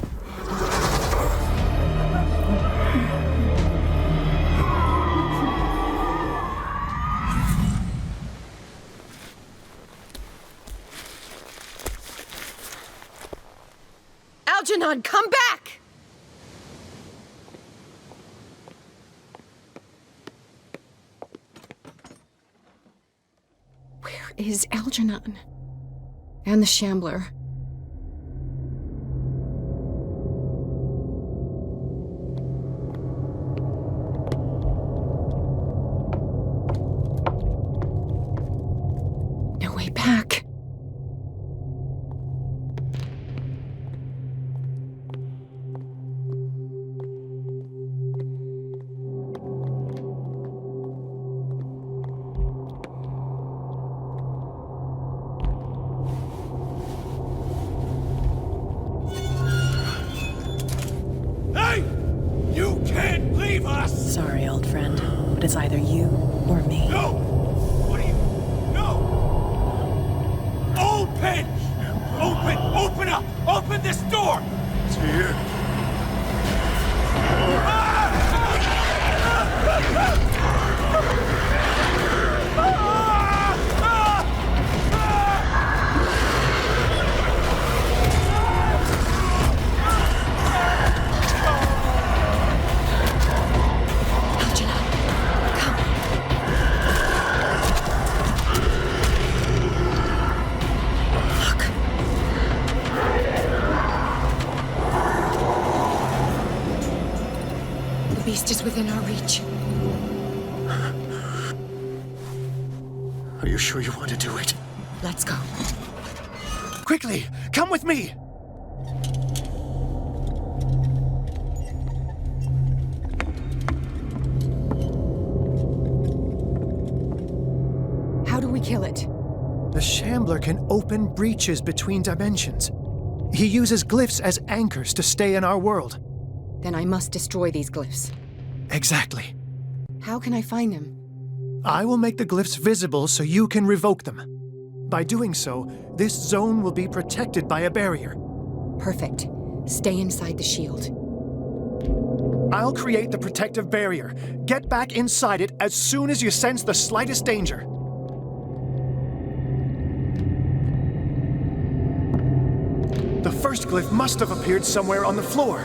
Algernon, come back! Where is Algernon? And the Shambler? No way back. Sorry, old friend, but it's either you or me. No! What are you... No! Open! Open up! Open this door! It's here. beast is within our reach. Are you sure you want to do it? Let's go. Quickly, come with me! How do we kill it? The Shambler can open breaches between dimensions. He uses glyphs as anchors to stay in our world. Then I must destroy these glyphs. Exactly. How can I find them? I will make the glyphs visible so you can revoke them. By doing so, this zone will be protected by a barrier. Perfect. Stay inside the shield. I'll create the protective barrier. Get back inside it as soon as you sense the slightest danger. The first glyph must have appeared somewhere on the floor.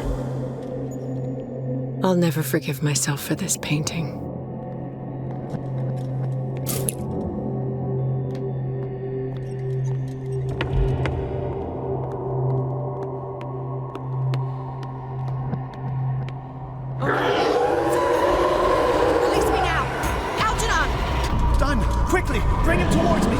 I'll never forgive myself for this painting. Release me now! Algernon! Done! Quickly! Bring him towards me!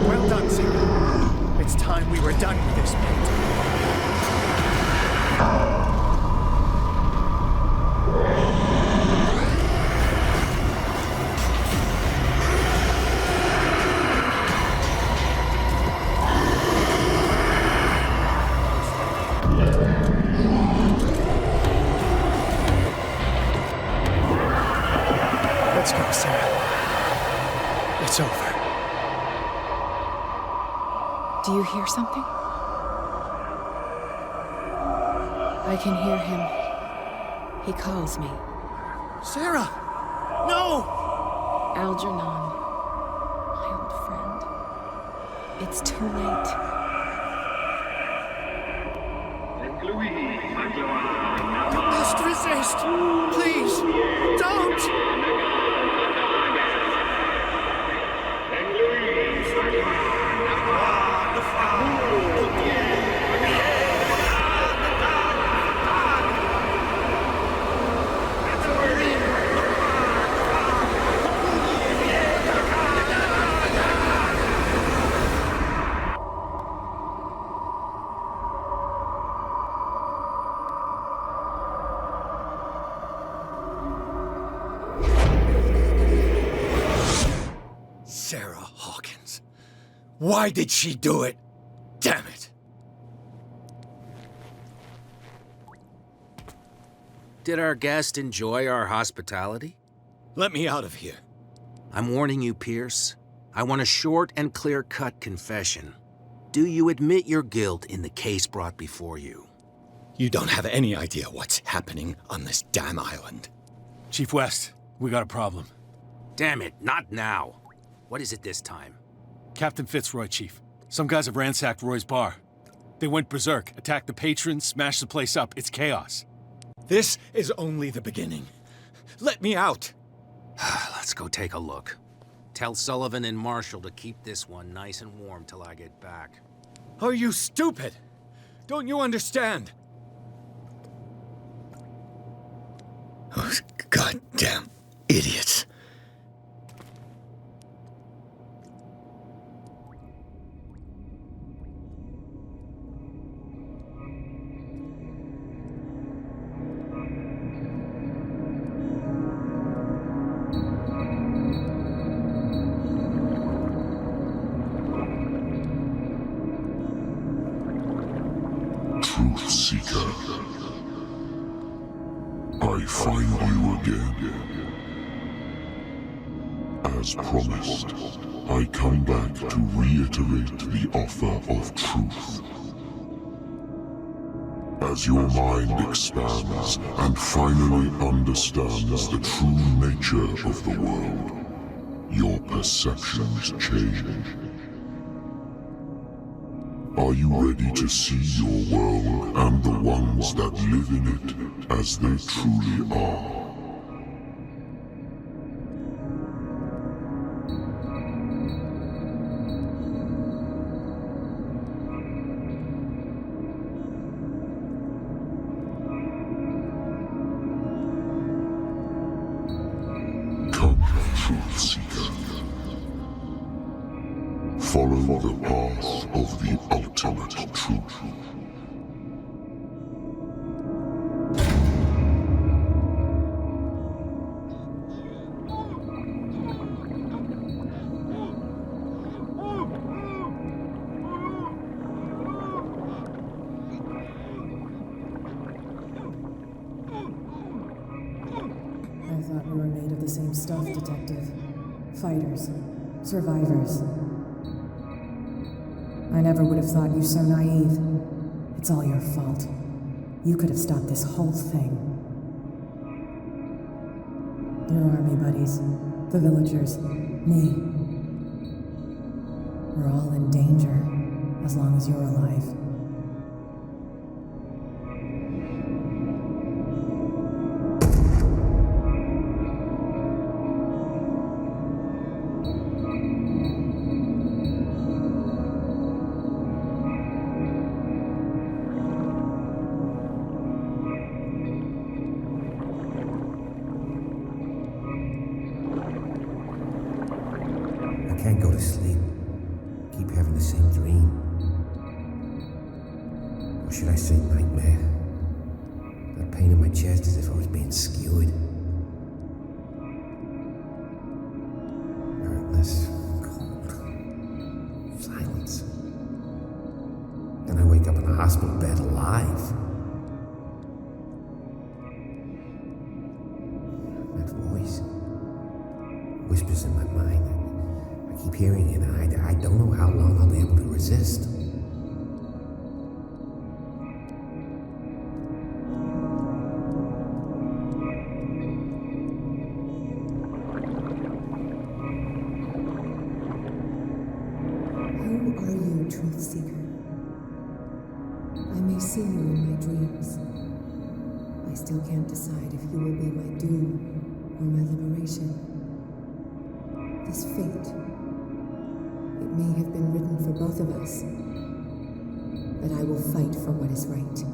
Well done, Sarah. It's time we were done with this painting. Let's go, Sarah. It's over. Do you hear something? I can hear him. He calls me. Sarah! No! Algernon, my old friend. It's too late. Just resist! Please! Don't! Sarah Hawkins. Why did she do it? Damn it! Did our guest enjoy our hospitality? Let me out of here. I'm warning you, Pierce. I want a short and clear-cut confession. Do you admit your guilt in the case brought before you? You don't have any idea what's happening on this damn island. Chief West, we got a problem. Damn it, not now. What is it this time? Captain Fitzroy, Chief. Some guys have ransacked Roy's bar. They went berserk, attacked the patrons, smashed the place up. It's chaos. This is only the beginning. Let me out. Let's go take a look. Tell Sullivan and Marshall to keep this one nice and warm till I get back. Are you stupid? Don't you understand? Those goddamn idiots. Truth Seeker. I find you again. As promised, I come back to reiterate the offer of truth. As your mind expands and finally understands the true nature of the world, your perceptions change. Are you ready to see your world and the ones that live in it as they truly are? Come, truth seeker. Follow the path of the ultimate truth. I thought we were made of the same stuff, Detective. Fighters. Survivors. I never would have thought you so naive. It's all your fault. You could have stopped this whole thing. Your army buddies, the villagers, me. We're all in danger, as long as you're alive. I can't go to sleep. Keep having the same dream. Or should I say nightmare? That pain in my chest as if I was being skewered. Darkness, cold, silence. Then I wake up in a hospital bed alive. That voice whispers in my mind. I keep hearing it, and I don't know how long I'll be able to resist. Who are you, Truth Seeker? I may see you in my dreams. I still can't decide if you will be my doom or my liberation. This fate, it may have been written for both of us, but I will fight for what is right.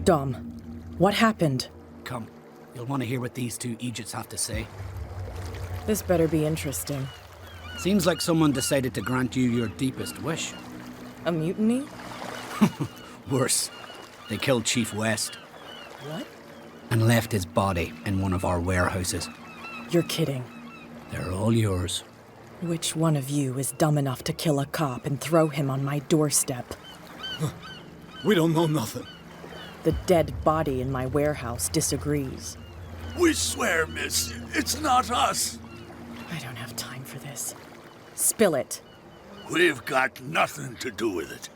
Dom, what happened? Come, you'll want to hear what these two Egypts have to say. This better be interesting. Seems like someone decided to grant you your deepest wish. A mutiny? Worse. They killed Chief West. What? And left his body in one of our warehouses. You're kidding. They're all yours. Which one of you is dumb enough to kill a cop and throw him on my doorstep? We don't know nothing. The dead body in my warehouse disagrees. We swear, miss, it's not us. I don't have time for this. Spill it. We've got nothing to do with it.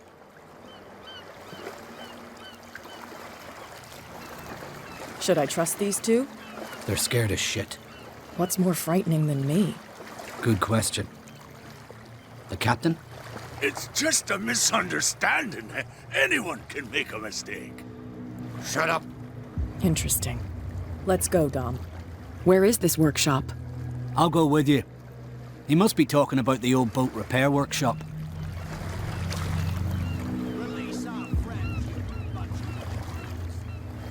Should I trust these two? They're scared as shit. What's more frightening than me? Good question. The captain? It's just a misunderstanding. Anyone can make a mistake. Shut up. Interesting. Let's go, Dom. Where is this workshop? I'll go with you. He must be talking about the old boat repair workshop.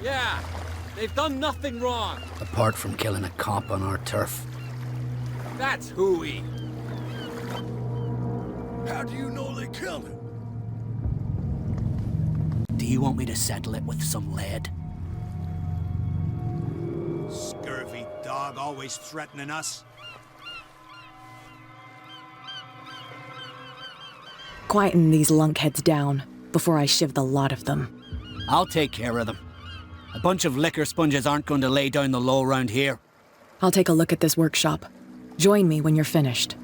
Yeah, they've done nothing wrong. Apart from killing a cop on our turf. That's hooey. How do you know they killed him? Do you want me to settle it with some lead? Scurvy dog, always threatening us. Quieten these lunkheads down before I shiv the lot of them. I'll take care of them. A bunch of liquor sponges aren't going to lay down the law around here. I'll take a look at this workshop. Join me when you're finished.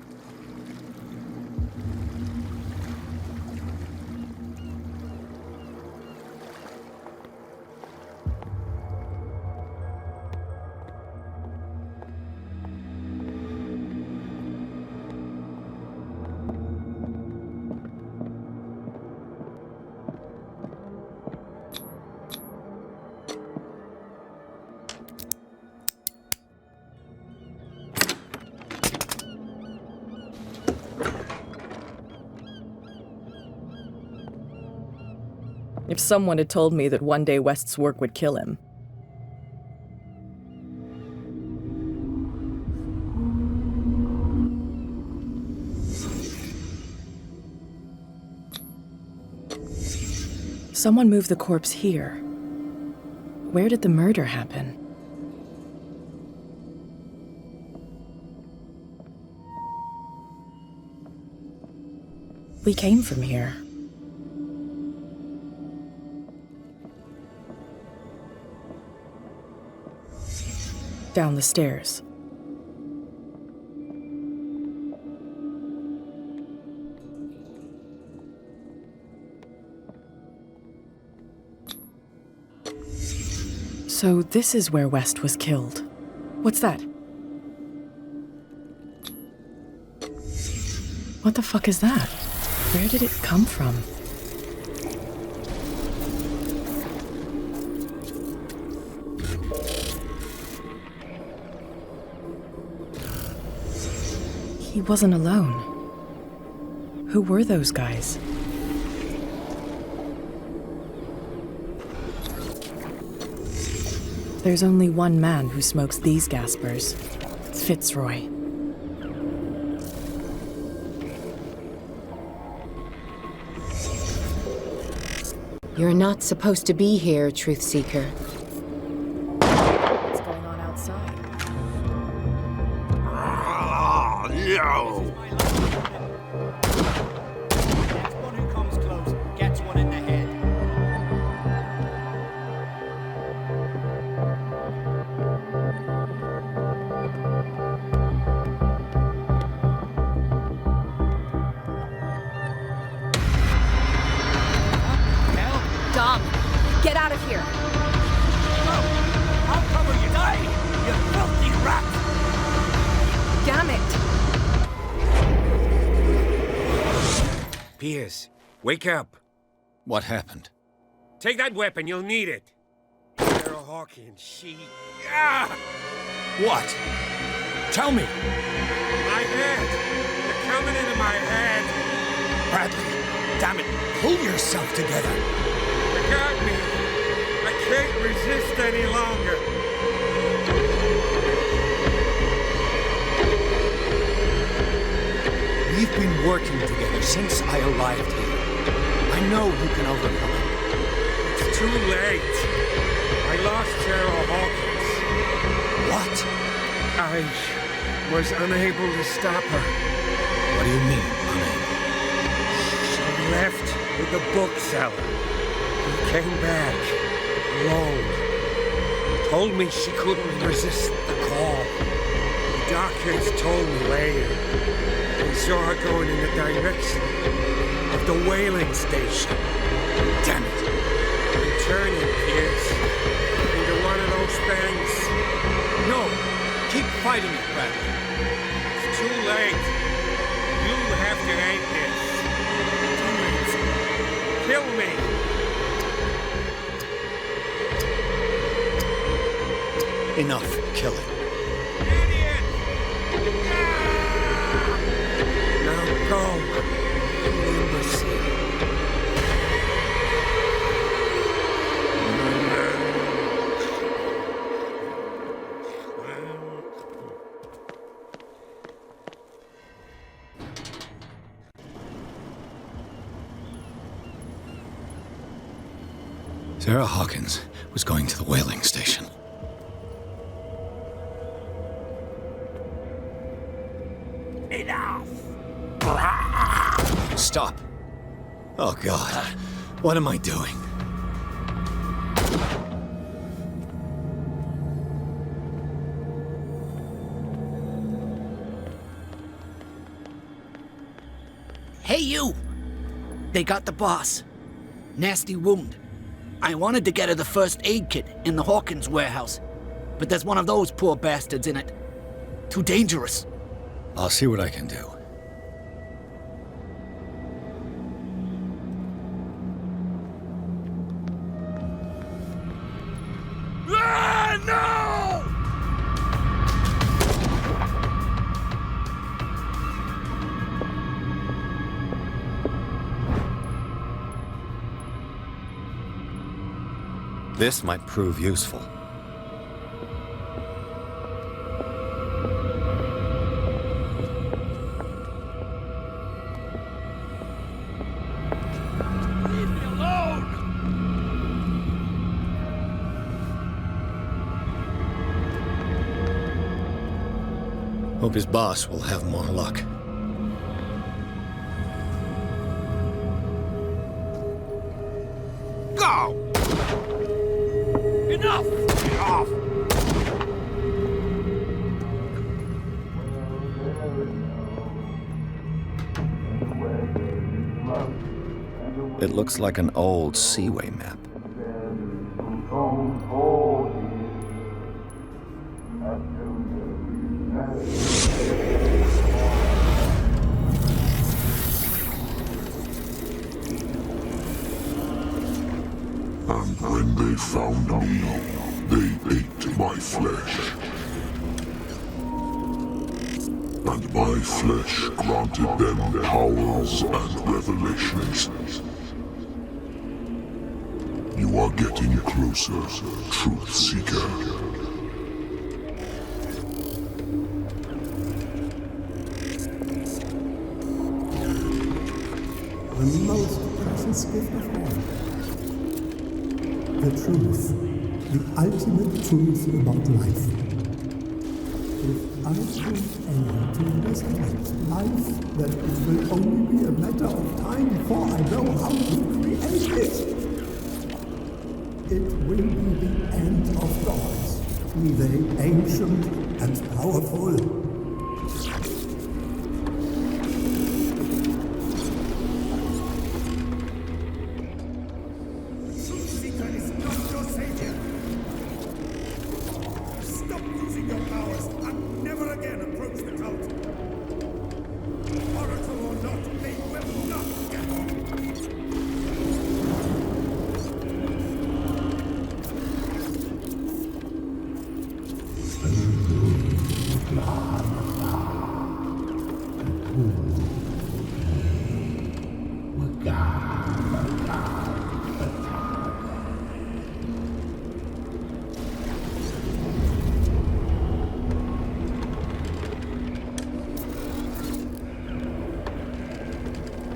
If someone had told me that one day West's work would kill him. Someone moved the corpse here. Where did the murder happen? We came from here. Down the stairs. So this is where West was killed. What's that? What the fuck is that? Where did it come from? He wasn't alone. Who were those guys? There's only one man who smokes these gaspers. Fitzroy. You're not supposed to be here, Truth Seeker. What's going on outside? No! Next one who comes close gets one in the head. Dom, get out of here. I'll cover you! Die, you filthy rat! Damn it. Piers, wake up. What happened? Take that weapon, you'll need it. Sarah Hawkins, she... Ah! What? Tell me! My head! They're coming into my head! Bradley, damn it, pull yourself together! They got me! I can't resist any longer! We've been working together since I arrived here. I know you can overcome it. It's too late. I lost Sarah Hawkins. What? I was unable to stop her. What do you mean, unable? She left with the bookseller. He came back alone. Told me she couldn't resist the call. The doctors told me later. They saw her going in the direction of the whaling station. Damn it! I'm turning, Piers, into one of those things. No! Keep fighting it, Bradley. It's too late. You have to end this. Do it. Kill me. Enough killing. Idiot! Now go. Imbecile. Sarah Hawkins was going to the whaling station. Enough! Stop. Oh, God. What am I doing? Hey, you! They got the boss. Nasty wound. I wanted to get her the first aid kit in the Hawkins warehouse, but there's one of those poor bastards in it. Too dangerous. I'll see what I can do. Ah, no! This might prove useful. Leave me alone! Hope his boss will have more luck. Go! Enough! Enough! It looks like an old seaway map. And when they found me, they ate my flesh. And my flesh granted them powers and revelations. You are getting closer, Truth Seeker. The most precious gift of all. The truth. The ultimate truth about life. If I prove any to resurrect life, then it will only be a matter of time before I know how to create it. It will be the end of gods, be they ancient and powerful.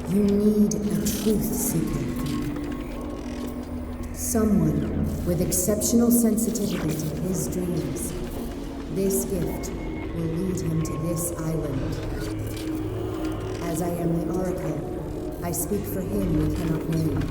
You need a truth seeker. Someone with exceptional sensitivity to his dreams. This gift will lead him to this island. As I am the Oracle, I speak for him we cannot name.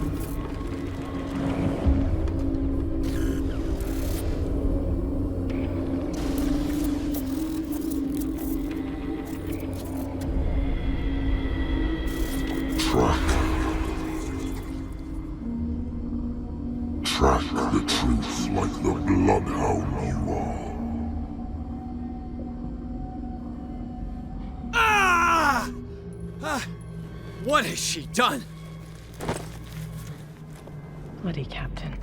Track the truth like the bloodhound you are. Ah! What has she done? Bloody Captain.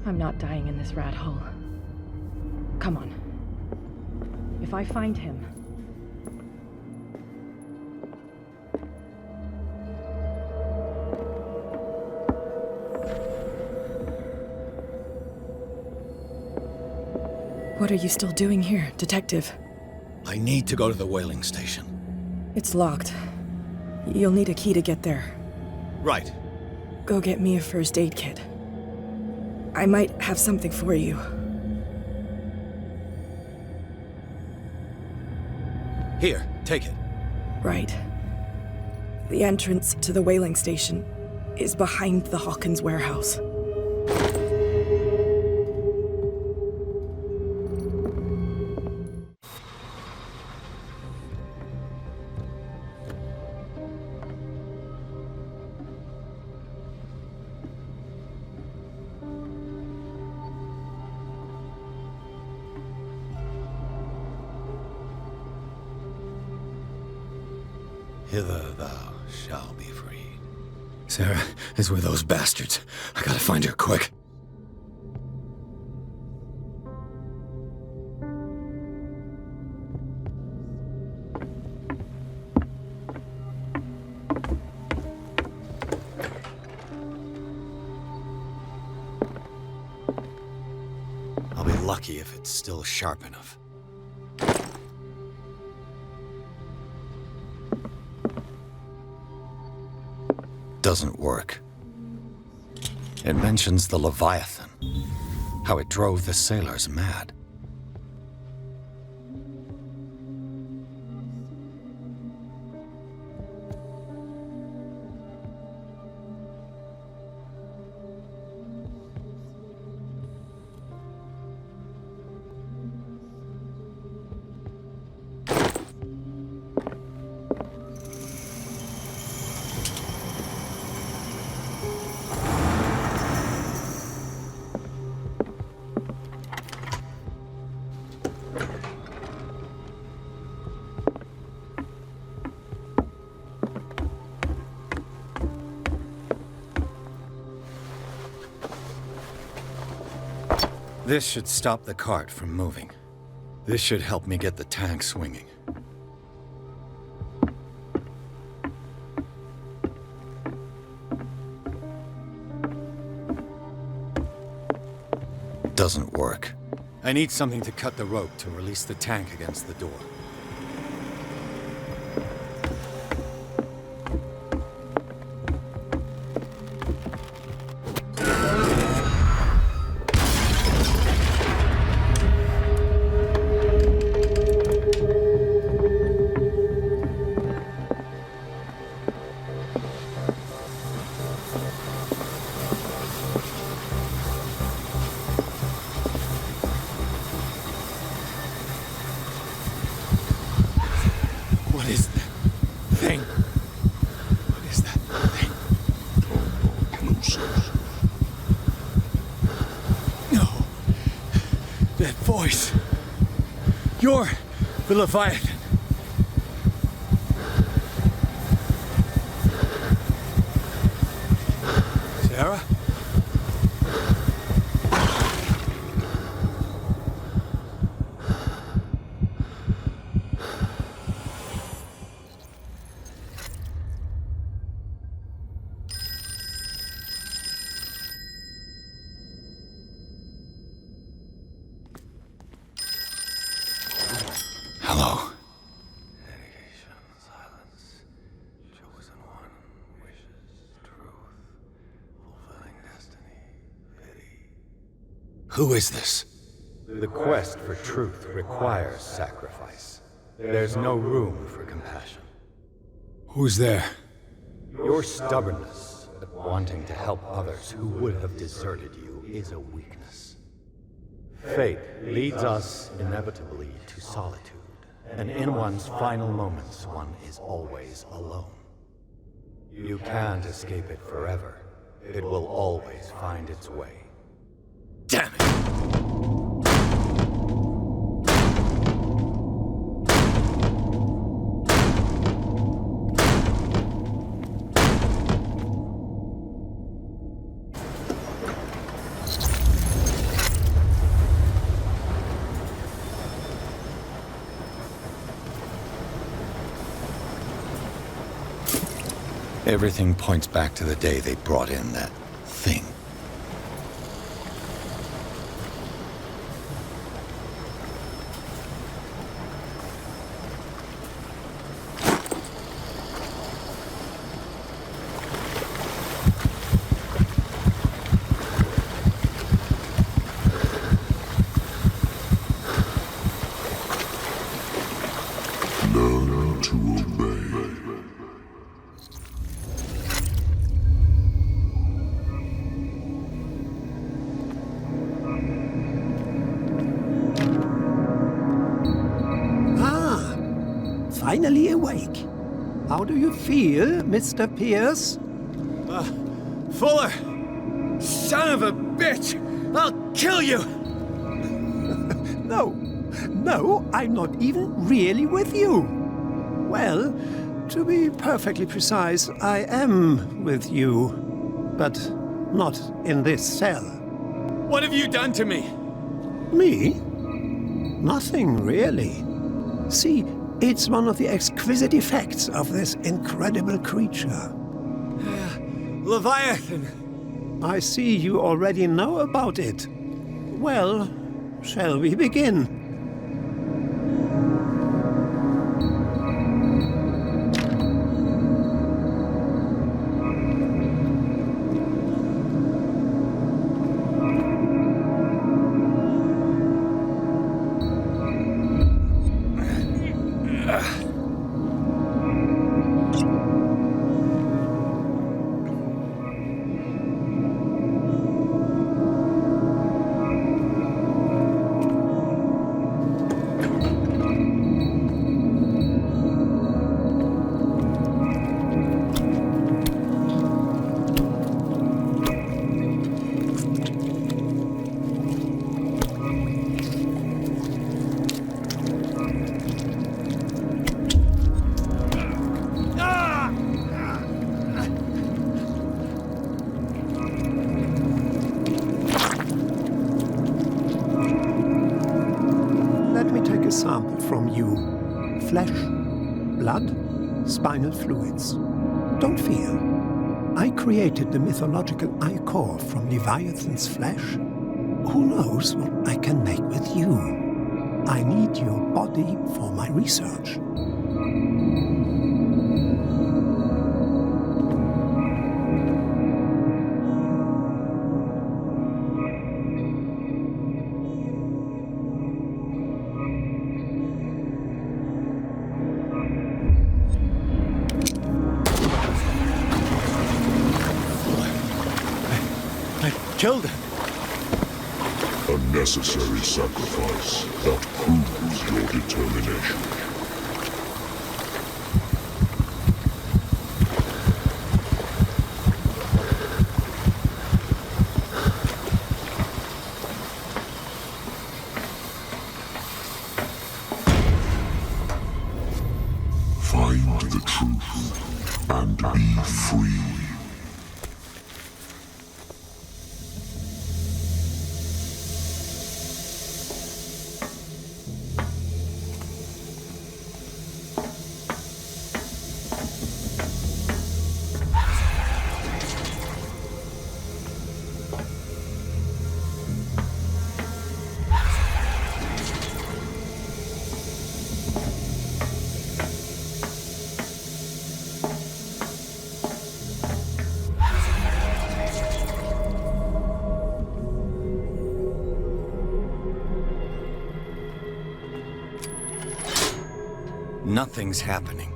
I'm not dying in this rat hole. Come on. If I find him... What are you still doing here, Detective? I need to go to the whaling station. It's locked. You'll need a key to get there. Right. Go get me a first aid kit. I might have something for you. Here, take it. Right. The entrance to the whaling station is behind the Hawkins warehouse. Hither thou shall be free. Sarah is with those bastards. I gotta find her quick. I'll be lucky if it's still sharp enough. Doesn't work. It mentions the Leviathan, how it drove the sailors mad. This should stop the cart from moving. This should help me get the tank swinging. Doesn't work. I need something to cut the rope to release the tank against the door. Voice. You're the Leviathan. Sarah? Hello. Dedication, silence, chosen one, wishes, truth, fulfilling destiny, pity. Who is this? The quest for truth requires sacrifice. There's no room for compassion. Who's there? Your stubbornness at wanting to help others who would have deserted you is a weakness. Fate leads us inevitably to solitude. And in one's final moments, one is always alone. You can't escape it forever. It will always find its way. Damn it! Everything points back to the day they brought in that thing. Learn to obey. Finally awake. How do you feel, Mr. Pierce? Fuller! Son of a bitch! I'll kill you! No, I'm not even really with you. Well, To be perfectly precise, I am with you, but not in this cell. What have you done to me? Me? Nothing, really. See, it's one of the exquisite effects of this incredible creature. Leviathan! I see you already know about it. Well, shall we begin? Sample from you. Flesh, blood, spinal fluids. Don't fear. I created the mythological ichor from Leviathan's flesh. Who knows what I can make with you? I need your body for my research. Killed him. A necessary sacrifice that proves your determination. Find the truth and be free. Nothing's happening.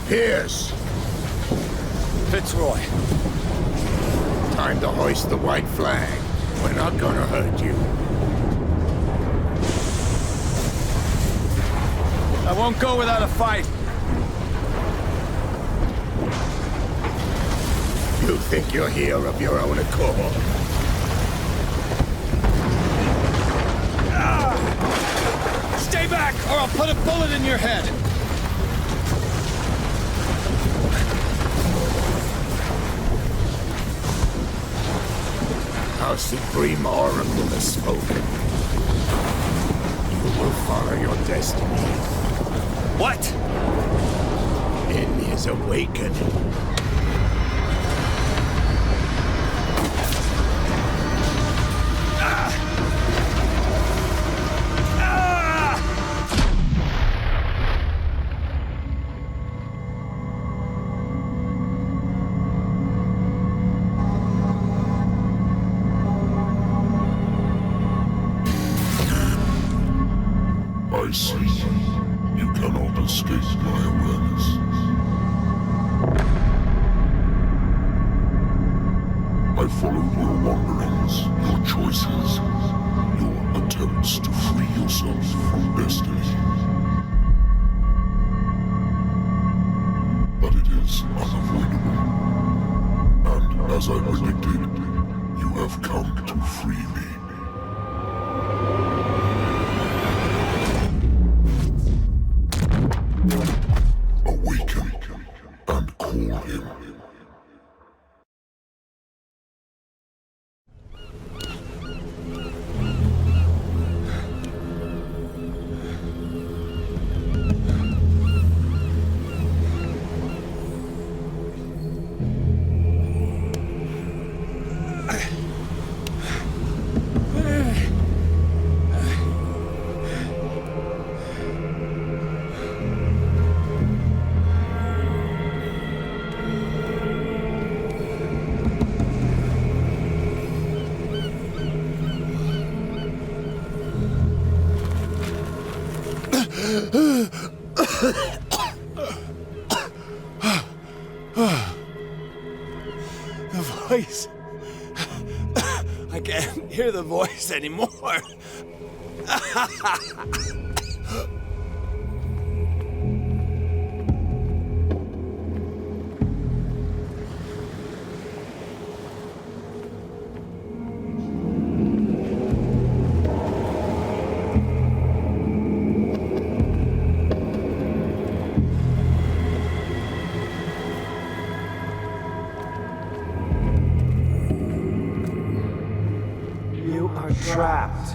Pierce! Fitzroy. time to hoist the white flag. We're not gonna hurt you. I won't go without a fight. You think you're here of your own accord? Stay back, or I'll put a bullet in your head. Our supreme oracle has spoken. You will follow your destiny. What? In his awakening. I see. You cannot escape my awareness. I followed your wanderings, your choices, your attempts to free yourself from destiny. But it is unavoidable. And as I predicted, you have come to free me. Awaken and call him. The voice. I can't hear the voice anymore. You are trapped.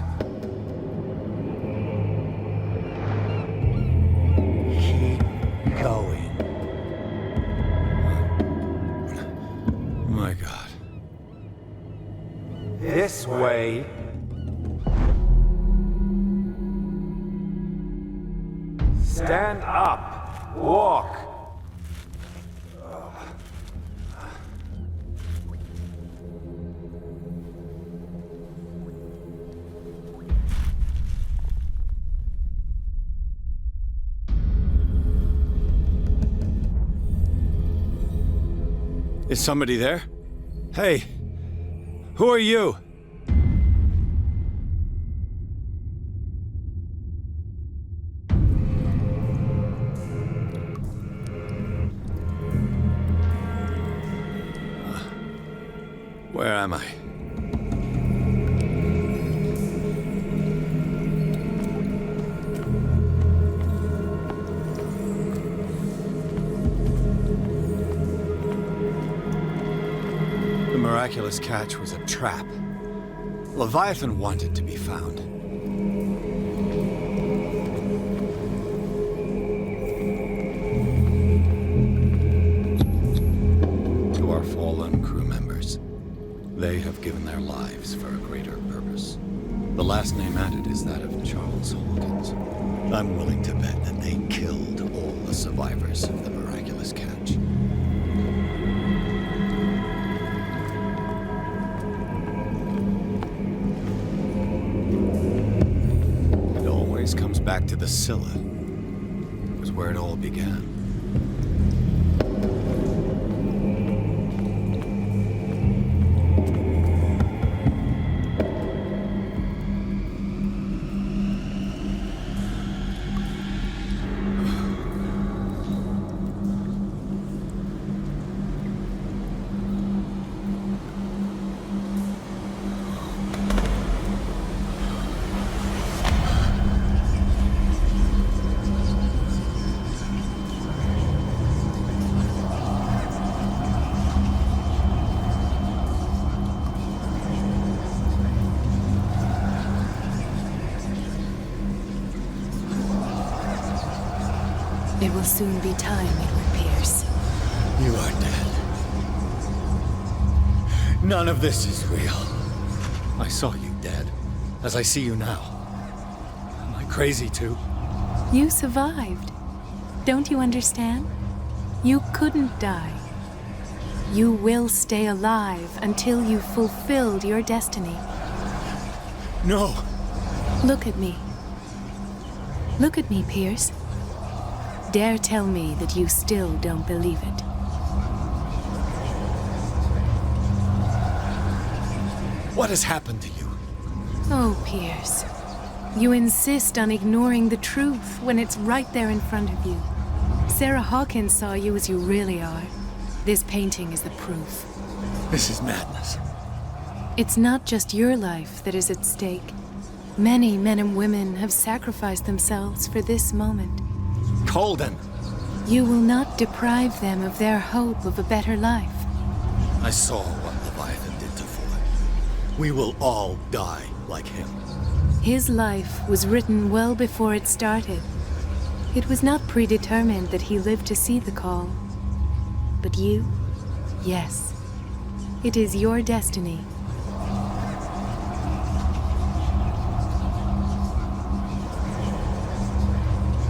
Keep going. My God. This way. Stand up. Walk. Is somebody there? Hey, who are you? Where am I? The miraculous catch was a trap. Leviathan wanted to be found. To our fallen crew members, they have given their lives for a greater purpose. The last name added is that of Charles Hawkins. I'm willing to bet that they killed all the survivors of the miraculous catch. It always comes back to the Scylla. It was where it all began. There will soon be time, Edward Pierce. You are dead. None of this is real. I saw you dead, as I see you now. Am I crazy too? You survived. Don't you understand? You couldn't die. You will stay alive until you've fulfilled your destiny. No! Look at me. Look at me, Pierce. Dare tell me that you still don't believe it. What has happened to you? Oh, Pierce. You insist on ignoring the truth when it's right there in front of you. Sarah Hawkins saw you as you really are. This painting is the proof. This is madness. It's not just your life that is at stake. Many men and women have sacrificed themselves for this moment. Colden! You will not deprive them of their hope of a better life. I saw what Leviathan did to Ford. We will all die like him. His life was written well before it started. It was not predetermined that he lived to see the call. But you, yes. It is your destiny.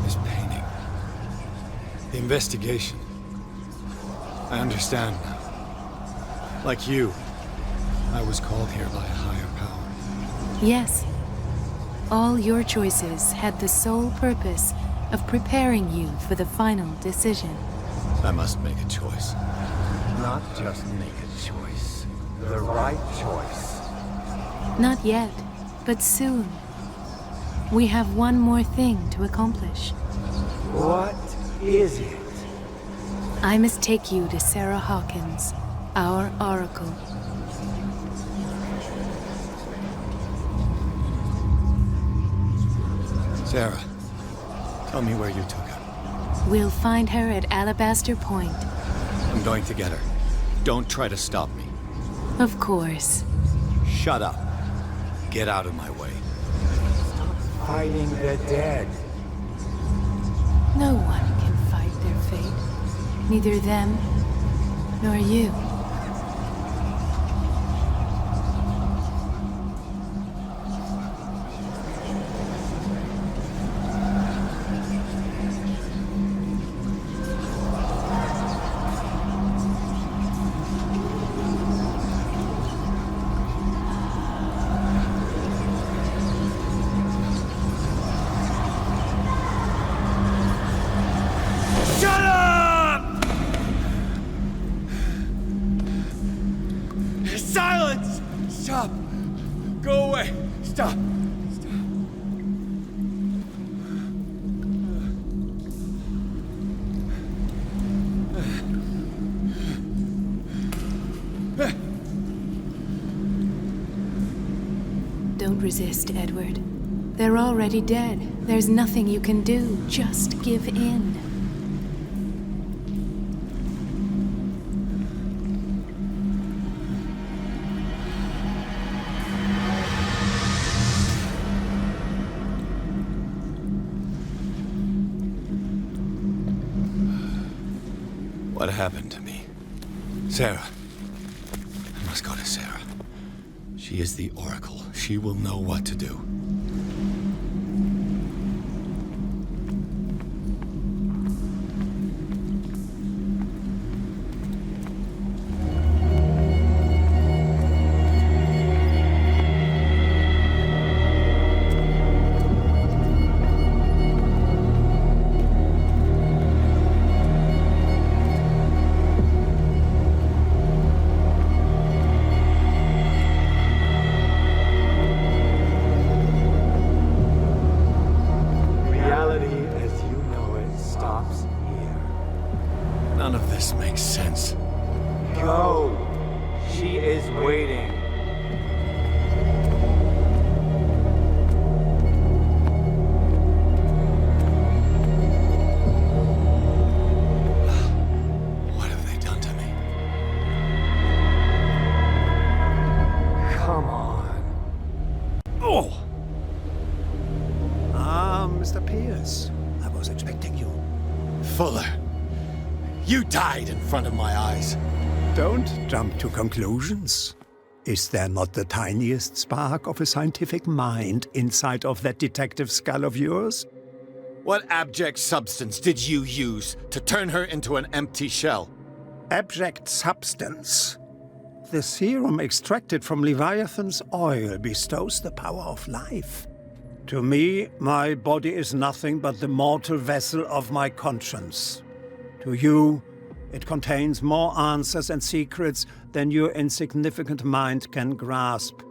This painting. The investigation. I understand now. Like you, I was called here by a higher power. Yes. All your choices had the sole purpose of preparing you for the final decision. I must make a choice. Not just make a choice. The right choice. Not yet, but soon. We have one more thing to accomplish. What is it? I must take you to Sarah Hawkins, our oracle. Sarah, tell me where you took her. We'll find her at Alabaster Point. I'm going to get her. Don't try to stop me. Of course. Shut up. Get out of my way. Stop fighting the dead. No one can fight their fate. Neither them, nor you. Silence! Stop! Go away! Stop! Don't resist, Edward. They're already dead. There's nothing you can do. Just give in. What happened to me? Sarah. I must go to Sarah. She is the Oracle. She will know what to do. None of this makes sense. Go! She is waiting. What have they done to me? Come on. Oh! Mr. Pierce. I was expecting you. Fuller, you died in front of my eyes. Don't jump to conclusions. Is there not the tiniest spark of a scientific mind inside of that detective skull of yours? What abject substance did you use to turn her into an empty shell? Abject substance? The serum extracted from Leviathan's oil bestows the power of life. To me, my body is nothing but the mortal vessel of my conscience. To you, it contains more answers and secrets than your insignificant mind can grasp.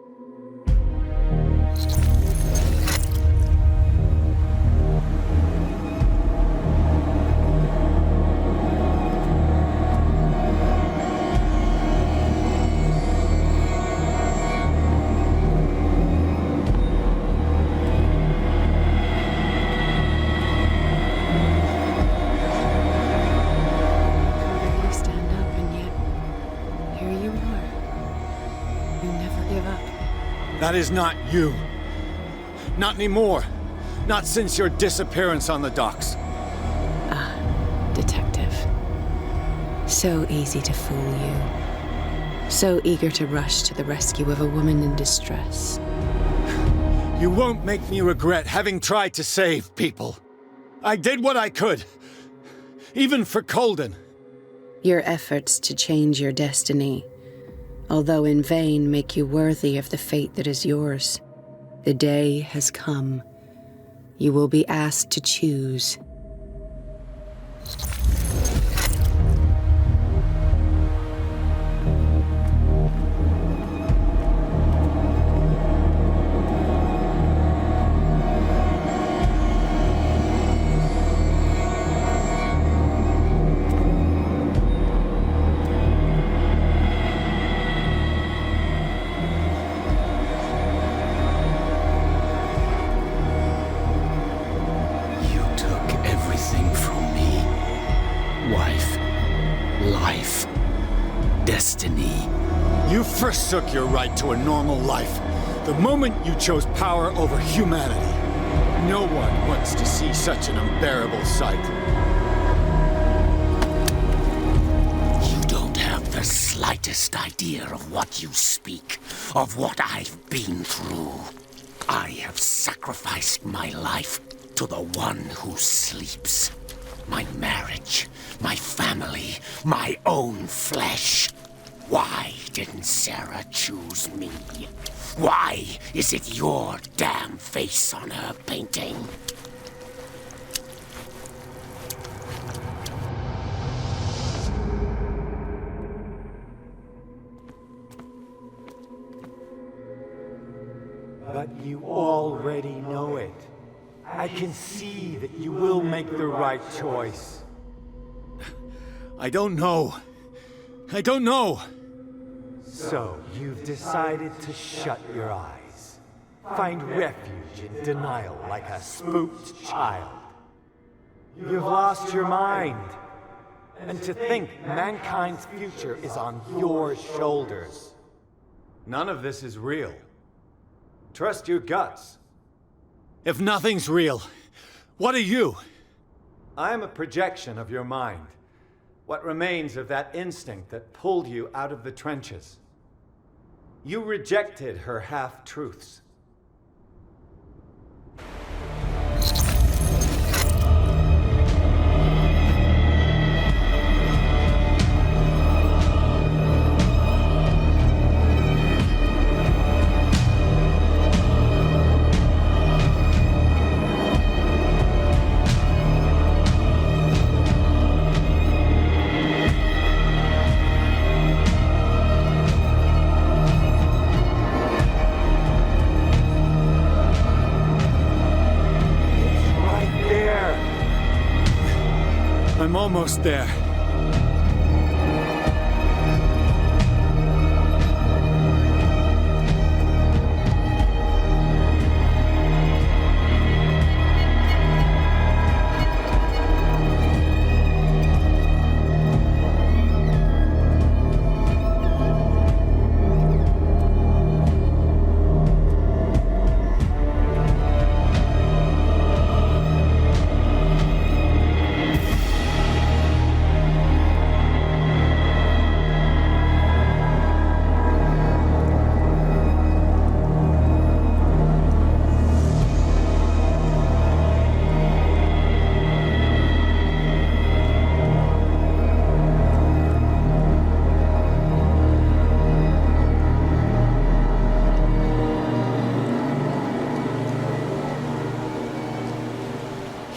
That is not you. Not anymore. Not since your disappearance on the docks. Ah, detective. So easy to fool you. So eager to rush to the rescue of a woman in distress. You won't make me regret having tried to save people. I did what I could. Even for Colden. Your efforts to change your destiny, although in vain, make you worthy of the fate that is yours. The day has come. You will be asked to choose. You forsook your right to a normal life the moment you chose power over humanity. No one wants to see such an unbearable sight. You don't have the slightest idea of what you speak, of what I've been through. I have sacrificed my life to the one who sleeps. My marriage, my family, my own flesh. Why didn't Sarah choose me? Why is it your damn face on her painting? But you already know it. I can see that you will make the right choice. I don't know. I don't know. So, you've decided to shut your eyes. Find refuge in denial like a spooked child. You've lost your mind. And to think mankind's future is on your shoulders. None of this is real. Trust your guts. If nothing's real, what are you? I am a projection of your mind. What remains of that instinct that pulled you out of the trenches. You rejected her half-truths. I'm almost there.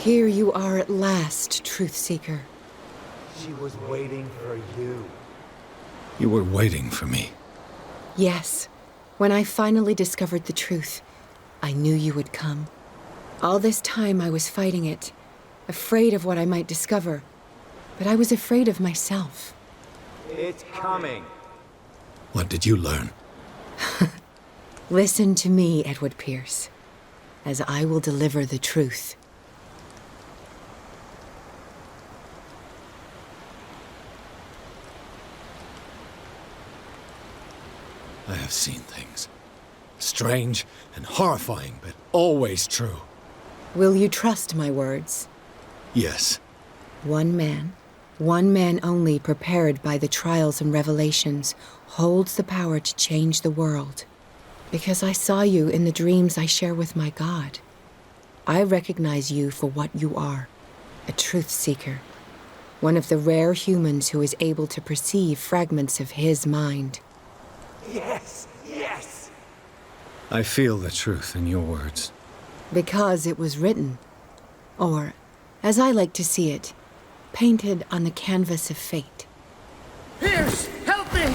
Here you are at last, Truth Seeker. She was waiting for you. You were waiting for me. Yes. When I finally discovered the truth, I knew you would come. All this time I was fighting it, afraid of what I might discover. But I was afraid of myself. It's coming. What did you learn? Listen to me, Edward Pierce, as I will deliver the truth. I have seen things. Strange and horrifying, but always true. Will you trust my words? Yes. One man only prepared by the trials and revelations, holds the power to change the world. Because I saw you in the dreams I share with my God. I recognize you for what you are, a truth seeker. One of the rare humans who is able to perceive fragments of his mind. Yes, yes! I feel the truth in your words. Because it was written. Or, as I like to see it, painted on the canvas of fate. Pierce, help me!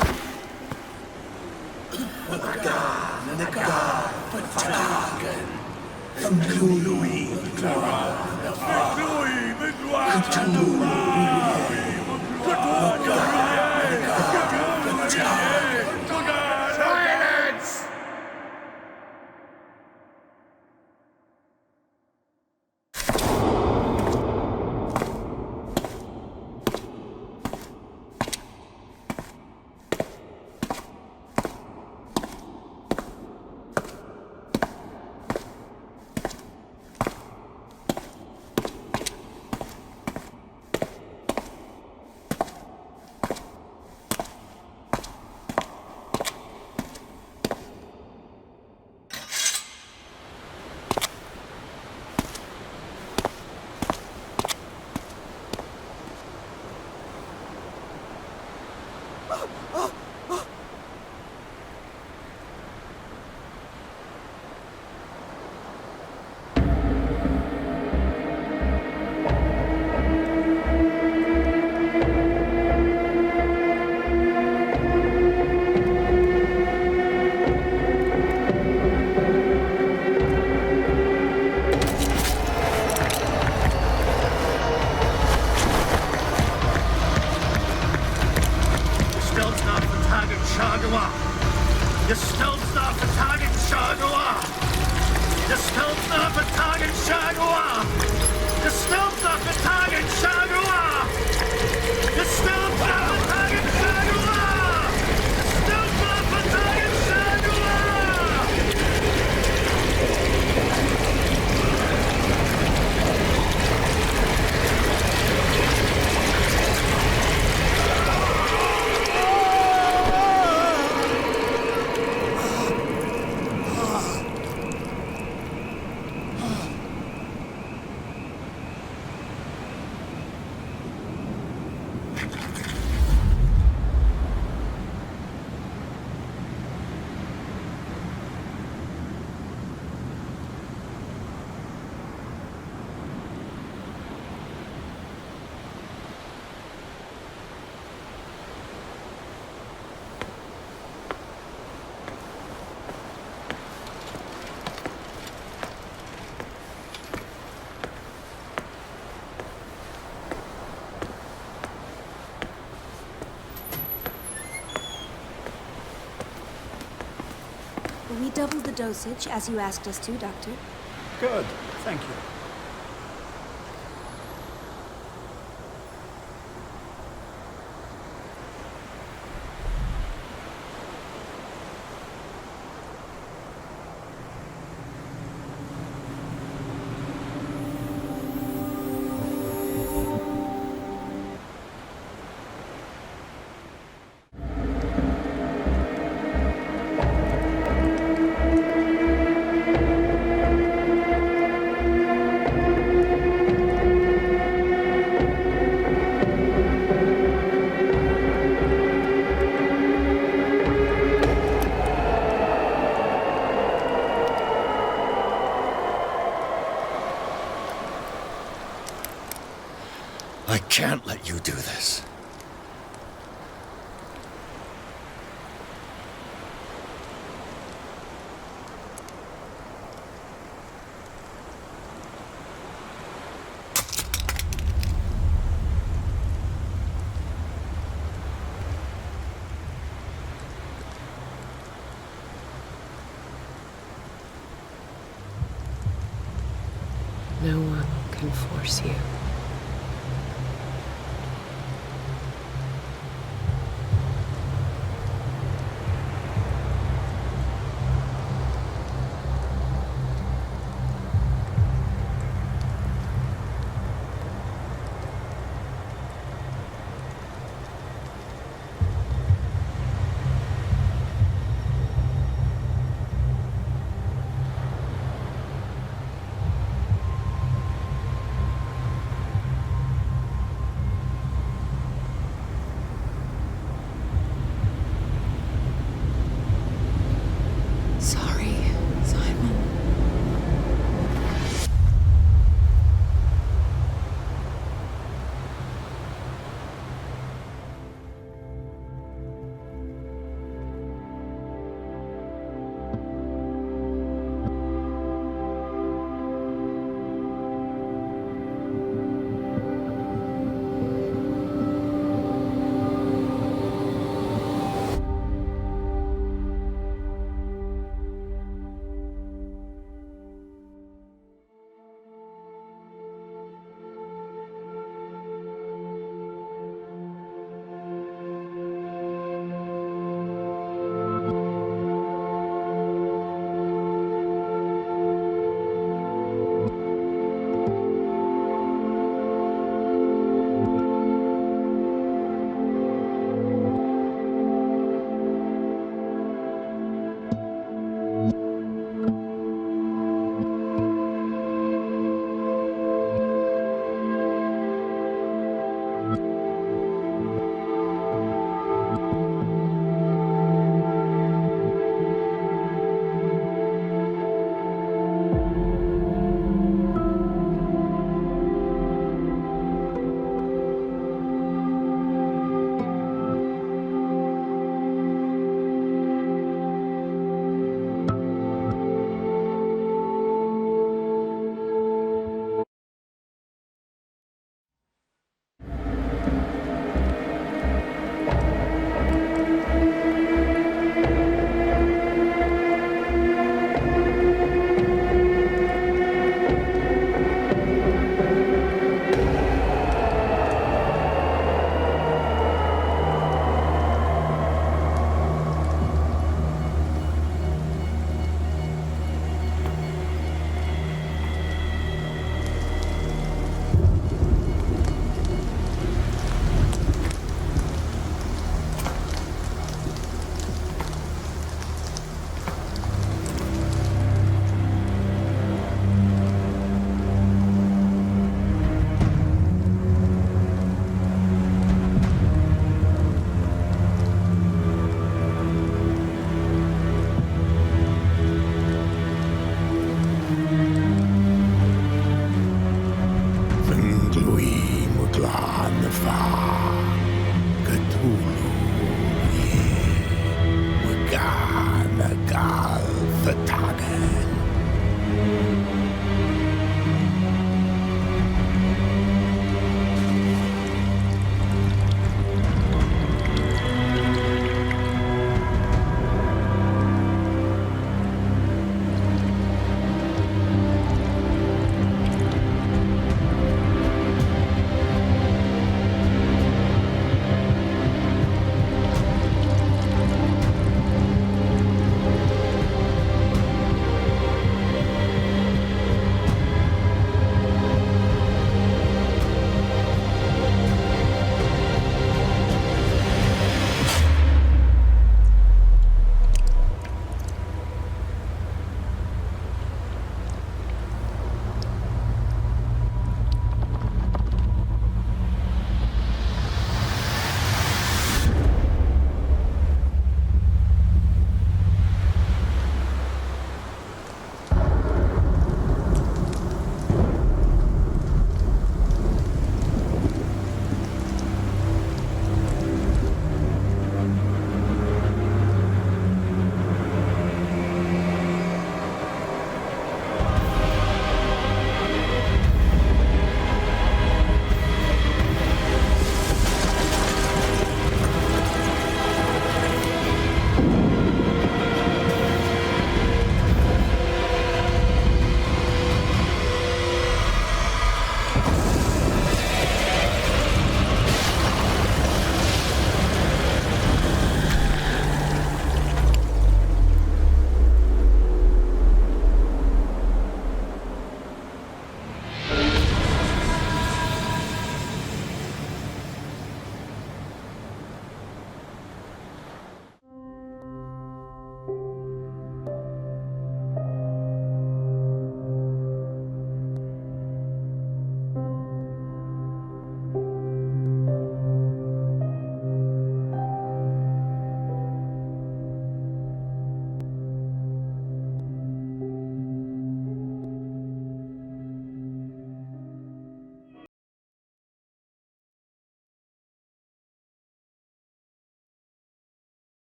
We doubled the dosage, as you asked us to, Doctor. Good, thank you. can't let you do this. No one can force you.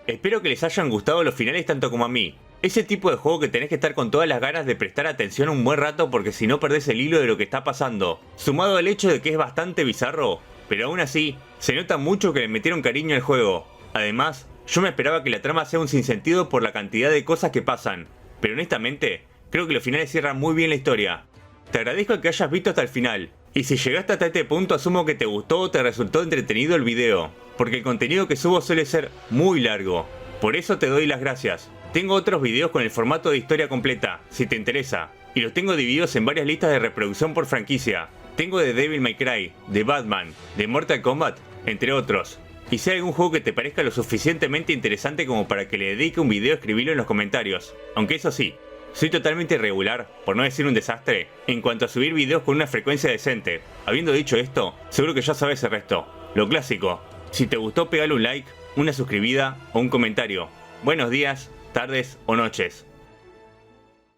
Espero que les hayan gustado los finales tanto como a mí. Ese tipo de juego que tenés que estar con todas las ganas de prestar atención un buen rato porque si no perdés el hilo de lo que está pasando. Sumado al hecho de que es bastante bizarro, pero aún así, se nota mucho que le metieron cariño al juego. Además, yo me esperaba que la trama sea un sinsentido por la cantidad de cosas que pasan. Pero honestamente, creo que los finales cierran muy bien la historia. Te agradezco que hayas visto hasta el final. Y si llegaste hasta este punto asumo que te gustó o te resultó entretenido el video. Porque el contenido que subo suele ser muy largo. Por eso te doy las gracias. Tengo otros videos con el formato de historia completa, si te interesa. Y los tengo divididos en varias listas de reproducción por franquicia. Tengo de Devil May Cry, de Batman, de Mortal Kombat, entre otros. Y si hay algún juego que te parezca lo suficientemente interesante como para que le dedique un video, escribilo en los comentarios. Aunque eso sí, soy totalmente irregular, por no decir un desastre, en cuanto a subir videos con una frecuencia decente. Habiendo dicho esto, seguro que ya sabes el resto. Lo clásico. Si te gustó, pegale un like, una suscribida o un comentario. Buenos días, tardes o noches.